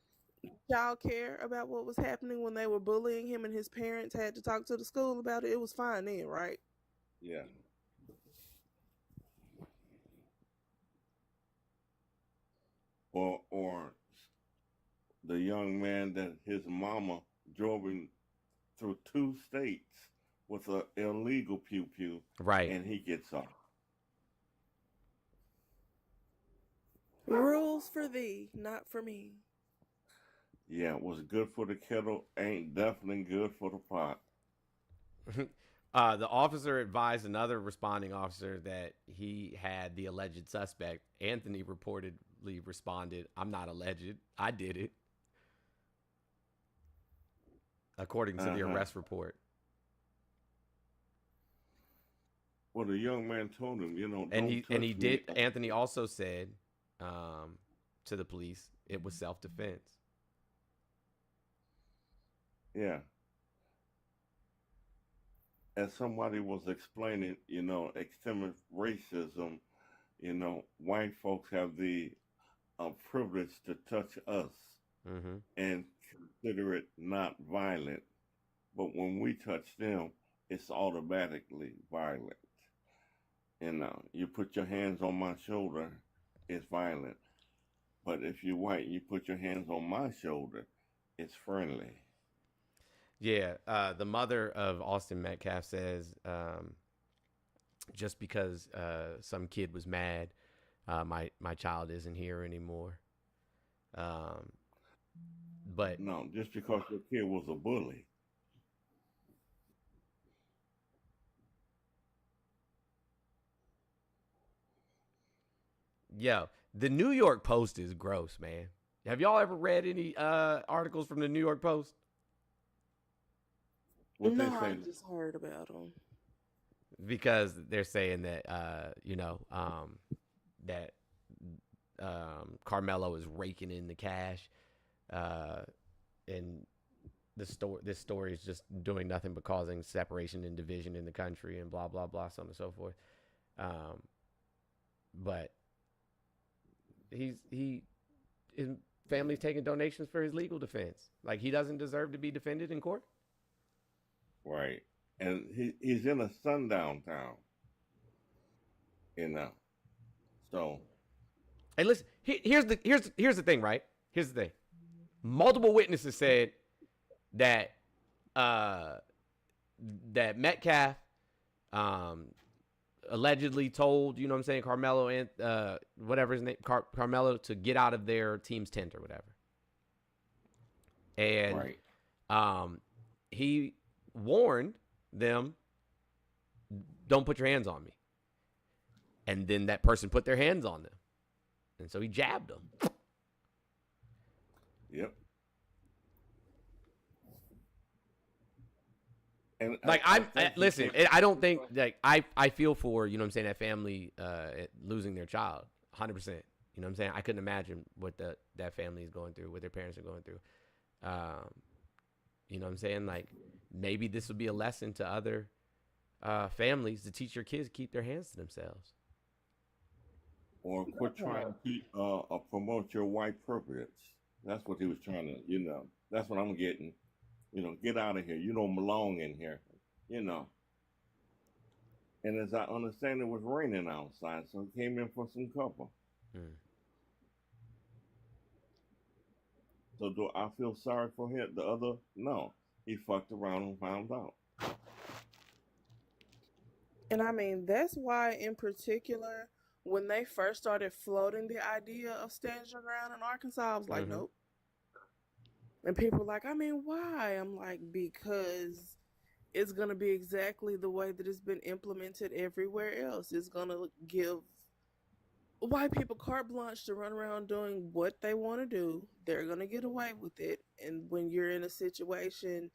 Child care about what was happening when they were bullying him and his parents had to talk to the school about it. It was fine then, right? Yeah. Or the young man that his mama drove him through 2 states with an illegal pew pew, right? And he gets off. Rules for thee, not for me. Yeah, what's good for the kettle ain't definitely good for the pot. The officer advised another responding officer that he had the alleged suspect. Anthony reportedly responded, "I'm not alleged. I did it," according to the arrest report. Well, the young man told him, don't he touch did. me. Anthony also said to the police it was self-defense. Yeah. As somebody was explaining, extreme racism, white folks have the privilege to touch us and consider it not violent. But when we touch them, it's automatically violent. You put your hands on my shoulder, it's violent. But if you're white, you put your hands on my shoulder, it's friendly. Yeah, the mother of Austin Metcalf says, just because some kid was mad, my child isn't here anymore. But no, just because your kid was a bully. Yo, the New York Post is gross, man. Have y'all ever read any articles from the New York Post? What no, they say? I just heard about them. Because they're saying that that Carmelo is raking in the cash, and this story is just doing nothing but causing separation and division in the country and blah blah blah, so on and so forth. But his family's taking donations for his legal defense. Like, he doesn't deserve to be defended in court. Right. And he's in a sundown town. So. Hey, listen. Here's the thing, right? Here's the thing. Multiple witnesses said that that Metcalf allegedly told, Carmelo and whatever his name, Carmelo, to get out of their team's tent or whatever. And he warned them, "Don't put your hands on me." And then that person put their hands on them. And so he jabbed them. Yep. And like, listen, I don't think, like, I feel for, that family losing their child 100%. I couldn't imagine what that family is going through, what their parents are going through. Like, maybe this would be a lesson to other families to teach your kids to keep their hands to themselves. Or quit trying to promote your white privilege. That's what he was trying to, that's what I'm getting. Get out of here. You don't belong in here, And as I understand, it was raining outside, so he came in for some cover. So do I feel sorry for him? The other? No. He fucked around and found out. And I mean, that's why in particular, when they first started floating the idea of standing your ground in Arkansas, I was like, nope. And people were like, I mean, why? I'm like, because it's going to be exactly the way that it's been implemented everywhere else. It's going to give white people carte blanche to run around doing what they want to do. They're going to get away with it. And when you're in a situation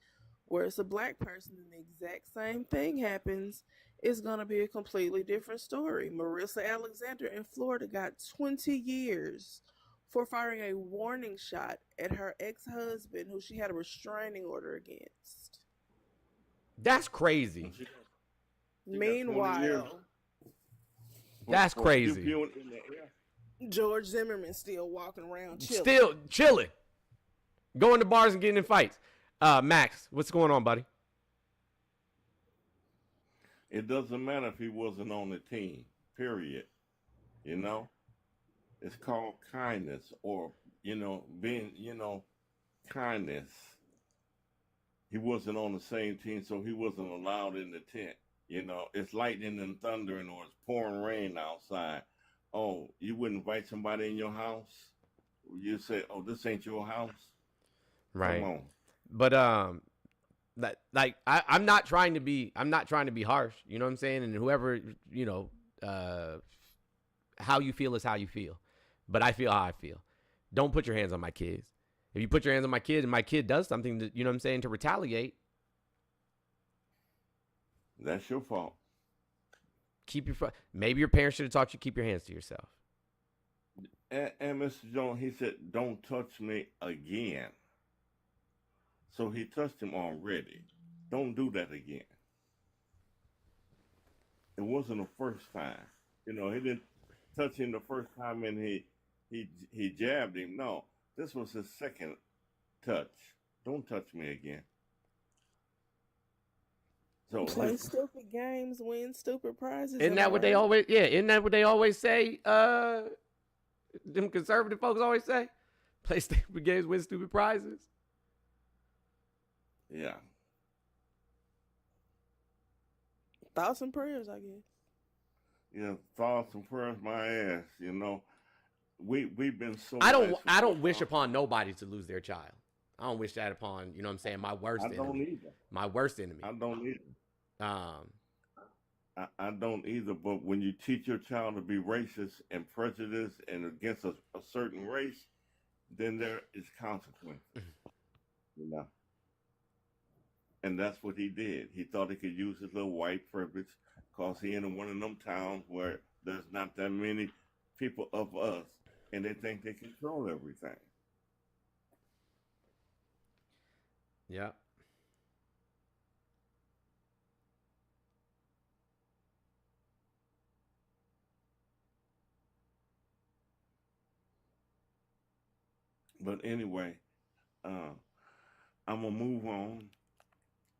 where it's a black person and the exact same thing happens, it's going to be a completely different story. Marissa Alexander in Florida got 20 years for firing a warning shot at her ex-husband who she had a restraining order against. That's crazy. Meanwhile, that's crazy. George Zimmerman still walking around chilling. Still chilling. Going to bars and getting in fights. Max, what's going on, buddy? It doesn't matter if he wasn't on the team, period. It's called kindness, or, being, kindness. he wasn't on the same team, so he wasn't allowed in the tent. You know, it's lightning and thundering, or it's pouring rain outside. Oh, you wouldn't invite somebody in your house? You say, "Oh, this ain't your house." Right. Come on. But I'm not trying to be harsh. You know what I'm saying? And whoever, you know, how you feel is how you feel. But I feel how I feel. Don't put your hands on my kids. If you put your hands on my kid and my kid does something that, you know what I'm saying, to retaliate, that's your fault. Maybe your parents should have taught you keep your hands to yourself. And Mr. Jones, he said, "Don't touch me again." So he touched him already. Don't do that again. It wasn't the first time. You know, he didn't touch him the first time and he jabbed him. No, this was his second touch. Don't touch me again. So play stupid games, win stupid prizes. Isn't that what they always? Yeah, isn't that what they always say? Them conservative folks always say, "Play stupid games, win stupid prizes." Yeah. Thoughts and prayers, I guess. Yeah, thoughts and prayers, my ass. You know, we've been so. I don't wish upon nobody to lose their child. I don't wish that upon, you know what I'm saying, my worst enemy. I don't either. My worst enemy. I don't either. I don't either. But when you teach your child to be racist and prejudiced and against a certain race, then there is consequences. You know. And that's what he did. He thought he could use his little white privilege because he in one of them towns where there's not that many people of us, and they think they control everything. Yeah. But anyway, I'm going to move on.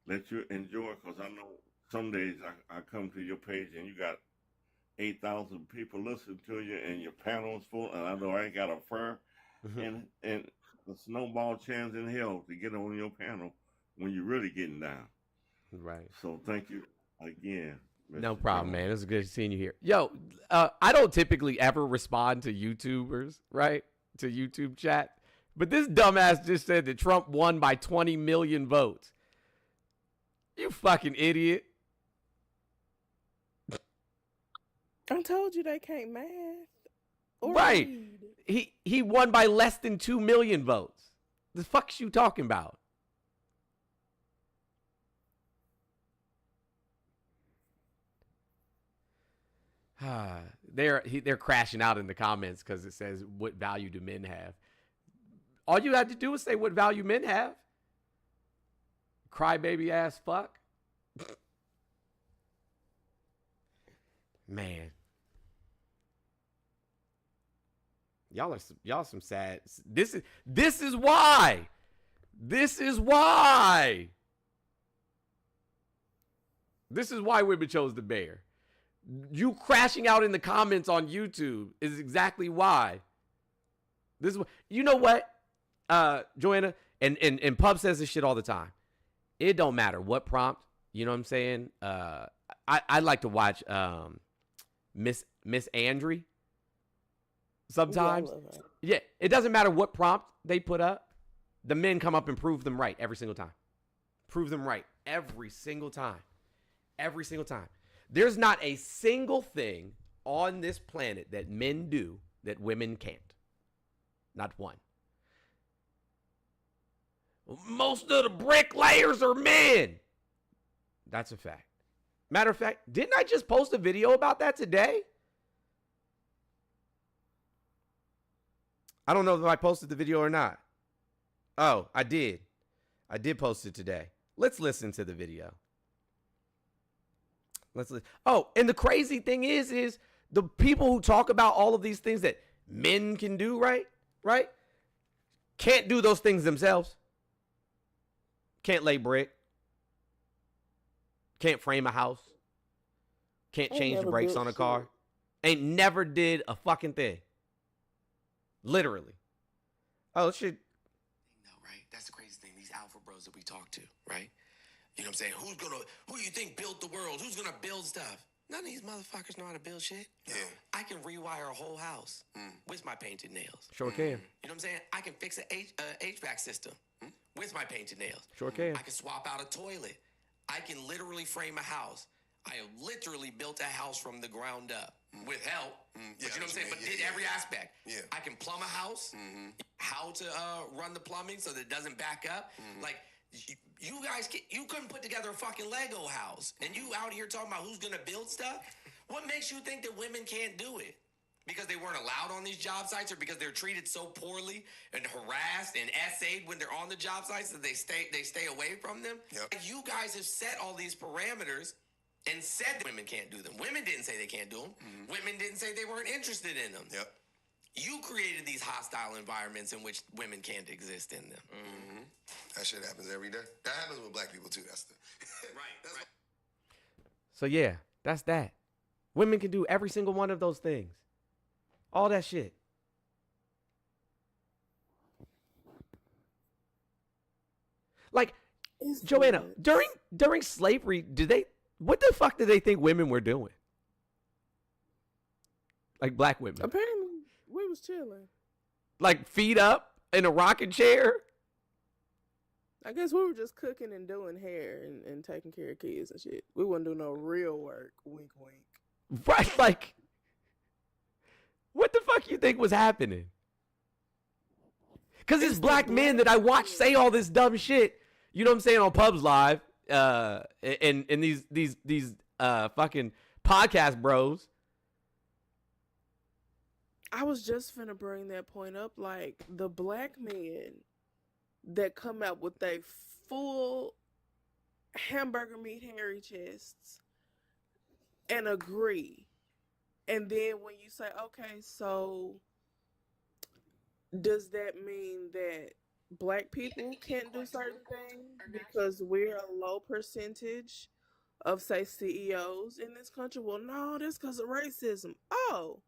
Let you enjoy, because I know some days I come to your page and you got 8,000 people listening to you and your panel is full, and I know I ain't got a fur and a snowball chance in hell to get on your panel when you're really getting down. Right. So thank you again. Mr. No problem, Jones. man. It's good seeing you here. Yo, I don't typically ever respond to YouTubers, right? To YouTube chat. But this dumbass just said that Trump won by 20 million votes. You fucking idiot. I told you they can't math. Or Right. read. He won by less than 2 million votes. The fuck's you talking about? They're crashing out in the comments because it says, "What value do men have?" All you had to do is say what value men have. Crybaby ass fuck. Man. Y'all are some sad. This is why. This is why women chose the bear. You crashing out in the comments on YouTube is exactly why. This is you know what, Joanna, and Pub says this shit all the time. It don't matter what prompt, you know what I'm saying? I like to watch Miss Andre sometimes. Yeah, it doesn't matter what prompt they put up. The men come up and prove them right every single time. Prove them right every single time. Every single time. There's not a single thing on this planet that men do that women can't. Not one. Most of the bricklayers are men. That's a fact. Matter of fact, didn't I just post a video about that today? I don't know if I posted the video or not. Oh, I did. I did post it today. Let's listen to the video. Let's listen. Oh, and the crazy thing is the people who talk about all of these things that men can do, right? Can't do those things themselves. Can't lay brick. Can't frame a house. Can't change the brakes on a car. Ain't never did a fucking thing. Literally. Oh, shit. No, right? That's the crazy thing. These alpha bros CEOs that we talk to, right? You know what I'm saying? Who you think built the world? Who's gonna build stuff? None of these motherfuckers know how to build shit. Yeah. I can rewire a whole house with my painted nails. Sure can. You know what I'm saying? I can fix an HVAC system with my painted nails. Sure can. I can swap out a toilet. I can literally frame a house. I have literally built a house from the ground up with help. But you know what I'm saying? But did every aspect. Yeah. I can plumb a house, how to run the plumbing so that it doesn't back up. Like, you guys, you couldn't put together a fucking Lego house. And you out here talking about who's going to build stuff? What makes you think that women can't do it? Because they weren't allowed on these job sites, or because they're treated so poorly and harassed and essayed when they're on the job sites that they stay away from them? Yep. You guys have set all these parameters and said that women can't do them. Women didn't say they can't do them. Women didn't say they weren't interested in them. Yep. You created these hostile environments in which women can't exist in them. That shit happens every day. That happens with black people too. That's the right. So yeah, that's that. Women can do every single one of those things. All that shit. Like, Joanna, during slavery, what the fuck did they think women were doing? Like black women. Apparently, we was chilling. Like feet up in a rocking chair. I guess we were just cooking and doing hair and taking care of kids and shit. We wouldn't do no real work. Wink, wink. Right, like, what the fuck you think was happening? Because it's black men that I watch say all this dumb shit, you know what I'm saying, on Pubs Live, and these fucking podcast bros. I was just finna bring that point up, like, the black men that come out with their full hamburger meat hairy chests and agree. And then when you say, okay, so does that mean that black people can't do certain things because we're a low percentage of, say, CEOs in this country? Well, no, that's because of racism. Oh,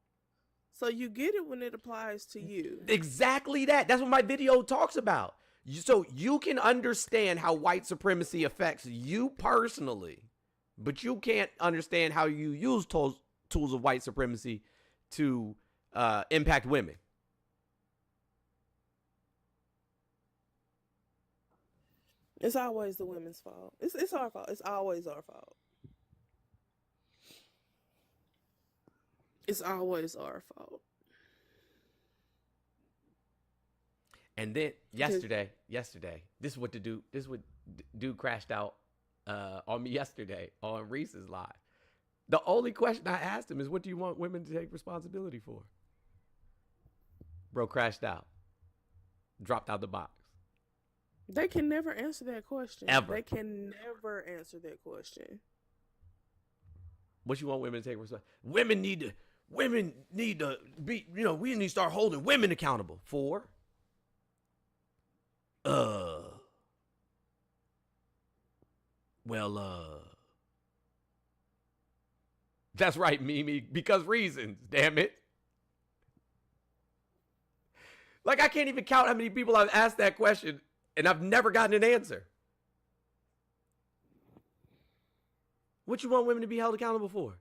so you get it when it applies to you. Exactly that. That's what my video talks about. So you can understand how white supremacy affects you personally, but you can't understand how you use tools of white supremacy to impact women. It's always the women's fault. It's our fault. It's always our fault. It's always our fault. And then yesterday, this is what dude crashed out on me yesterday on Reese's Live. The only question I asked him is, what do you want women to take responsibility for? Bro crashed out. Dropped out the box. They can never answer that question. Ever. They can never answer that question. What you want women to take responsibility? Women need to be, we need to start holding women accountable for. That's right, Mimi, because reasons, damn it. Like, I can't even count how many people I've asked that question and I've never gotten an answer. What you want women to be held accountable for?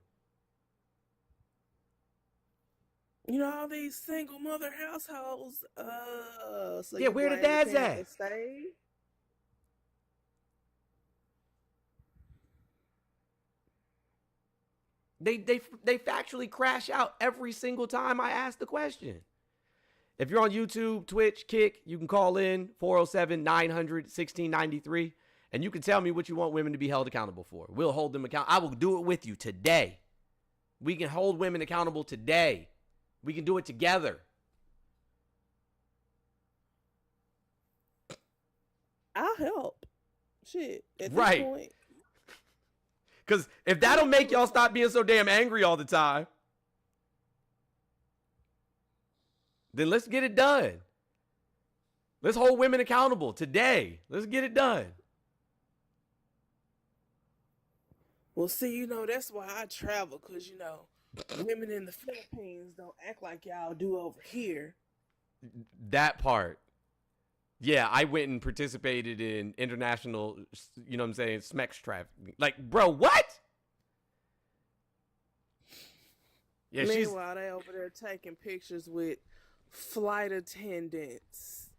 You know, all these single mother households, so yeah, where the dads at? They factually crash out every single time I ask the question. If you're on YouTube, Twitch, Kick, you can call in 407-900-1693, and you can tell me what you want women to be held accountable for. We'll hold them accountable. I will do it with you today. We can hold women accountable today. We can do it together. I'll help. Shit. At this right. point. Because if that'll make y'all stop being so damn angry all the time, then let's get it done. Let's hold women accountable today. Let's get it done. Well, see, that's why I travel, because, women in the Philippines don't act like y'all do over here. That part. Yeah, I went and participated in international, you know what I'm saying, smex trafficking. Like, bro, what? Yeah, Meanwhile, they over there taking pictures with flight attendants.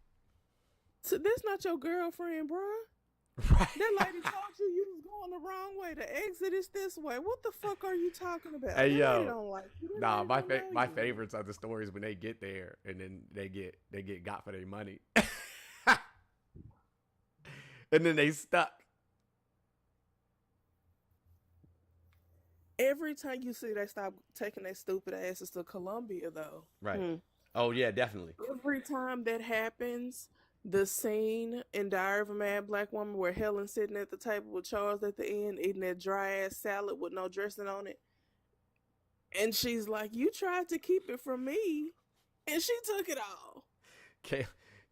So that's not your girlfriend, bruh. Right. That lady told you was going the wrong way. The exit is this way. What the fuck are you talking about? Hey, That yo. lady don't like you. That Nah, lady don't know my you. favorites are the stories when they get there and then they get got for their money. And then they stuck. Every time you see they stop taking their stupid asses to Colombia, though. Right. Oh, yeah, definitely. Every time that happens, the scene in Diary of a Mad Black Woman where Helen's sitting at the table with Charles at the end eating that dry ass salad with no dressing on it. And she's like, you tried to keep it from me. And she took it all.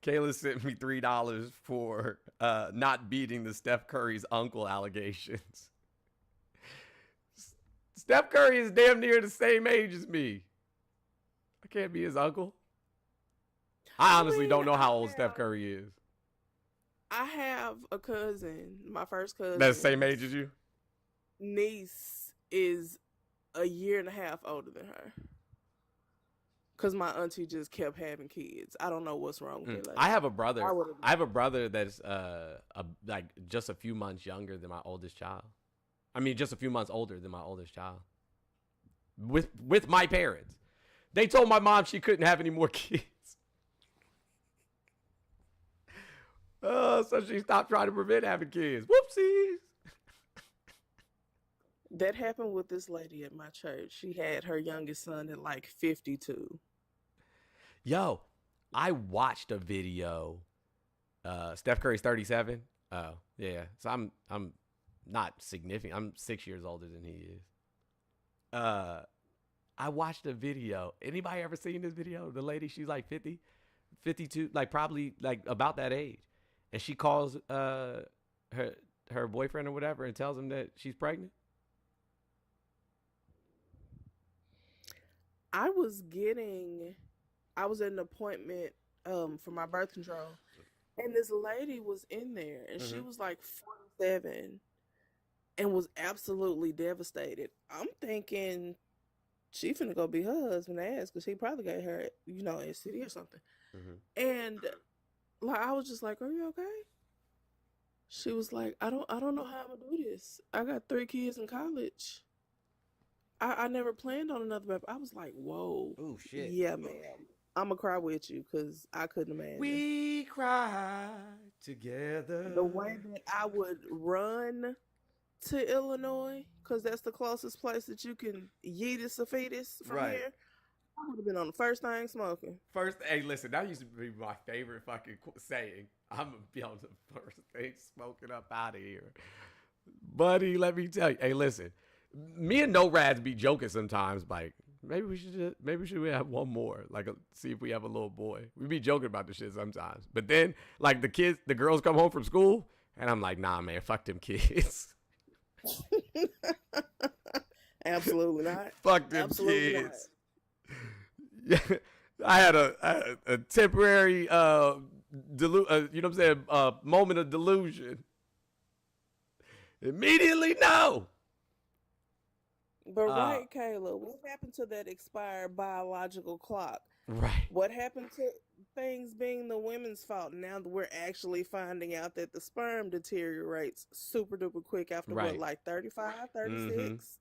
Kayla sent me $3 for not beating the Steph Curry's uncle allegations. Steph Curry is damn near the same age as me. I can't be his uncle. I honestly don't know how old Steph Curry is. I have a cousin, my first cousin. That's the same age as you? Niece is a year and a half older than her. Because my auntie just kept having kids. I don't know what's wrong with it. I have a brother. I have a brother that's like just a few months younger than my oldest child. I mean, just a few months older than my oldest child. With my parents. They told my mom she couldn't have any more kids. So she stopped trying to prevent having kids. Whoopsies. That happened with this lady at my church. She had her youngest son at like 52. Yo, I watched a video. Steph Curry's 37. Oh, yeah. So I'm not significant. I'm 6 years older than he is. I watched a video. Anybody ever seen this video? The lady, she's like 50, 52, like probably like about that age. And she calls her boyfriend or whatever and tells him that she's pregnant. I was at an appointment for my birth control, and this lady was in there, and she was like 47 and was absolutely devastated. I'm thinking she finna go be her husband ass because he probably got her, STD or something. And like I was just like, "Are you okay?" She was like, I don't know how I'm gonna do this. I got 3 kids in college. I never planned on another baby. I was like, whoa. Oh, shit. Yeah, man. I'm going to cry with you because I couldn't imagine. We cry together. The way that I would run to Illinois, because that's the closest place that you can yeetus a fetus from here. I would have been on the first thing smoking. Hey, listen, that used to be my favorite fucking saying. I'm going to be on the first thing smoking up out of here. Buddy, let me tell you. Hey, listen. Me and No Rads be joking sometimes, like maybe we should have one more, like see if we have a little boy. We be joking about this shit sometimes, but then like the girls come home from school, and I'm like, nah, man, fuck them kids. Absolutely not. Fuck them kids. Yeah, I had a temporary you know what I'm saying, moment of delusion. Immediately, no. But right, Kayla, what happened to that expired biological clock? Right. What happened to things being the women's fault? Now that we're actually finding out that the sperm deteriorates super duper quick after what, like 35, 36?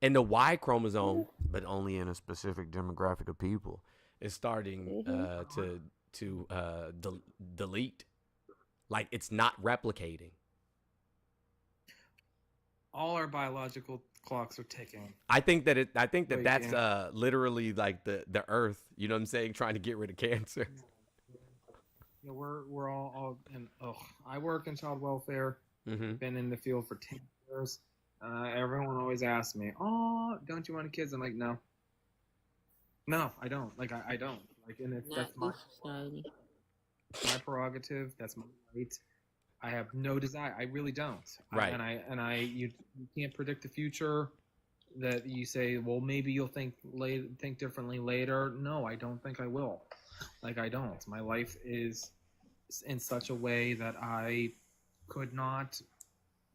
And the Y chromosome, but only in a specific demographic of people, is starting to delete. Like it's not replicating. All our biological clocks are ticking. I think that's literally like the Earth. You know what I'm saying? Trying to get rid of cancer. Yeah, we're all and I work in child welfare. Been in the field for 10 years. Everyone always asks me, "Oh, don't you want kids?" I'm like, no, I don't. Like I don't. Like, and that's my prerogative. That's my right. I have no desire. I really don't. Right. You can't predict the future. That you say, well, maybe you'll think differently later. No, I don't think I will. Like I don't. My life is in such a way that I could not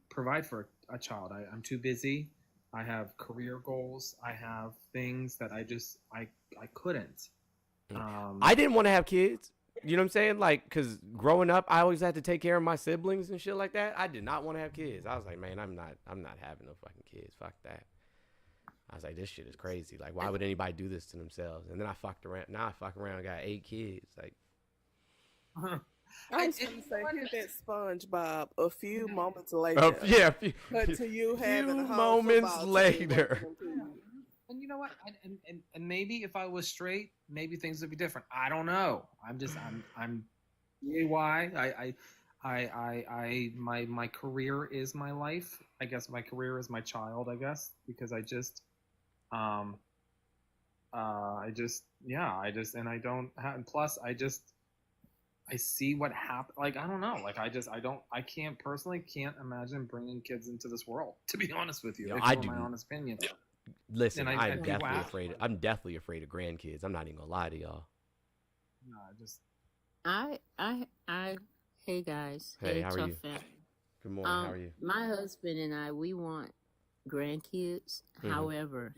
provide for a child. I'm too busy. I have career goals. I have things that I couldn't. I didn't want to have kids. You know what I'm saying? Like, because growing up, I always had to take care of my siblings and shit like that. I did not want to have kids. I was like, man, I'm not having no fucking kids. Fuck that. I was like, this shit is crazy. Like, why would anybody do this to themselves? And then I fucked around. Now I fuck around and got 8 kids. Like, I was going to say, hit that SpongeBob a few moments later. Cut to you having a moments later. And you know what? And maybe if I was straight, maybe things would be different. I don't know. I'm why my career is my life. I guess my career is my child. I guess because I see what happened. Like, I don't know. Like, I can't imagine bringing kids into this world, to be honest with you. Yo, if I you want do. my honest opinion. Listen, And I'm definitely afraid. I'm definitely afraid of grandkids. I'm not even gonna lie to y'all. No, hey guys. Hey, how are you? Family. Good morning. How are you? My husband and I, we want grandkids. However,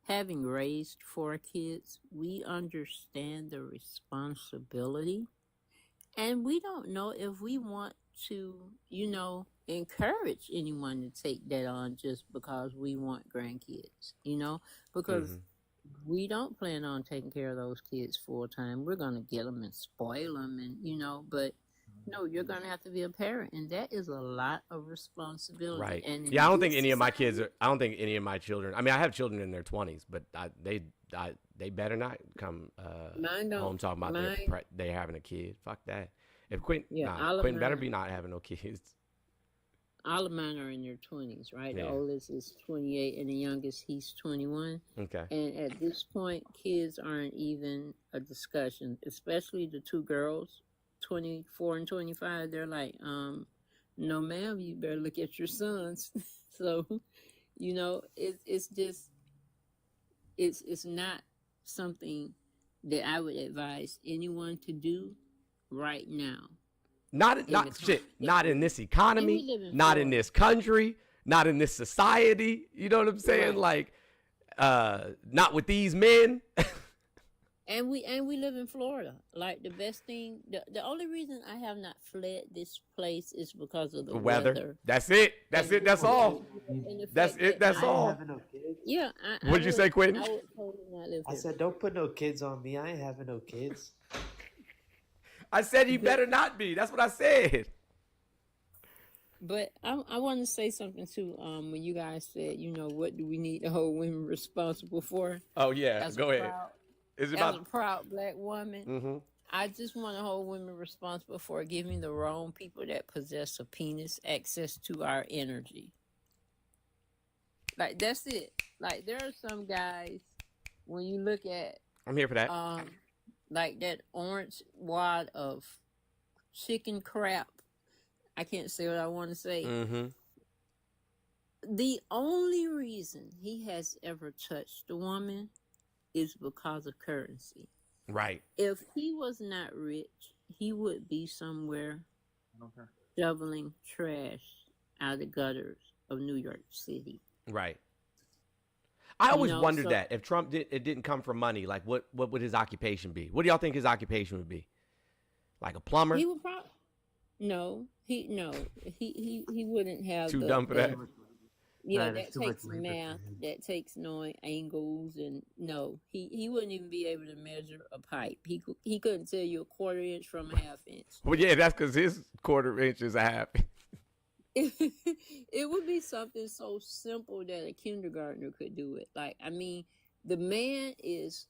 having raised 4 kids, we understand the responsibility, and we don't know if we want to, encourage anyone to take that on just because we want grandkids, because we don't plan on taking care of those kids full time. We're going to get them and spoil them but no, you're going to have to be a parent, and that is a lot of responsibility. Right. And Yeah, I don't think any of my children, I mean, I have children in their 20s, but they better not come home talking about they having a kid. Fuck that. If Quentin better be not having no kids. All of mine are in their 20s, right? The oldest is 28, and the youngest, he's 21. Okay. And at this point, kids aren't even a discussion, especially the 2 girls, 24 and 25. They're like, no, ma'am, you better look at your sons. So, it's just, it's not something that I would advise anyone to do right now. Not in this economy, not in this country, not in this society. You know what I'm saying? Right. Like, not with these men. And we live in Florida. Like, the best thing, the only reason I have not fled this place is because of the weather. That's it. That's it. That's all. That's it. That's all. I ain't having no kids. Yeah. What did you say, Quentin? I would totally not live I here. said, don't put no kids on me. I ain't having no kids. I said you better not be. That's what I said. But I want to say something too. When you guys said, what do we need to hold women responsible for? Oh yeah, go ahead. As a proud black woman, I just want to hold women responsible for giving the wrong people that possess a penis access to our energy. Like, that's it. Like, there are some guys, when you look at, I'm here for that. Like that orange wad of chicken crap. I can't say what I want to say. The only reason he has ever touched a woman is because of currency. Right. If he was not rich, he would be somewhere shoveling trash out of the gutters of New York City. Right. I always wondered that if Trump didn't come from money, like what would his occupation be? What do y'all think his occupation would be? Like a plumber? He would probably he wouldn't have too dumb for that. Yeah, that takes math. That takes knowing angles, and he wouldn't even be able to measure a pipe. He couldn't tell you a 1/4 inch from a 1/2 inch. Well, yeah, that's because his 1/4 inch is a 1/2. It would be something so simple that a kindergartner could do it. Like, I mean, the man his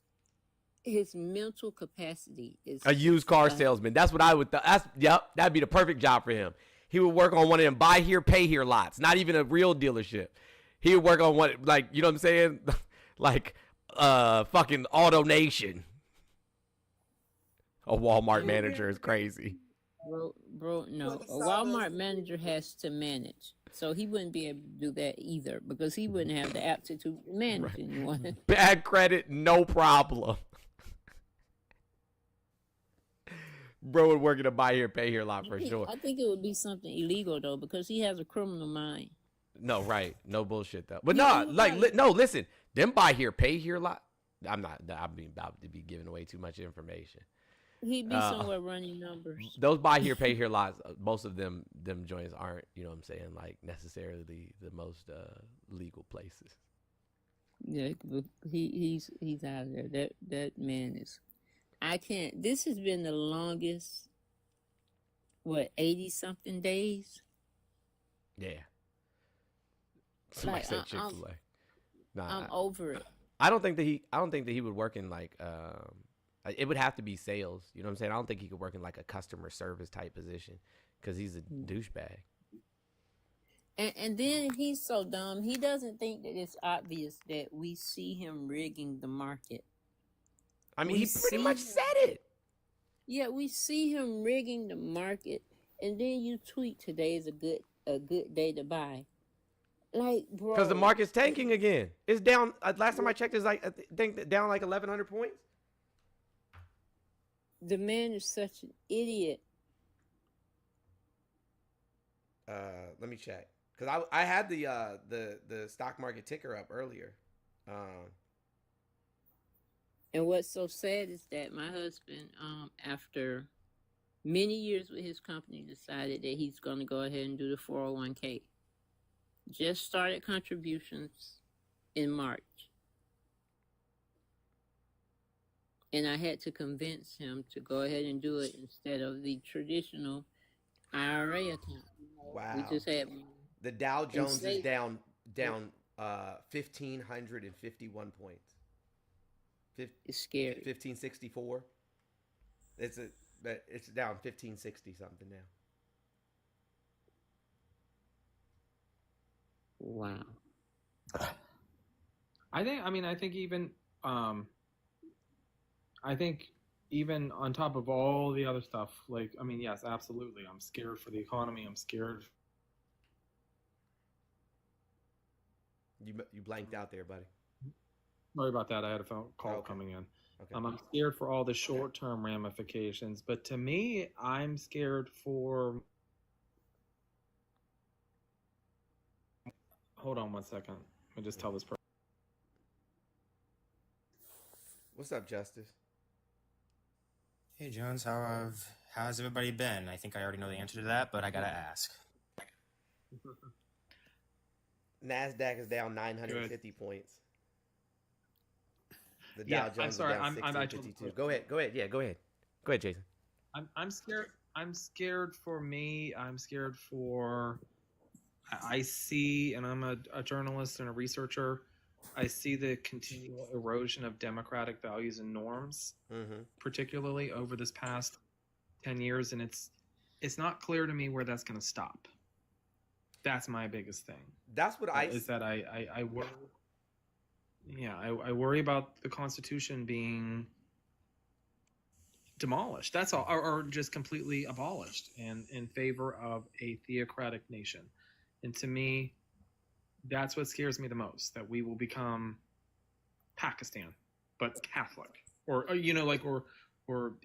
mental capacity is A used car salesman. That's what I would. That'd be the perfect job for him. He would work on one of them buy here, pay here lots. Not even a real dealership. He would work on one, like, you know what I'm saying? Like, fucking AutoNation. A Walmart manager is crazy. Bro, no. A Walmart manager has to manage. So he wouldn't be able to do that either, because he wouldn't have the aptitude to manage anyone. Bad credit, no problem. Bro would work in a buy here, pay here lot for sure. I think it would be something illegal though, because he has a criminal mind. No, right. No bullshit though. But Yeah, no, you're like right. no, listen. Them buy here, pay here lot. I'm being about to be giving away too much information. He'd be somewhere running numbers. Those buy here, pay here lots. Most of them joints aren't. You know what I'm saying? Like necessarily the most legal places. Yeah, but he's out of there. That man is. I can't. This has been the longest. What 80-something days? Yeah. Somebody Like, said Chick-fil-A. Nah, I'm over it. I don't think that he would work in like it would have to be sales. You know what I'm saying? I don't think he could work in like a customer service type position because he's a douchebag. And then he's so dumb. He doesn't think that it's obvious that we see him rigging the market. I mean, he pretty much said it. Yeah, we see him rigging the market, and then you tweet today is a good day to buy. Like, bro, Because the market's tanking again. It's down. Last time I checked, it's like I think down like 1,100 points. The man is such an idiot. Let me check. Because I had the stock market ticker up earlier. And what's so sad is that my husband, after many years with his company, decided that he's going to go ahead and do the 401k. Just started contributions in March. And I had to convince him to go ahead and do it instead of the traditional IRA account. Wow. We just had The Dow Jones is down 1,551 points. It's scary. 1564. It's down 1560 something now. Wow. I think even on top of all the other stuff, like, I mean, yes, absolutely. I'm scared for the economy. I'm scared. You blanked out there, buddy. Sorry about that. I had a phone call coming in. Okay. I'm scared for all the short-term ramifications, but to me, I'm scared for. Hold on 1 second. Let me just tell this person. What's up, Justice? Hey Jones, how's everybody been? I think I already know the answer to that, but I gotta ask. NASDAQ is down 950 points. The Dow Jones is down 1652. Go ahead. Yeah, go ahead. Go ahead, Jason. I'm scared. I'm scared for me. I'm scared for. I see, and I'm a journalist and a researcher. I see the continual erosion of democratic values and norms, particularly over this past 10 years, and it's not clear to me where that's going to stop. That's my biggest thing. That's what I worry. Yeah, I worry about the Constitution being demolished. That's all, or just completely abolished, and in favor of a theocratic nation. And to me, that's what scares me the most, that we will become Pakistan, but Catholic, or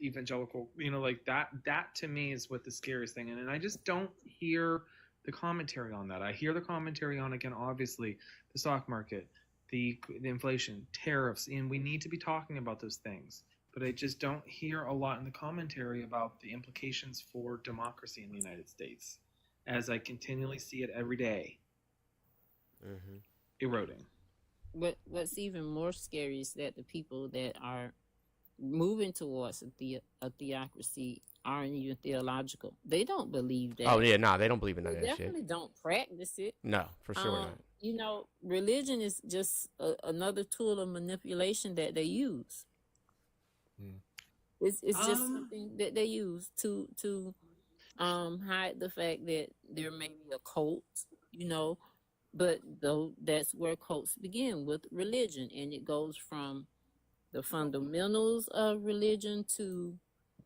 evangelical, like that to me is what the scariest thing. And I just don't hear the commentary on that. I hear the commentary on, again, obviously, the stock market, the inflation, tariffs, and we need to be talking about those things. But I just don't hear a lot in the commentary about the implications for democracy in the United States, as I continually see it every day. Eroding. What's even more scary is that the people that are moving towards a theocracy aren't even theological. They don't believe that. Oh yeah, they don't believe in that They shit. definitely don't practice it. No, for sure not. Religion is just another tool of manipulation that they use. It's just something that they use to hide the fact that there may be a cult, but though that's where cults begin, with religion, and it goes from the fundamentals of religion to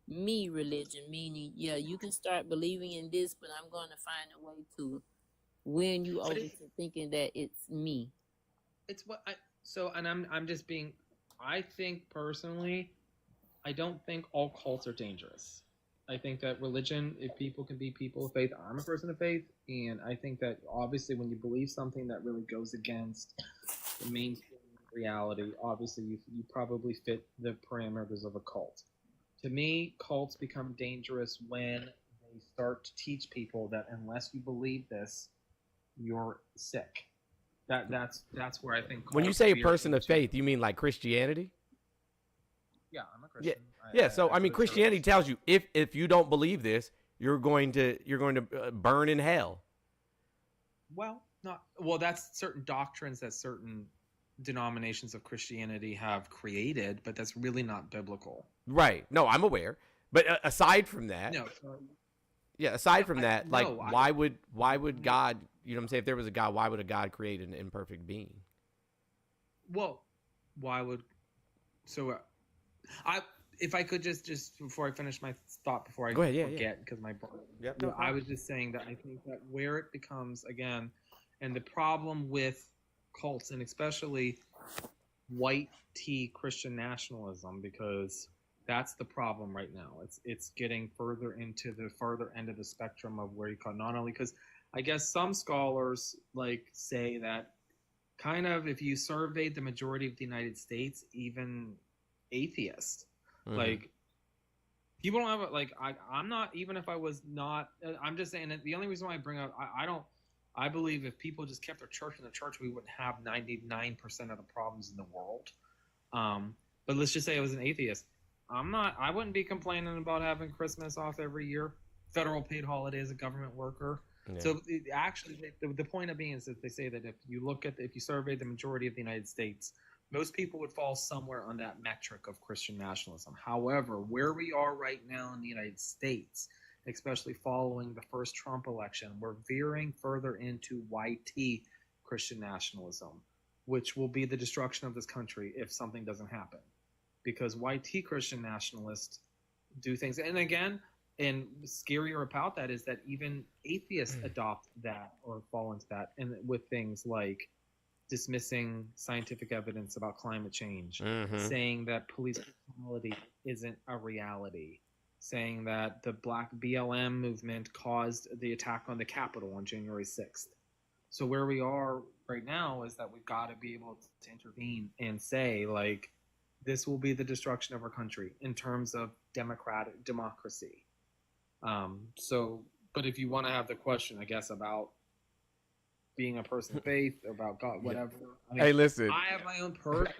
me religion, meaning, yeah, you can start believing in this, but I'm going to find a way to win you over to thinking that it's me. It's what I'm just being, I think personally, I don't think all cults are dangerous. I think that religion, if people can be people of faith, I'm a person of faith, and I think that obviously when you believe something that really goes against the mainstream reality, obviously you probably fit the parameters of a cult. To me, cults become dangerous when they start to teach people that unless you believe this, you're sick. That's where I think. When you say a person of faith, you mean like Christianity? Yeah, I'm a Christian. Yeah. So I mean, Christianity tells you if you don't believe this, you're going to burn in hell. Well, that's certain doctrines that certain denominations of Christianity have created, but that's really not biblical. Right. No, I'm aware. But aside from that, No. aside from that, like, why would God? You know what I'm saying? If there was a God, why would a God create an imperfect being? Well, why would? So, if I could just before I finish my thought, before I Go ahead, forget, because my brain. Yep, no I was just saying that I think that where it becomes again, and the problem with cults, and especially white tea Christian nationalism, because that's the problem right now. It's getting further into the farther end of the spectrum of where you call not only because I guess some scholars like say that kind of if you surveyed the majority of the United States, even atheists, like people don't have like I'm not, even if I was not, I'm just saying that the only reason why I bring up I believe if people just kept their church in the church, we wouldn't have 99% of the problems in the world. But let's just say I was an atheist. I wouldn't be complaining about having Christmas off every year, federal paid holiday as a government worker. Yeah. So the point of being is that they say that if you survey the majority of the United States, most people would fall somewhere on that metric of Christian nationalism. However, where we are right now in the United States, especially following the first Trump election, we're veering further into YT Christian nationalism, which will be the destruction of this country if something doesn't happen. Because YT Christian nationalists do things. And again, and scarier about that is that even atheists adopt that or fall into that, and with things like dismissing scientific evidence about climate change, saying that police brutality isn't a reality, saying that the Black BLM movement caused the attack on the Capitol on January 6th. So where we are right now is that we've got to be able to intervene and say, like, this will be the destruction of our country in terms of democracy. But if you want to have the question, I guess, about being a person of faith, about God, whatever. I mean, Hey, listen. I have my own personal.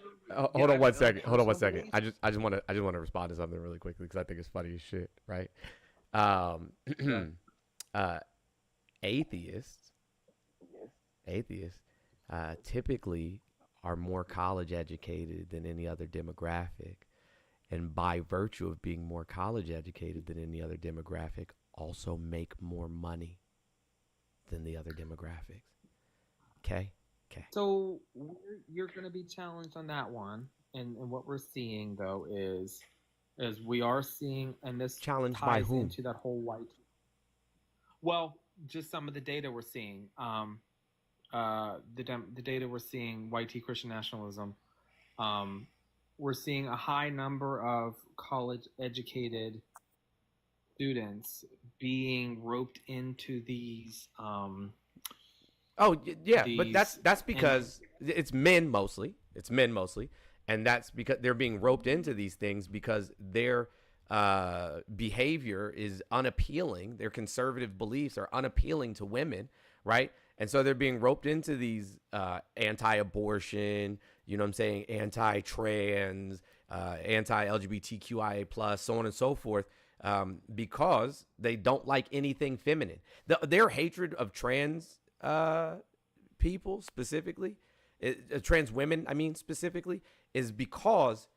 Hold on one second. I just want to respond to something really quickly because I think it's funny as shit, right? Atheists typically are more college educated than any other demographic, and by virtue of being more college educated than any other demographic, also make more money than the other demographics. Okay. So you're going to be challenged on that one, and what we're seeing though is we are seeing, and this challenged ties by whom? into that whole white. Well, just some of the data we're seeing. The data we're seeing, YT Christian nationalism. We're seeing a high number of college-educated students being roped into these. But that's because it's men mostly. It's men mostly, and that's because they're being roped into these things because their behavior is unappealing. Their conservative beliefs are unappealing to women, right? And so they're being roped into these anti-abortion, you know what I'm saying, anti-trans, anti-LGBTQIA+, so on and so forth, because they don't like anything feminine. Their hatred of trans people specifically, trans women, I mean specifically, is because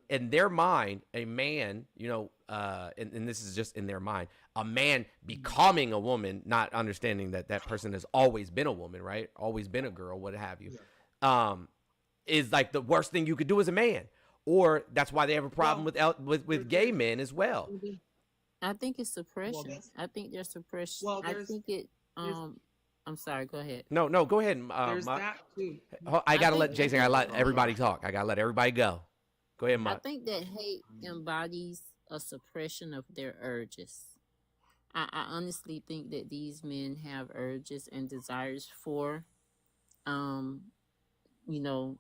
in their mind, a man, you know, and this is just in their mind, a man becoming a woman, not understanding that that person has always been a woman, right? Always been a girl, what have you, is like the worst thing you could do as a man. Or that's why they have a problem with gay men as well. I think it's suppression. I think there's suppression. I think it. I'm sorry. Go ahead. No, go ahead. There's that too. I gotta let Jason. I gotta let everybody talk. I gotta let everybody go. Go ahead, I Mott. think that hate embodies a suppression of their urges. I honestly think that these men have urges and desires for, you know,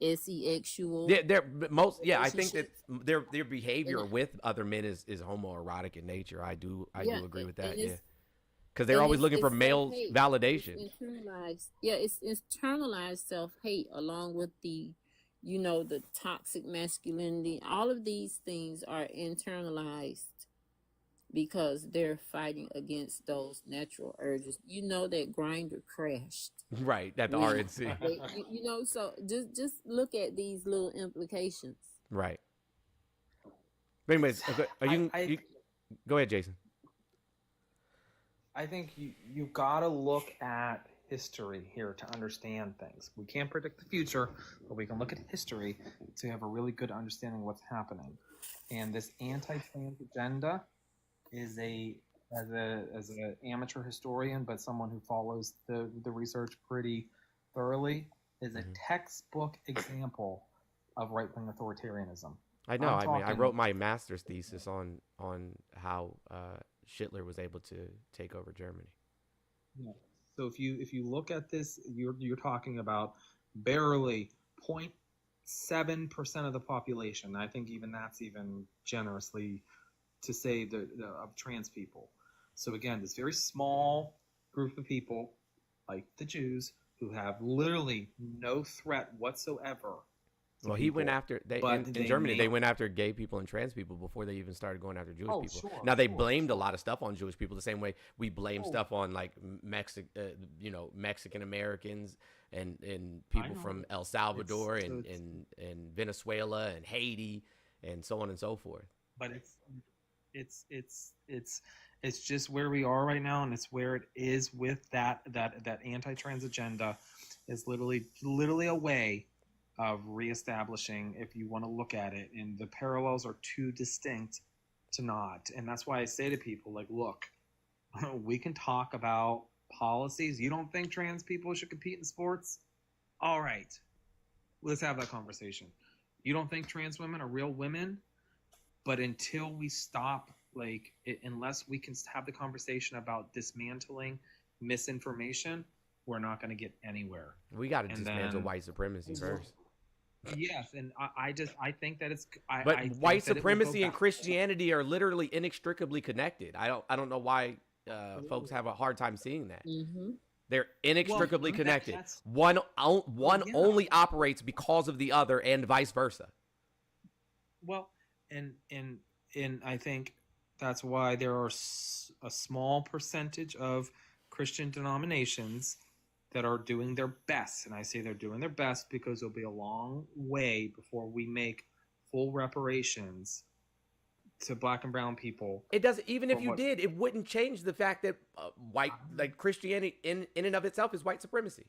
sexual. They're most. Yeah, I think that relationships. their behavior And with other men is homoerotic in nature. I do yeah, agree with and that. Yeah, it's because they're always looking for it's male self-hate. validation. It's internalized. Yeah, it's internalized self-hate along with the, you know, the toxic masculinity. All of these things are internalized because they're fighting against those natural urges. You know that Grinder crashed. Right, at the when RNC. you know, so just look at these little implications. Right. But anyways, you go ahead, Jason. I think you gotta look at history here to understand things. We can't predict the future, but we can look at history to have a really good understanding of what's happening. And this anti-trans agenda is as an amateur historian, but someone who follows the research pretty thoroughly, is a textbook example of right-wing authoritarianism. I know. I mean, I wrote my master's thesis on how Hitler was able to take over Germany. Yeah. So if you look at this, you're talking about barely 0.7% of the population. I think even that's even generously to say of trans people. So again, this very small group of people, like the Jews, who have literally no threat whatsoever. Well, he went after in Germany. They went after gay people and trans people before they even started going after Jewish people. Now they blamed a lot of stuff on Jewish people, the same way we blame stuff on like Mexican Americans and people from El Salvador and Venezuela and Haiti and so on and so forth. But it's just where we are right now, and it's where it is with that anti-trans agenda is literally a way of reestablishing, if you want to look at it, and the parallels are too distinct to not. And that's why I say to people, like, look, we can talk about policies. You don't think trans people should compete in sports? All right, let's have that conversation. You don't think trans women are real women? But until we stop, unless we can have the conversation about dismantling misinformation, we're not going to get anywhere. We got to dismantle white supremacy first. Yes, and I think that it's. But white supremacy and Christianity are literally inextricably connected. I don't know why folks have a hard time seeing that. Mm-hmm. They're inextricably connected. One only operates because of the other, and vice versa. Well, and I think that's why there are a small percentage of Christian denominations that are doing their best. And I say they're doing their best because it'll be a long way before we make full reparations to black and brown people. It doesn't, even if you did, it wouldn't change the fact that Christianity in and of itself is white supremacy.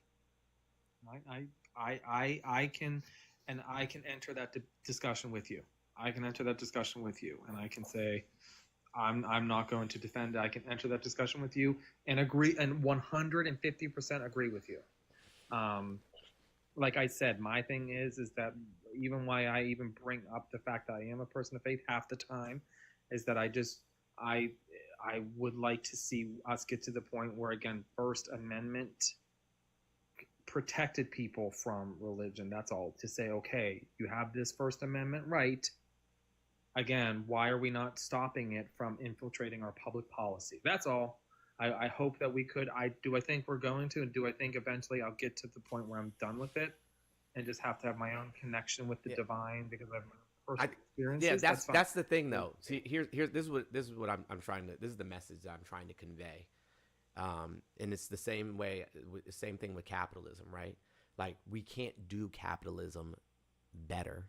I can enter that discussion with you. I can enter that discussion with you, and I can say, I'm not going to defend it. I can enter that discussion with you and agree, and 150% agree with you. Like I said, my thing is that even why I even bring up the fact that I am a person of faith half the time is that I would like to see us get to the point where, again, First Amendment protected people from religion. That's all. To say, okay, you have this First Amendment right. Again, why are we not stopping it from infiltrating our public policy? That's all. I hope that we could. I think we're going to, and do I think eventually I'll get to the point where I'm done with it and just have to have my own connection with the divine because I have my personal experiences. Yeah, that's the thing though. See, here's this is what I'm trying to. This is the message that I'm trying to convey. And it's the same thing with capitalism, right? Like, we can't do capitalism better,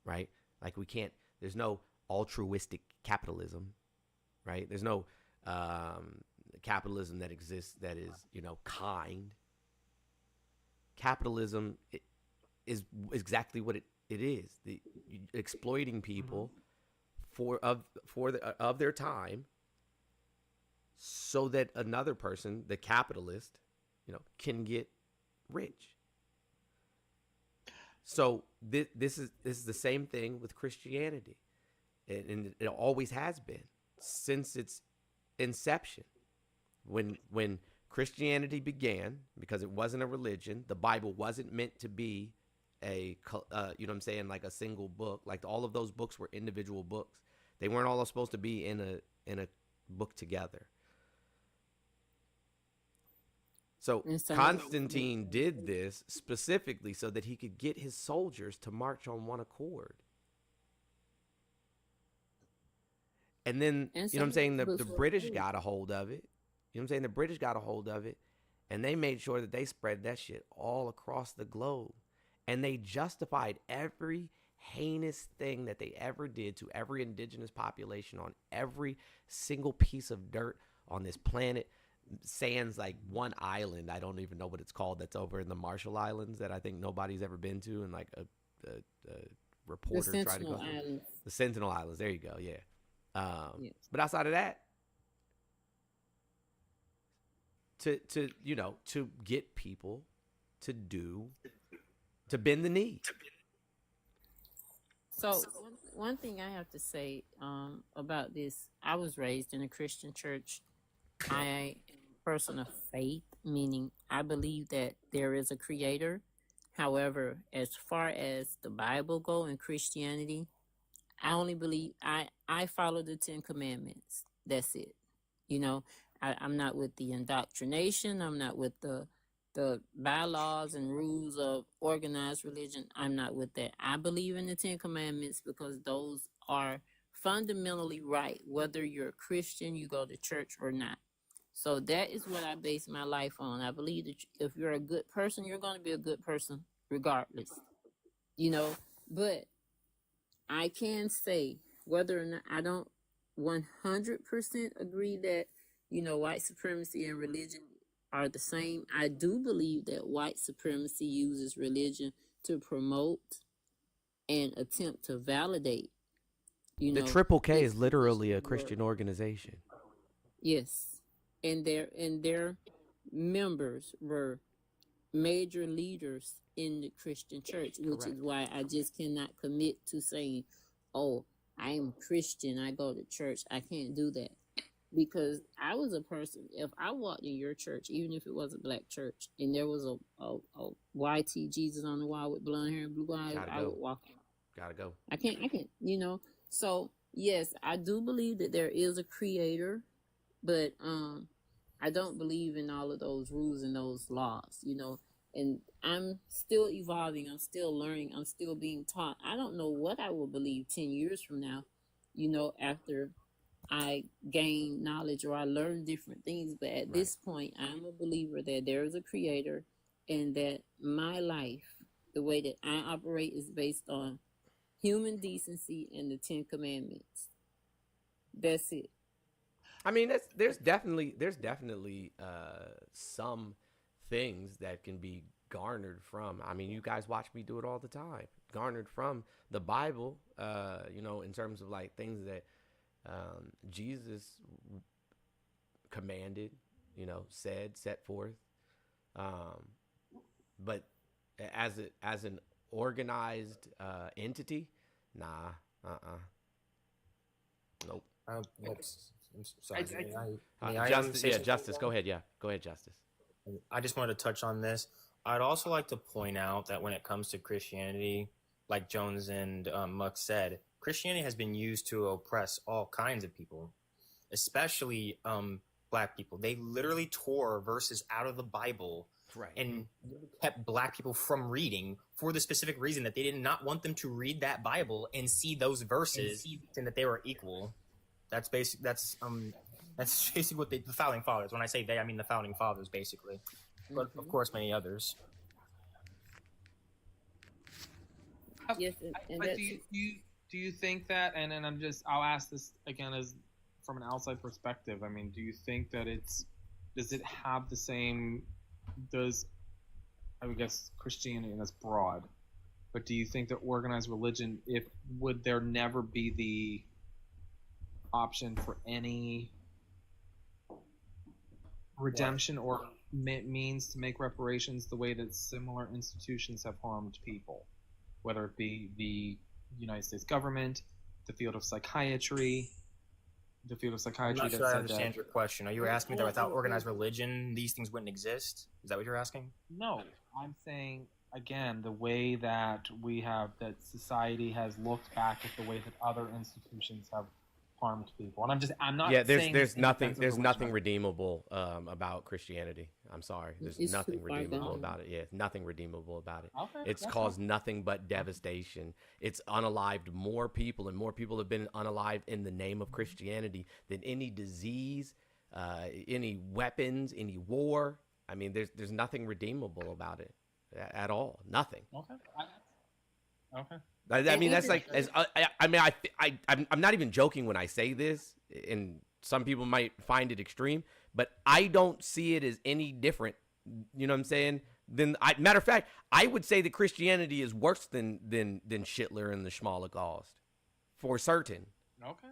right? Like, we can't. There's no altruistic capitalism, right? There's no capitalism that exists that is, kind. Capitalism is exactly what it is. Exploiting people of their time so that another person, the capitalist, can get rich. So this is the same thing with Christianity. and it always has been since its inception. When Christianity began, because it wasn't a religion, the Bible wasn't meant to be a you know what I'm saying, like a single book. Like all of those books were individual books. They weren't all supposed to be in a book together. So Constantine did this specifically so that he could get his soldiers to march on one accord. And then, you know what I'm saying, the British got a hold of it. You know what I'm saying? The British got a hold of it, and they made sure that they spread that shit all across the globe. And they justified every heinous thing that they ever did to every indigenous population on every single piece of dirt on this planet. Sans like one island, I don't even know what it's called, that's over in the Marshall Islands that I think nobody's ever been to, and like a reporter tried to go through. The Sentinel Islands. There you go. Yeah. Yes. But outside of that, to you know, to get people to bend the knee. So one thing I have to say about this, I was raised in a Christian church. I am a person of faith, meaning I believe that there is a creator. However, as far as the Bible go and Christianity, I only believe I follow the 10 Commandments. That's it. You know, I'm not with the indoctrination. I'm not with the bylaws and rules of organized religion. I'm not with that. I believe in the 10 Commandments because those are fundamentally right, whether you're a Christian, you go to church or not. So that is what I base my life on. I believe that if you're a good person, you're going to be a good person regardless, you know. But I can say whether or not I don't 100% agree that, you know, white supremacy and religion are the same. I do believe that white supremacy uses religion to promote and attempt to validate, you know. The Triple K is literally a Christian organization. Yes. And their members were major leaders in the Christian church, which is why I just cannot commit to saying, oh, I am Christian, I go to church. I can't do that. Because I was a person, if I walked in your church, even if it was a black church, and there was a YT Jesus on the wall with blonde hair and blue eyes, I would walk in. Gotta go. I can't, you know. So, yes, I do believe that there is a creator, but I don't believe in all of those rules and those laws, you know. And I'm still evolving. I'm still learning. I'm still being taught. I don't know what I will believe 10 years from now, you know, after I gain knowledge or I learn different things. But at this point, I'm a believer that there is a creator and that my life, the way that I operate, is based on human decency and the 10 Commandments. That's it. I mean, there's definitely some things that can be garnered from. I mean, you guys watch me do it all the time. Garnered from the Bible, you know, in terms of like things that Jesus commanded, you know, said, set forth. But as an organized entity, nah, nope. I'm sorry. Justice. Go ahead. Yeah, go ahead, Justice. I just wanted to touch on this. I'd also like to point out that when it comes to Christianity, like Jones and Muck said, Christianity has been used to oppress all kinds of people, especially black people. They literally tore verses out of the Bible and kept black people from reading for the specific reason that they did not want them to read that Bible and see those verses and that they were equal. That's basic. That's basically what the founding fathers. When I say they, I mean the founding fathers, basically. But of course, many others. Yes, but do you think that? And then I'll ask this again as from an outside perspective. I mean, do you think that does it have the same? I would guess Christianity, and that's broad. But do you think that organized religion, would there never be the option for any redemption or means to make reparations the way that similar institutions have harmed people, whether it be the United States government, the field of psychiatry. The field of I'm psychiatry not that sure I said understand that. your question. Are you asking me that without organized religion, these things wouldn't exist? Is that what you're asking? No, I'm saying again the way that that society has looked back at the way that other institutions have harmed people, and I'm not. Yeah, saying there's this in nothing defense of there's religion. nothing redeemable about Christianity. I'm sorry, there's It's nothing too far redeemable gone. about it. Yeah, nothing redeemable about it. Okay, It's that's caused fine. nothing but devastation. It's unalived more people, and more people have been unalived in the name of Christianity than any disease, any weapons, any war. I mean, there's nothing redeemable about it at all. Nothing. Okay. Okay. I mean, that's like, I'm not even joking when I say this, and some people might find it extreme, but I don't see it as any different, you know what I'm saying? Matter of fact, I would say that Christianity is worse than Hitler and the Schmolocast, for certain. Okay.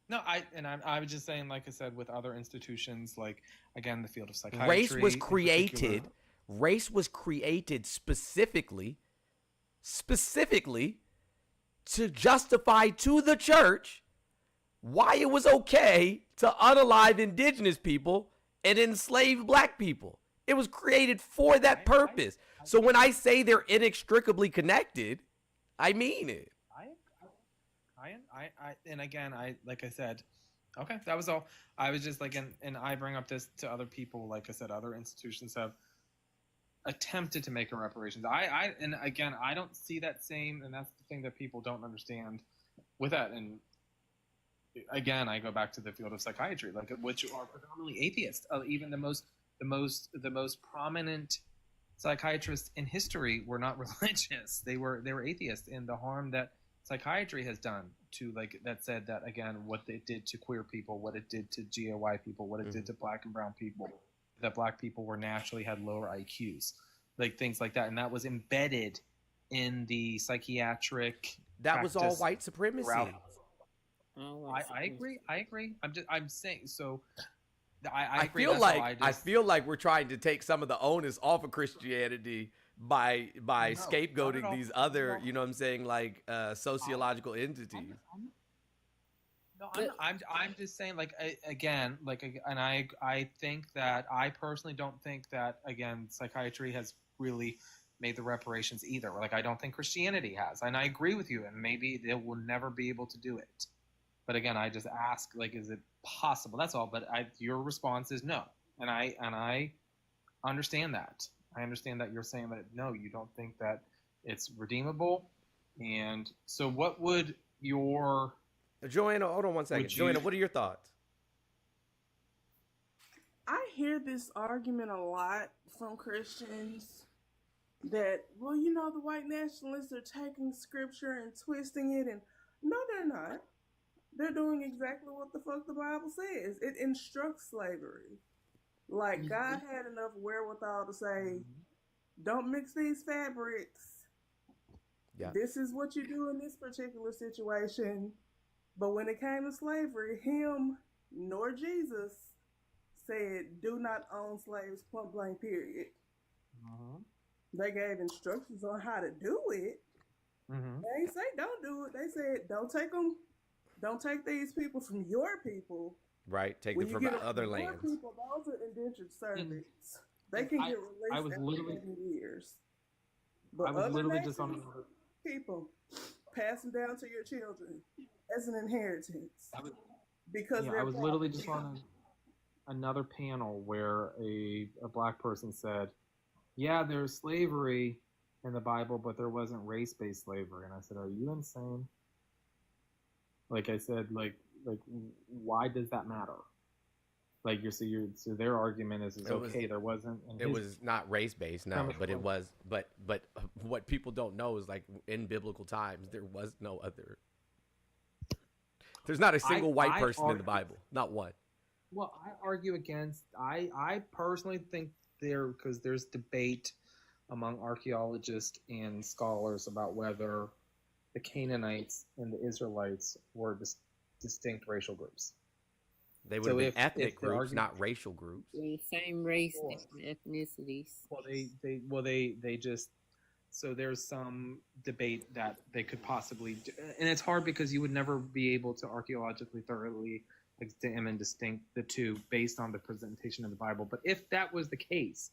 No, I was just saying, like I said, with other institutions, like again, the field of psychiatry. Race was created specifically to justify to the church why it was okay to unalive indigenous people and enslave black people. It was created for that purpose. So when I say they're inextricably connected, I mean it. And again, like I said, okay, that was all. I was just like, and I bring up this to other people. Like I said, other institutions have attempted to make a reparations. And again, I don't see that same, and that's the thing that people don't understand with that. And again, I go back to the field of psychiatry, like which are predominantly atheists. Even the most prominent psychiatrists in history were not religious. They were atheists. And the harm that psychiatry has done to, like that said that again, what it did to queer people, what it did to GOY people, what it did to black and brown people, that black people were naturally had lower IQs, like things like that, and that was embedded in the psychiatric. That was all white supremacy. I agree. I'm saying so. I agree. I feel like we're trying to take some of the onus off of Christianity by scapegoating these other, you know what I'm saying, like sociological entities. No, I'm just saying, like, again, like, and I think that I personally don't think that, again, psychiatry has really made the reparations either. Like, I don't think Christianity has, and I agree with you, and maybe they will never be able to do it. But again, I just ask, like, is it possible? That's all. But your response is no, and I understand that. I understand that you're saying that no, you don't think that it's redeemable. And so, what would your Joanna, hold on one second. Joanna, what are your thoughts? I hear this argument a lot from Christians that, well, you know, the white nationalists are taking scripture and twisting it, and no, they're not. They're doing exactly what the fuck the Bible says. It instructs slavery. Like, God had enough wherewithal to say, don't mix these fabrics. Yeah. This is what you do in this particular situation. But when it came to slavery, him nor Jesus said, do not own slaves, point blank, period. They gave instructions on how to do it. They didn't say don't do it. They said don't take them. Don't take these people from your people. Right, take When them you from get other your lands. people, those are indentured servants. They can get released after 10 years. But I was other literally nations, just on. keep them. Pass them down to your children as an inheritance. Because I was literally just on another panel where a black person said, yeah, there's slavery in the Bible, but there wasn't race-based slavery. And I said, are you insane? Like I said, like why does that matter? Like so their argument is okay, there wasn't. It was not race based, no, but it was. But what people don't know is, like, in biblical times, there was no other. There's not a single white person in the Bible, not one. Well, I argue against. I personally think because there's debate among archaeologists and scholars about whether the Canaanites and the Israelites were distinct racial groups. They would have been ethnic groups, not racial groups. The same race, different ethnicities. Well, they just So there's some debate that they could possibly do, and it's hard because you would never be able to archaeologically thoroughly examine distinct the two based on the presentation of the Bible. But if that was the case,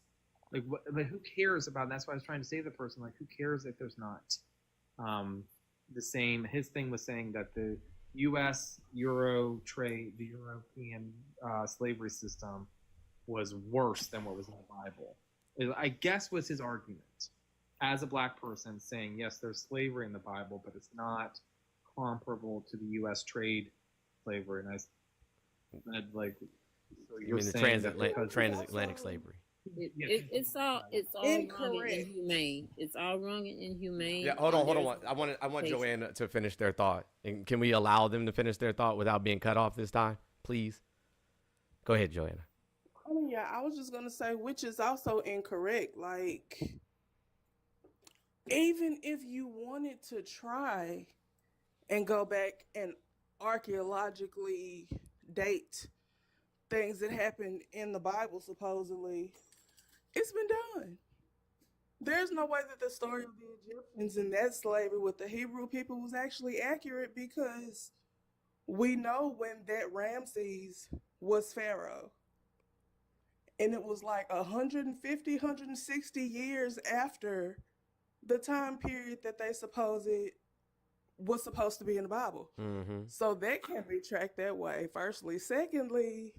like who cares about? And that's why I was trying to say to the person, like, who cares if there's not the same? His thing was saying that the U.S. Euro trade, the European slavery system, was worse than what was in the Bible. I guess was his argument as a black person, saying yes, there's slavery in the Bible, but it's not comparable to the U.S. trade slavery. And I said, like, so You mean the transatlantic slavery? It's all wrong and inhumane. It's all wrong and inhumane. Yeah, hold on. I want Joanna to finish their thought. And can we allow them to finish their thought without being cut off this time, please? Go ahead, Joanna. Oh yeah, I was just gonna say, which is also incorrect. Like, even if you wanted to try and go back and archaeologically date things that happened in the Bible, supposedly, it's been done. There's no way that the story of the Egyptians and that slavery with the Hebrew people was actually accurate, because we know when that Ramses was Pharaoh. And it was like 150, 160 years after the time period that they was supposed to be in the Bible. Mm-hmm. So that can't be tracked that way, firstly. Secondly,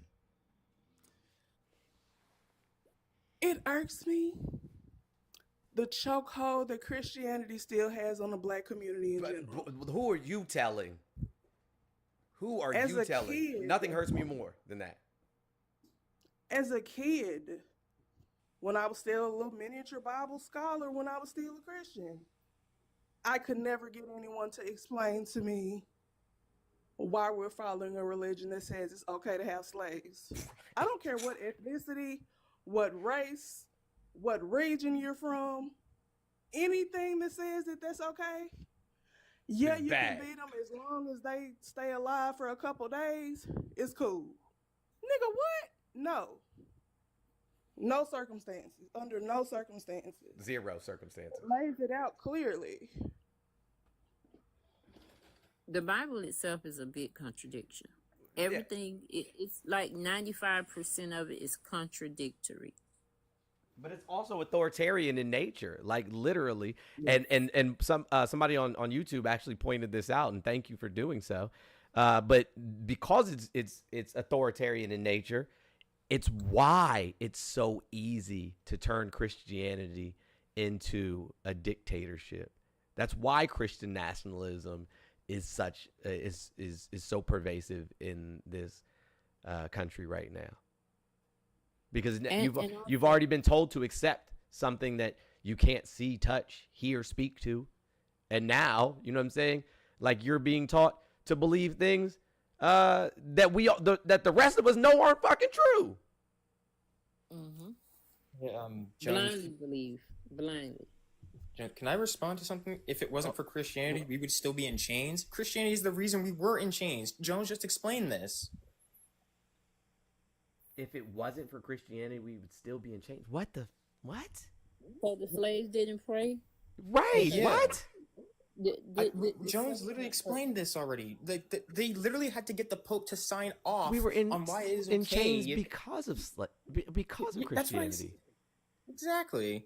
it irks me, the chokehold that Christianity still has on the black community in general. Who are you telling? Who are As you a telling? kid- Nothing hurts me more than that. As a kid, when I was still a little miniature Bible scholar, when I was still a Christian, I could never get anyone to explain to me why we're following a religion that says it's okay to have slaves. I don't care what ethnicity, what race, what region you're from, anything that says that that's okay. Yeah, It's you bad. can beat them as long as they stay alive for a couple days. It's cool. Nigga, what? No. No circumstances. Under no circumstances. Zero circumstances. Lays it out clearly. The Bible itself is a big contradiction. Everything, it's like 95% of it is contradictory. But it's also authoritarian in nature, like literally. And somebody on YouTube actually pointed this out, and thank you for doing so. But because it's authoritarian in nature, it's why it's so easy to turn Christianity into a dictatorship. That's why Christian nationalism is such is so pervasive in this country right now. Because you've already been told to accept something that you can't see, touch, hear, speak to. And now, you know what I'm saying? Like, you're being taught to believe things that the rest of us know aren't fucking true. Mm-hmm. Yeah, Blindly believe. Blindly. Can I respond to something? If it wasn't for Christianity, we would still be in chains. Christianity is the reason we were in chains. Jones just explained this. If it wasn't for Christianity, we would still be in chains. What? So the slaves didn't pray? Right. Yeah. What? Jones literally explained this already. They literally had to get the Pope to sign off We were on why it is in okay. chains because of That's why Christianity. Exactly.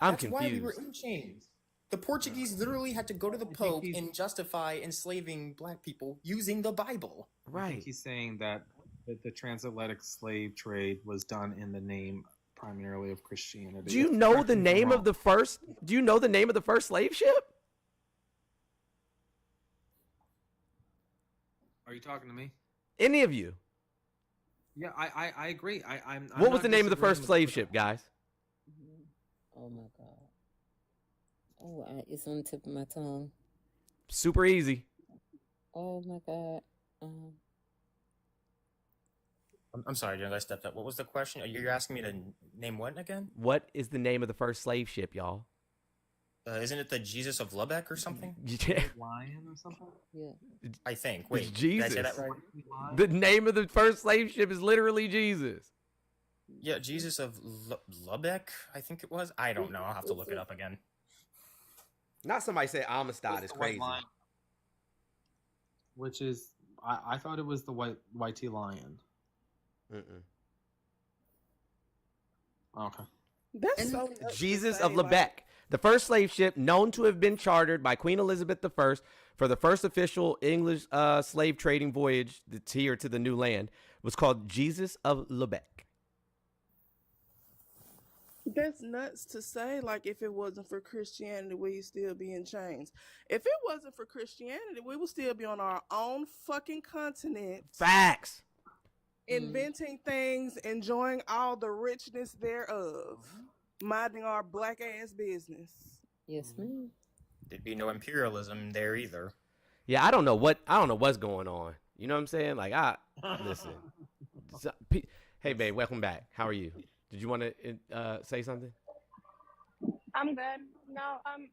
I'm That's confused. why we were in chains. The Portuguese literally had to go to the Pope and justify enslaving black people using the Bible. I think he's saying that the transatlantic slave trade was done in the name primarily of Christianity. Do you know the name of the first? Do you know the name of the first slave ship? Are you talking to me? Any of you? Yeah, I agree. I'm What was not the name of the disagreeing first with- slave ship, guys? Oh my God. Oh, it's on the tip of my tongue. Super easy. Oh my God. I'm sorry, Jones. I stepped up. What was the question? You're asking me to name what again? What is the name of the first slave ship, y'all? Isn't it the Jesus of Lubbock or something? Yeah. Lion or something? Yeah. I think. It's Wait, Jesus. did I say that right? The name of the first slave ship is literally Jesus. Yeah, Jesus of Lubbock, I think it was. I don't know. I'll have to look it up again. Not somebody say Amistad is the white crazy. lion, which is I thought it was the white lion. Okay. That's so Jesus of Lubeck, the first slave ship known to have been chartered by Queen Elizabeth I for the first official English slave trading voyage that's here to the new land, was called Jesus of Lubeck. That's nuts to say. Like, if it wasn't for Christianity, we'd still be in chains. If it wasn't for Christianity, we would still be on our own fucking continent. Facts. Inventing things, enjoying all the richness thereof, minding our black ass business. Yes, ma'am. There'd be no imperialism there either. Yeah, I don't know what's going on. You know what I'm saying? Like, listen. Hey, babe, welcome back. How are you? Did you want to say something? I'm good. No, I'm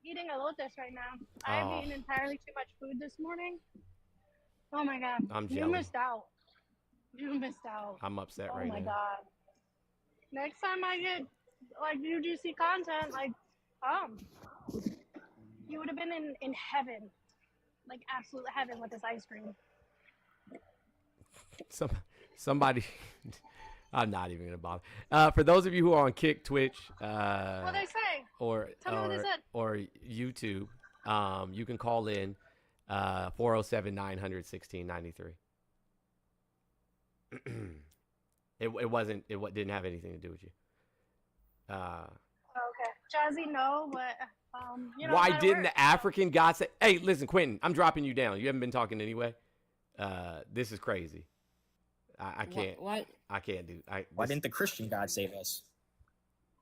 eating a lotus right now. I've eaten entirely too much food this morning. Oh my god. I'm You jealous. missed out. You missed out. I'm upset right Oh my now. god. Next time I get like UGC content, like you would have been in heaven. Like absolute heaven with this ice cream. Somebody I'm not even gonna bother. For those of you who are on Kick, Twitch, What they say? or Tell me what they said. or YouTube, you can call in 407-900-1693. It didn't have anything to do with you. Okay. Jazzy, no, but you know. Why let it didn't work. the African God say, hey, listen, Quentin, I'm dropping you down. You haven't been talking anyway. This is crazy. I can't. Why? I can't do. Why didn't the Christian God save us?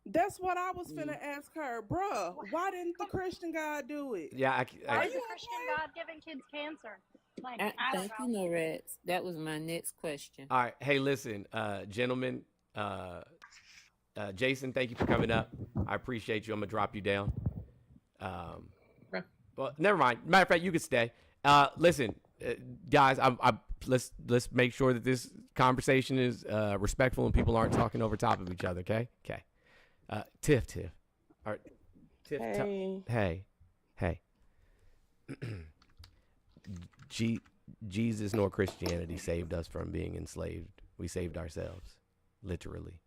That's what I was finna ask her, bruh. Why didn't the Christian God do it? Yeah, Why is the Christian God giving kids cancer? Like, I don't Thank you, Norats. That was my next question. All right. Hey, listen, gentlemen. Jason, thank you for coming up. I appreciate you. I'm gonna drop you down. Well, never mind. Matter of fact, you can stay. Listen, guys. Let's make sure that this conversation is respectful and people aren't talking over top of each other. Okay. Okay. Tiff. All right. Tiff. Hey. Jesus nor Christianity saved us from being enslaved. We saved ourselves, literally.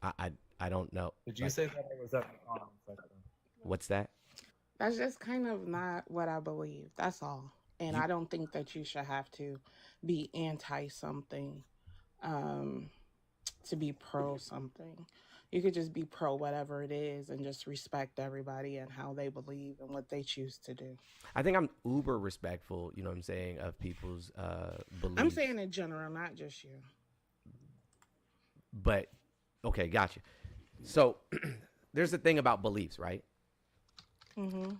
I don't know. Did you say that or was that What's that? That's just kind of not what I believe. That's all. And I don't think that you should have to be anti something to be pro something. You could just be pro whatever it is and just respect everybody and how they believe and what they choose to do. I think I'm uber respectful, you know what I'm saying, of people's beliefs. I'm saying in general, not just you. But, okay, gotcha. So, there's the thing about beliefs, right? Mm-hmm.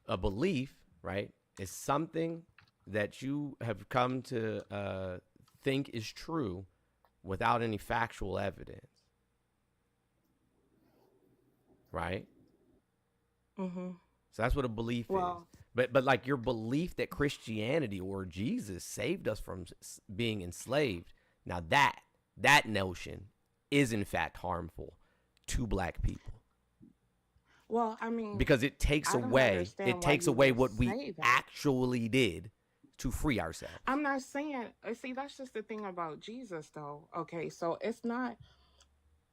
A belief, right, is something that you have come to think is true without any factual evidence. Right? Mm-hmm. So that's what a belief is. But like your belief that Christianity or Jesus saved us from being enslaved. Now that notion is in fact harmful to black people. Well, I mean, because it takes away what we actually did to free ourselves. I'm not saying, see, that's just the thing about Jesus though. Okay, so it's not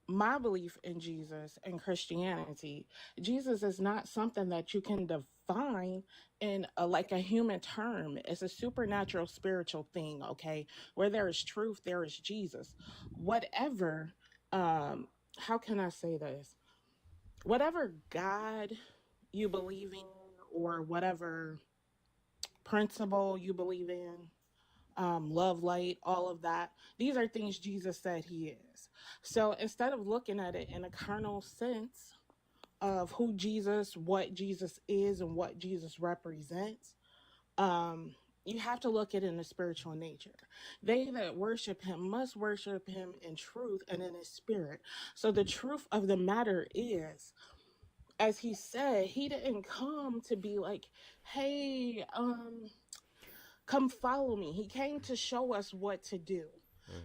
my belief in Jesus and Christianity. Jesus is not something that you can define in like a human term. It's a supernatural spiritual thing, okay? Where there is truth, there is Jesus. Whatever, how can I say this? Whatever God you believe in or whatever principle you believe in, love, light, all of that, these are things Jesus said he is. So instead of looking at it in a carnal sense of who Jesus, what Jesus is and what Jesus represents, you have to look at it in the spiritual nature. They that worship him must worship him in truth and in his spirit. So the truth of the matter is, as he said, he didn't come to be like, hey, come follow me. He came to show us what to do.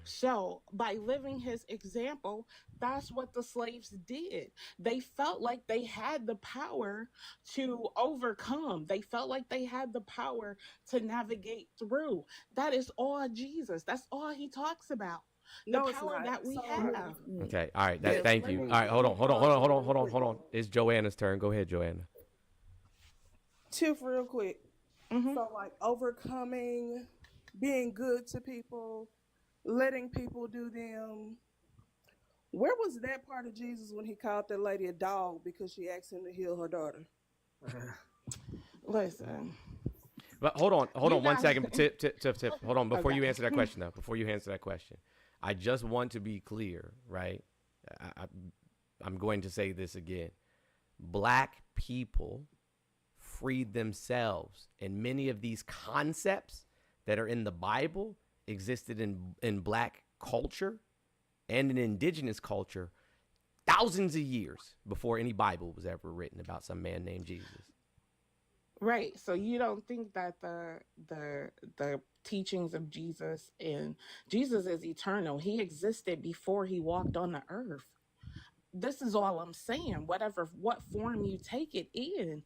So by living his example, that's what the slaves did. They felt like they had the power to overcome. They felt like they had the power to navigate through. That is all Jesus. That's all he talks about. The No, it's power not. that we So have. Okay. All right. Yes, Thank let you. me All right. Hold on. real quick. It's Joanna's turn. Go ahead, Joanna. Tiff, real quick. So like overcoming, being good to people, letting people do them. Where was that part of Jesus when he called that lady a dog because she asked him to heal her daughter? Listen. But hold on You 1 guys- second. Tip. Hold on. Before you Okay. answer that question, though. Before you answer that question, I just want to be clear, right? I'm going to say this again. Black people freed themselves, and many of these concepts that are in the Bible existed in black culture and in indigenous culture thousands of years before any Bible was ever written about some man named Jesus. Right. So you don't think that the teachings of Jesus, and Jesus is eternal. He existed before he walked on the earth. This is all I'm saying. What form you take it in,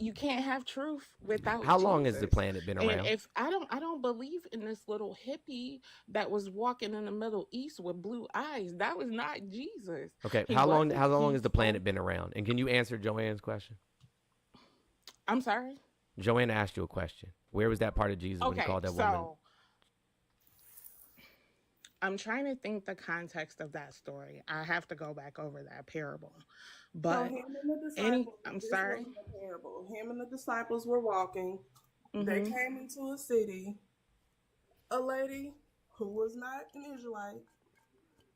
you can't have truth without How long has the Jesus. planet been And around? if I don't believe in this little hippie that was walking in the Middle East with blue eyes. That was not Jesus. Okay, He how long wasn't has the peaceful. planet been around? And can you answer Joanne's question? I'm sorry. Joanne asked you a question. Where was that part of Jesus when he called that woman? I'm trying to think the context of that story. I have to go back over that parable. So But him and the disciples, I'm this sorry. wasn't a parable. Him and the disciples were walking. They Mhm. came into a city. A lady who was not an Israelite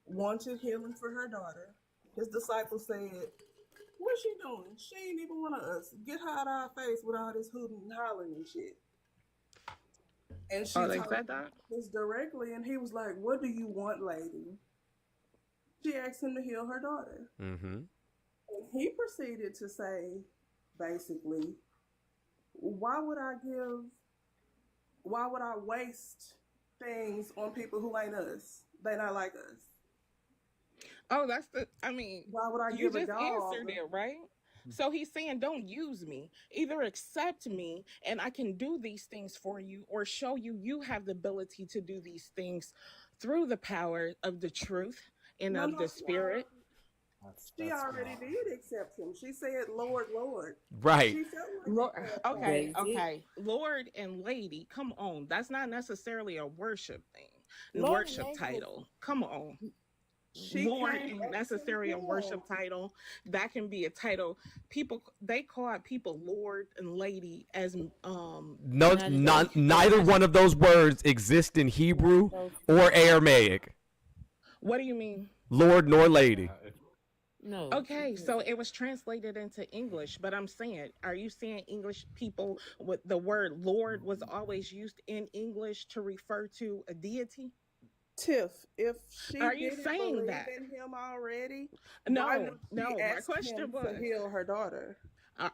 wanted healing for her daughter. His disciples said, "What's she doing? She ain't even one of us. Get her out of our face with all this hooting and hollering and shit." And she Oh, they told said him that? this directly, and he was like, "What do you want, lady?" She asked him to heal her daughter. Mm-hmm. And he proceeded to say, basically, why would I waste things on people who ain't us? They not like us. Oh, why would I you give a just dog? answered it, right? So he's saying, don't use me. Either accept me and I can do these things for you, or show you have the ability to do these things through the power of the truth and No, of no, the spirit. She already did accept him. She said, "Lord, Lord." Right. She felt like Lord, he had okay, that. okay. Lord and lady, come on. That's not necessarily a worship thing. Lord and Worship lady title. Come on. She Lord came ain't back to necessarily a him. worship title. That can be a title. People, they call people Lord and lady as No, neither one of those words exist in Hebrew or Aramaic. What do you mean? Lord nor lady. No. Okay, so it was translated into English, but I'm saying, are you saying English people with the word Lord was always used in English to refer to a deity? Tiff, if she Are you didn't saying believe that? in him already, No, why would she no. My ask question him was, to heal her daughter?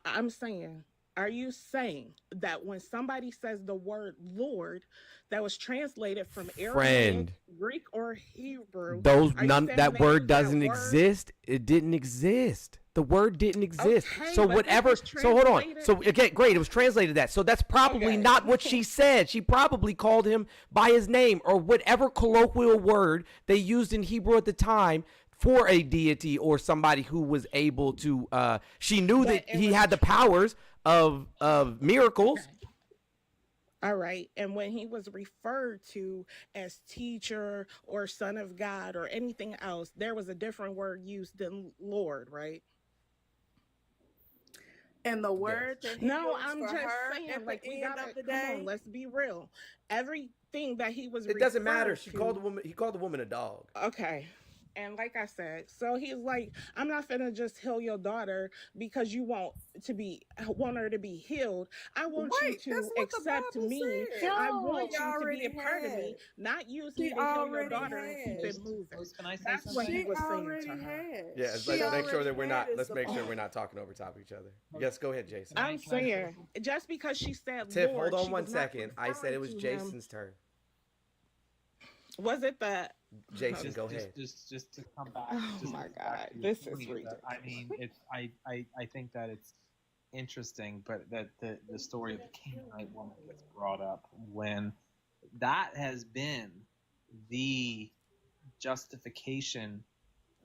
I'm saying, are you saying that when somebody says the word Lord, that was translated from Aramaic, Friend. Greek, or Hebrew? Those are you none saying that they word use doesn't that word? exist. It didn't exist. The word didn't exist. Okay, So but whatever. this was So hold on. translated- So okay, great. It was translated that. So that's probably not what she said. She probably called him by his name or whatever colloquial word they used in Hebrew at the time for a deity or somebody who was able to. She knew that he had the powers of miracles. All right. And when he was referred to as teacher or son of God or anything else, there was a different word used than Lord, right? And the word that he No, used I'm for just her saying, at like, the we end gotta, of the come day, on, let's be real. Everything that he was It doesn't matter. referred She to- called the woman. He called the woman a dog. Okay. And like I said, so he's like, I'm not finna just heal your daughter because you want her to be healed. I want Wait, you that's to what the accept Bible me. said. I No. want She you to be a already part of me, had. not use She me to heal your already daughter and keep had. it moving. Can I say That's what something? he She was saying already to her. had. Yeah, She let's make sure already that we're had not. is Let's the make sure point. we're not talking over top of each other. Yes, go ahead, Jason. I'm saying, just because she said Tiff, Lord, hold on she one was not second. I said it was referring to him. Jason's turn. Was it that? Jason, go ahead. Just to come back. Oh just my to come back God, to your this is point, ridiculous. I mean, it's I think that it's interesting, but that the story of the Canaanite woman gets brought up when that has been the justification,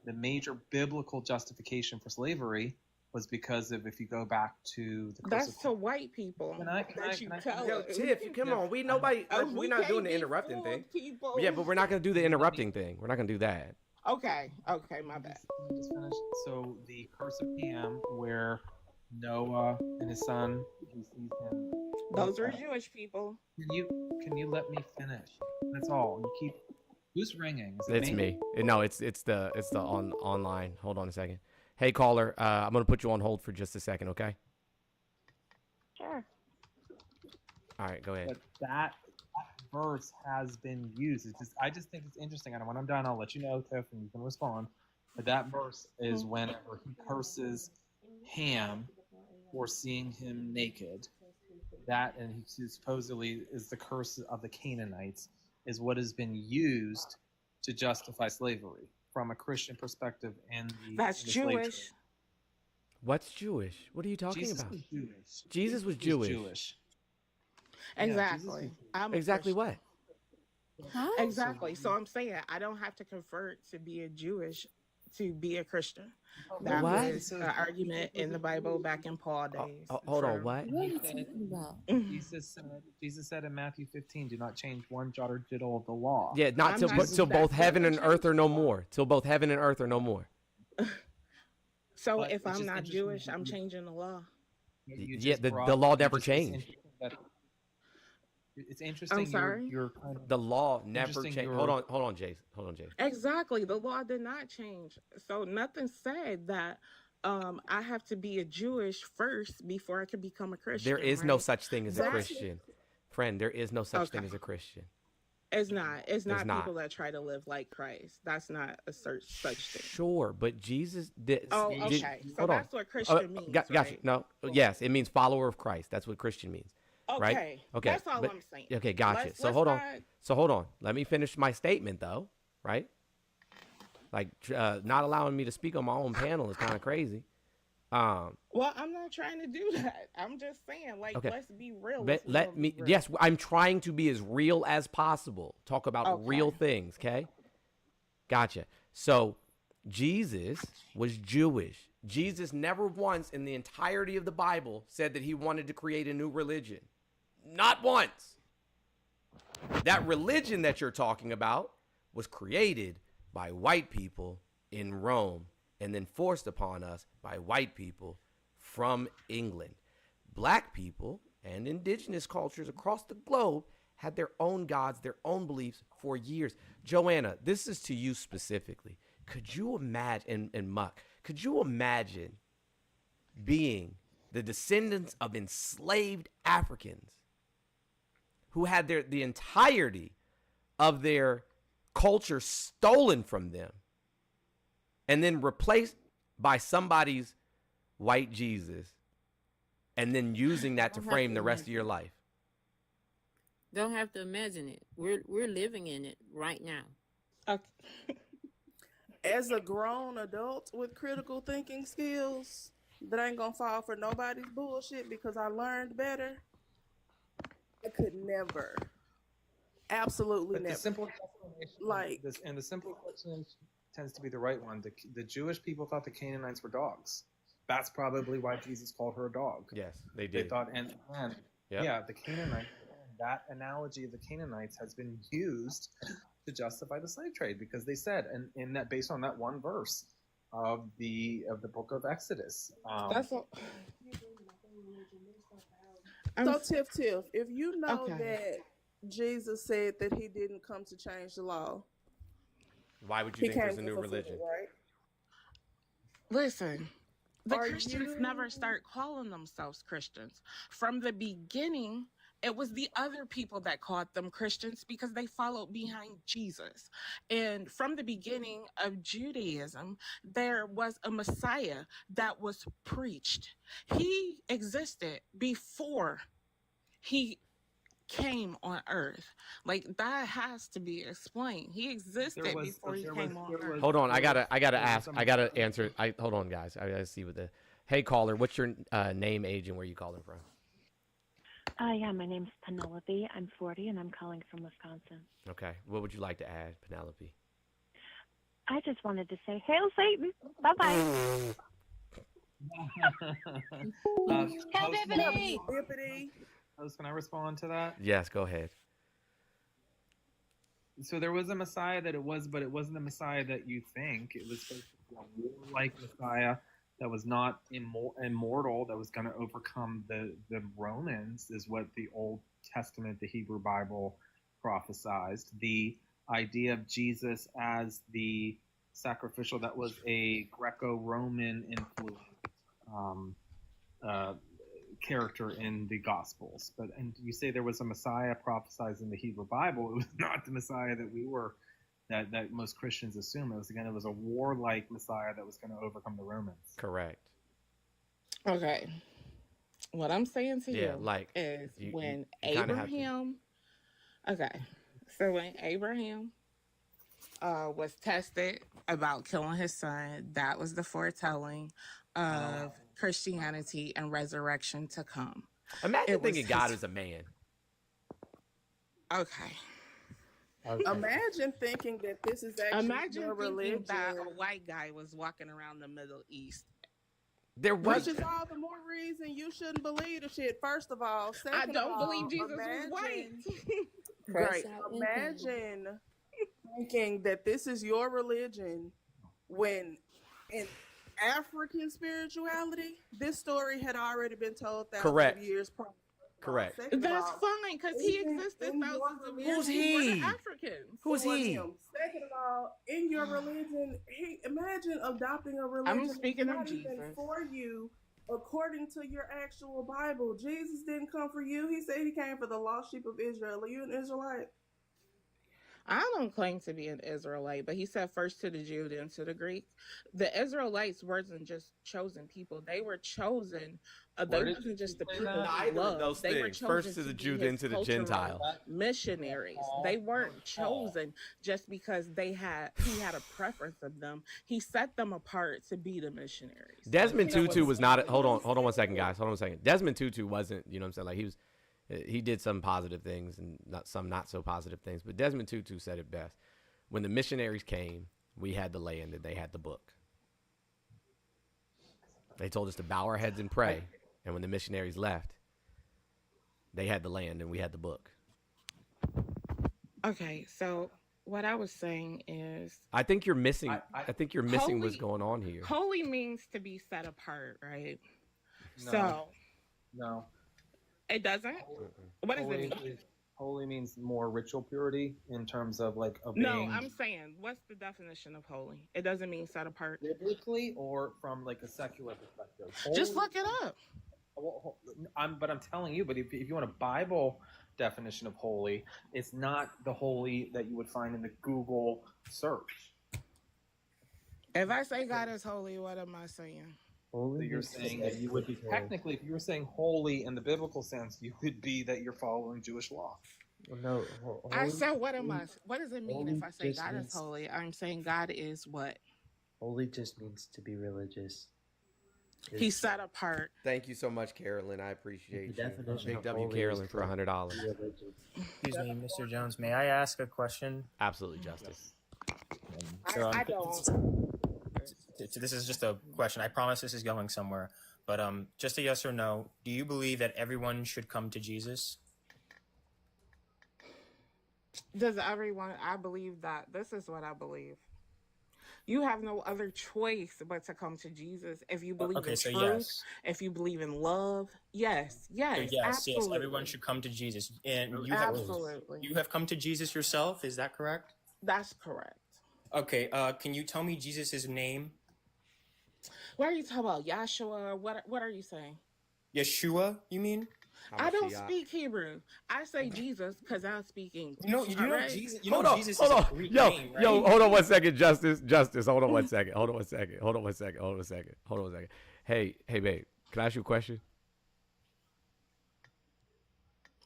the major biblical justification for slavery was because of, if you go back to the That's to white people. Yo, Tiff, come on. We nobody. Like, we're not doing the interrupting thing. People. Yeah, but we're not gonna do the interrupting thing. We're not gonna do that. Okay, my bad. Just finish. So the curse of Ham, where Noah and his son, he sees him. Those are Jewish people. Can you let me finish? That's all. You keep. Who's ringing? Is it It's me. No, it's the online. Hold on a second. Hey, caller. I'm gonna put you on hold for just a second, okay? Sure. All right, go ahead. But that verse has been used. I just think it's interesting. And when I'm done, I'll let you know, Tiff, and you can respond. But that verse is whenever he curses Ham for seeing him naked. That, and he supposedly is the curse of the Canaanites, is what has been used to justify slavery from a Christian perspective. And that's Jewish. What's Jewish? What are you talking Jesus about? was Jewish. Jesus was Jewish. Exactly. I'm exactly what? Huh? Exactly. So I'm saying I don't have to convert to be a Jewish to be a Christian. That What? was an argument in the Bible back in Paul days. Hold on, what? What are you talking about? Jesus said in Matthew 15, "Do not change one jot or tittle of the law." Yeah, not till both heaven and earth are no more. Till both heaven and earth are no more. So But if it's I'm just not interesting Jewish, that I'm you- changing the law. Yeah, the law never changed. It's interesting. I'm sorry? You're kind of The law never interesting changed. you're- Hold on, Jason. Exactly. The law did not change. So nothing said that I have to be a Jewish first before I can become a Christian. There is no right? such thing as a That's- Christian. Friend, there is no such thing as a Christian. It's not. It's not not. people that try to live like Christ. That's not a such thing. Sure, but Jesus did. Oh, did- okay. So hold on. that's what Christian means, Gotcha. right? No, yes, it means follower of Christ. That's what Christian means. Right? Okay. Okay. That's all but- I'm saying. Okay, gotcha. Let's- So let's hold on. not- So hold on. Let me finish my statement though, right? Like not allowing me to speak on my own panel is kind of crazy. Well, I'm not trying to do that. I'm just saying, like, Okay. let's be real. Let me. Yes, I'm trying to be as real as possible. Talk about real things, okay? Gotcha. So, Jesus was Jewish. Jesus never once in the entirety of the Bible said that he wanted to create a new religion. Not once. That religion that you're talking about was created by white people in Rome and then forced upon us by white people from England. Black people and indigenous cultures across the globe had their own gods, their own beliefs for years. Joanna, this is to you specifically. Could you imagine, and Muck, could you imagine being the descendants of enslaved Africans who had the entirety of their culture stolen from them and then replaced by somebody's white Jesus and then using that to frame the rest of your life? Don't have to imagine it. We're living in it right now. As a grown adult with critical thinking skills, that ain't gonna fall for nobody's bullshit because I learned better. I could never, absolutely But never. the simple explanation, Like- the simple explanation tends to be the right one. The Jewish people thought the Canaanites were dogs. That's probably why Jesus called her a dog. Yes, they They did. thought, Yep. yeah, the Canaanites. That analogy of the Canaanites has been used to justify the slave trade because they said, and in that, based on that one verse of the book of Exodus. That's all. So Tiff, if you know Okay. that Jesus said that he didn't come to change the law, Why would you he think there's a came new to fulfill religion? it, right? Listen, the Are Christians you- never start calling themselves Christians. From the beginning, it was the other people that called them Christians because they followed behind Jesus. And from the beginning of Judaism, there was a Messiah that was preached. He existed before he came on Earth. Like, that has to be explained. He existed before he came on Earth. Hold on, I gotta answer. Hold on, guys. I gotta see what the. Hey, caller, what's your name, age, and where you calling from? Yeah, my name's Penelope. I'm 40, and I'm calling from Wisconsin. Okay, what would you like to add, Penelope? I just wanted to say, hail Satan. Bye-bye. Hail Bippity! Can I respond to that? Yes, go ahead. So there was a Messiah but it wasn't the Messiah that you think. It was basically a warlike Messiah that was not immortal, that was going to overcome the Romans, is what the Old Testament, the Hebrew Bible, prophesied. The idea of Jesus as the sacrificial, that was a Greco-Roman influence character in the Gospels. And you say there was a Messiah prophesied in the Hebrew Bible. It was not the Messiah that most Christians assume. It was a warlike Messiah that was going to overcome the Romans. Correct. Okay. What I'm saying to you is when Abraham was tested about killing his son, that was the foretelling of Christianity and resurrection to come. Imagine thinking God is a man. Okay. Imagine thinking that this is actually your religion. That a white guy was walking around the Middle East. Which is all the more reason you shouldn't believe the shit. First of all, I don't believe Jesus was white. Right. Imagine thinking that this is your religion when in African spirituality, this story had already been told thousands of years prior. Correct. That's fine, because he existed thousands of years before the Africans. Who's he? Second of all, in your religion, imagine adopting a religion. I'm speaking of not even Jesus. for you, according to your actual Bible. Jesus didn't come for you. He said he came for the lost sheep of Israel. Are you an Israelite? I don't claim to be an Israelite, but he said first to the Jew, then to the Greek. The Israelites weren't just chosen people; they were chosen. They wasn't just the people he loved. They were chosen first to the Jew, then to the Gentile. Missionaries. They weren't chosen just because he had a preference of them. He set them apart to be the missionaries. Desmond Tutu was not. Hold on 1 second, guys. Hold on 1 second. Desmond Tutu wasn't. You know what I'm saying? Like he did some positive things and not so positive things. But Desmond Tutu said it best. When the missionaries came, we had the land and they had the book. They told us to bow our heads and pray. And when the missionaries left, they had the land and we had the book. Okay, so what I was saying is, I think you're missing. I think you're missing what's going on here. Holy means to be set apart, right? No. It doesn't? What does it mean? Holy means more ritual purity in terms of No, I'm saying, what's the definition of holy? It doesn't mean set apart. Biblically or from a secular perspective? Just look it up. But I'm telling you, if you want a Bible definition of holy, it's not the holy that you would find in the Google search. If I say God is holy, what am I saying? Holy, so you're saying that you would be technically, if you were saying holy in the biblical sense, you would be that you're following Jewish law. No, I said, what does it mean if I say God is holy? I'm saying God is what? Holy just means to be religious. He's set apart. Thank you so much, Carolyn. I appreciate you. Big W, holy Carolyn, is for $100. Excuse me, Mr. Jones. May I ask a question? Absolutely, Justice. So, I don't. This is just a question. I promise this is going somewhere. But just a yes or no. Do you believe that everyone should come to Jesus? Does everyone? I believe that. This is what I believe. You have no other choice but to come to Jesus. If you believe in truth, yes. If you believe in love, yes, absolutely. Yes, everyone should come to Jesus. And you have come to Jesus yourself, is that correct? That's correct. Okay, can you tell me Jesus' name? What are you talking about? Yahshua? What are you saying? Yeshua, you mean? I don't speak Hebrew. I say Jesus because I'm speaking. You know Jesus. Hold on. Jesus is a Greek name, right? Yo, hold on 1 second, Justice. Hold on 1 second. Hey, babe, can I ask you a question?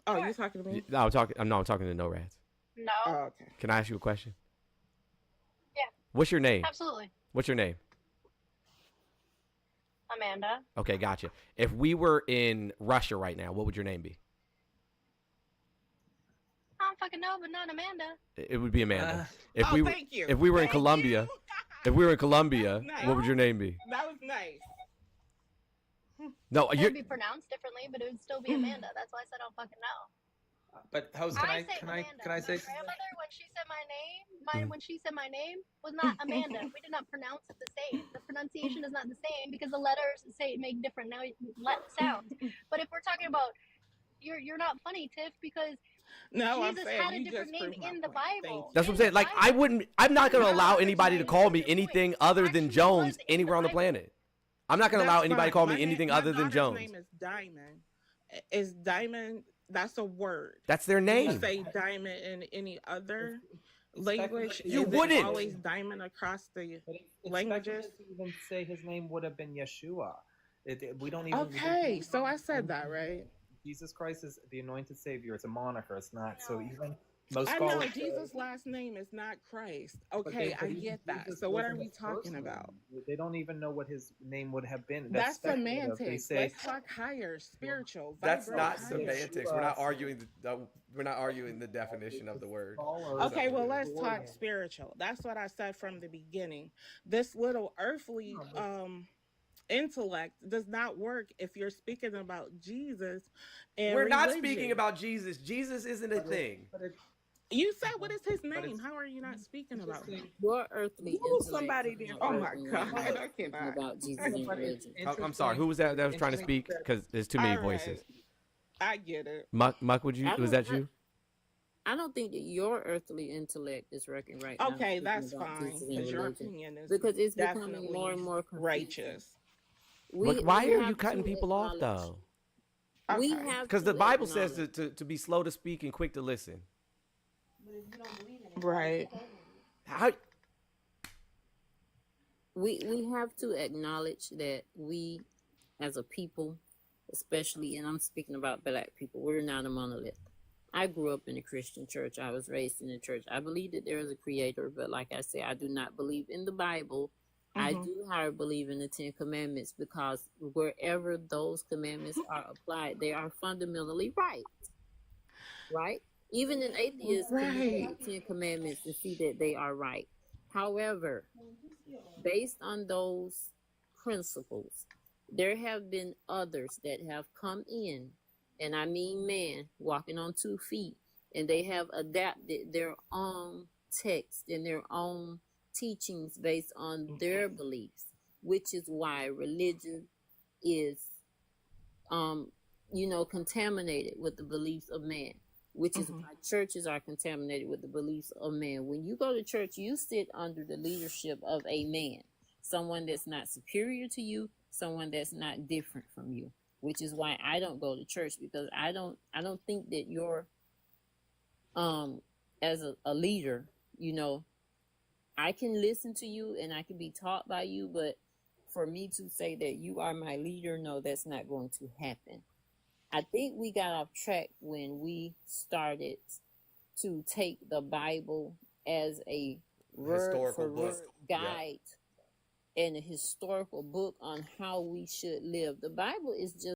Oh, you talking to me? No, I'm talking. I'm talking to No Rats. No. Oh, okay. Can I ask you a question? Yeah. What's your name? Absolutely. What's your name? Amanda. Okay, gotcha. If we were in Russia right now, what would your name be? I don't fucking know, but not Amanda. It would be Amanda. Thank you. If we were in Colombia, what would your name be? That was nice. No, It you. would be pronounced differently, but it would still be Amanda. That's why I said I don't fucking know. But Host, Amanda. can I say My something? grandmother, when she said my name, when she said my name, was not Amanda. We did not pronounce it the same. The pronunciation is not the same because the letters make different sounds. But if we're talking about, you're not funny, Tiff, because Jesus had a different name in the Bible. That's what I'm saying. Like, I'm not going to allow anybody to call me anything other than Jones anywhere on the planet. I'm not going to allow anybody to call me anything other than Jones. My name is Diamond. Is Diamond? That's a word. That's their name. You say diamond in any other language. You is wouldn't. It always diamond across the languages. To even say his name would have been Yeshua. We don't even. Okay, so I said that right. Jesus Christ is the anointed Savior. It's a moniker. It's not. So even most I know scholars. Jesus' last name is not Christ. Okay, I get that. So what are we talking about? They don't even know what his name would have been. That's speculative. They semantics. say, Let's talk higher, spiritual. That's not higher. semantics. We're not arguing the definition of the word. Okay, well, let's talk spiritual. That's what I said from the beginning. This little earthly intellect does not work if you're speaking about Jesus and We're not religion. speaking about Jesus. Jesus isn't a thing. You said, what is his name? How are you not speaking about him? Your earthly somebody did. Oh my God, I cannot. About Jesus and religion. I'm sorry. Who was that was trying to speak? Because there's too many voices. I get it. Muck, was that you? I don't think that your earthly intellect is working right now. Okay, that's fine. Jesus and Because your religion. opinion is Because it's becoming definitely more and more confusing. righteous. Why are you cutting people off though? We have Because the Bible says to be slow to speak and quick to listen. Right. How? We have to acknowledge that we, as a people, especially, and I'm speaking about Black people, we're not a monolith. I grew up in a Christian church. I was raised in a church. I believe that there is a creator, but like I say, I do not believe in the Bible. I do, however, believe in the 10 Commandments because wherever those commandments are applied, they are fundamentally right. Right? Even an atheist can read the 10 Commandments and see that they are right. However, based on those principles, there have been others that have come in, and I mean man, walking on 2 feet, and they have adapted their own text and their own teachings based on their beliefs, which is why religion is, contaminated with the beliefs of man, which is why churches are contaminated with the beliefs of man. When you go to church, you sit under the leadership of a man, someone that's not superior to you, someone that's not different from you, which is why I don't go to church, because I don't think that you're, as a leader, I can listen to you and I can be taught by you, but for me to say that you are my leader, no, that's not going to happen. I think we got off track when we started to take the Bible as a word-for-word guide and a historical book on how we should live. The Bible is just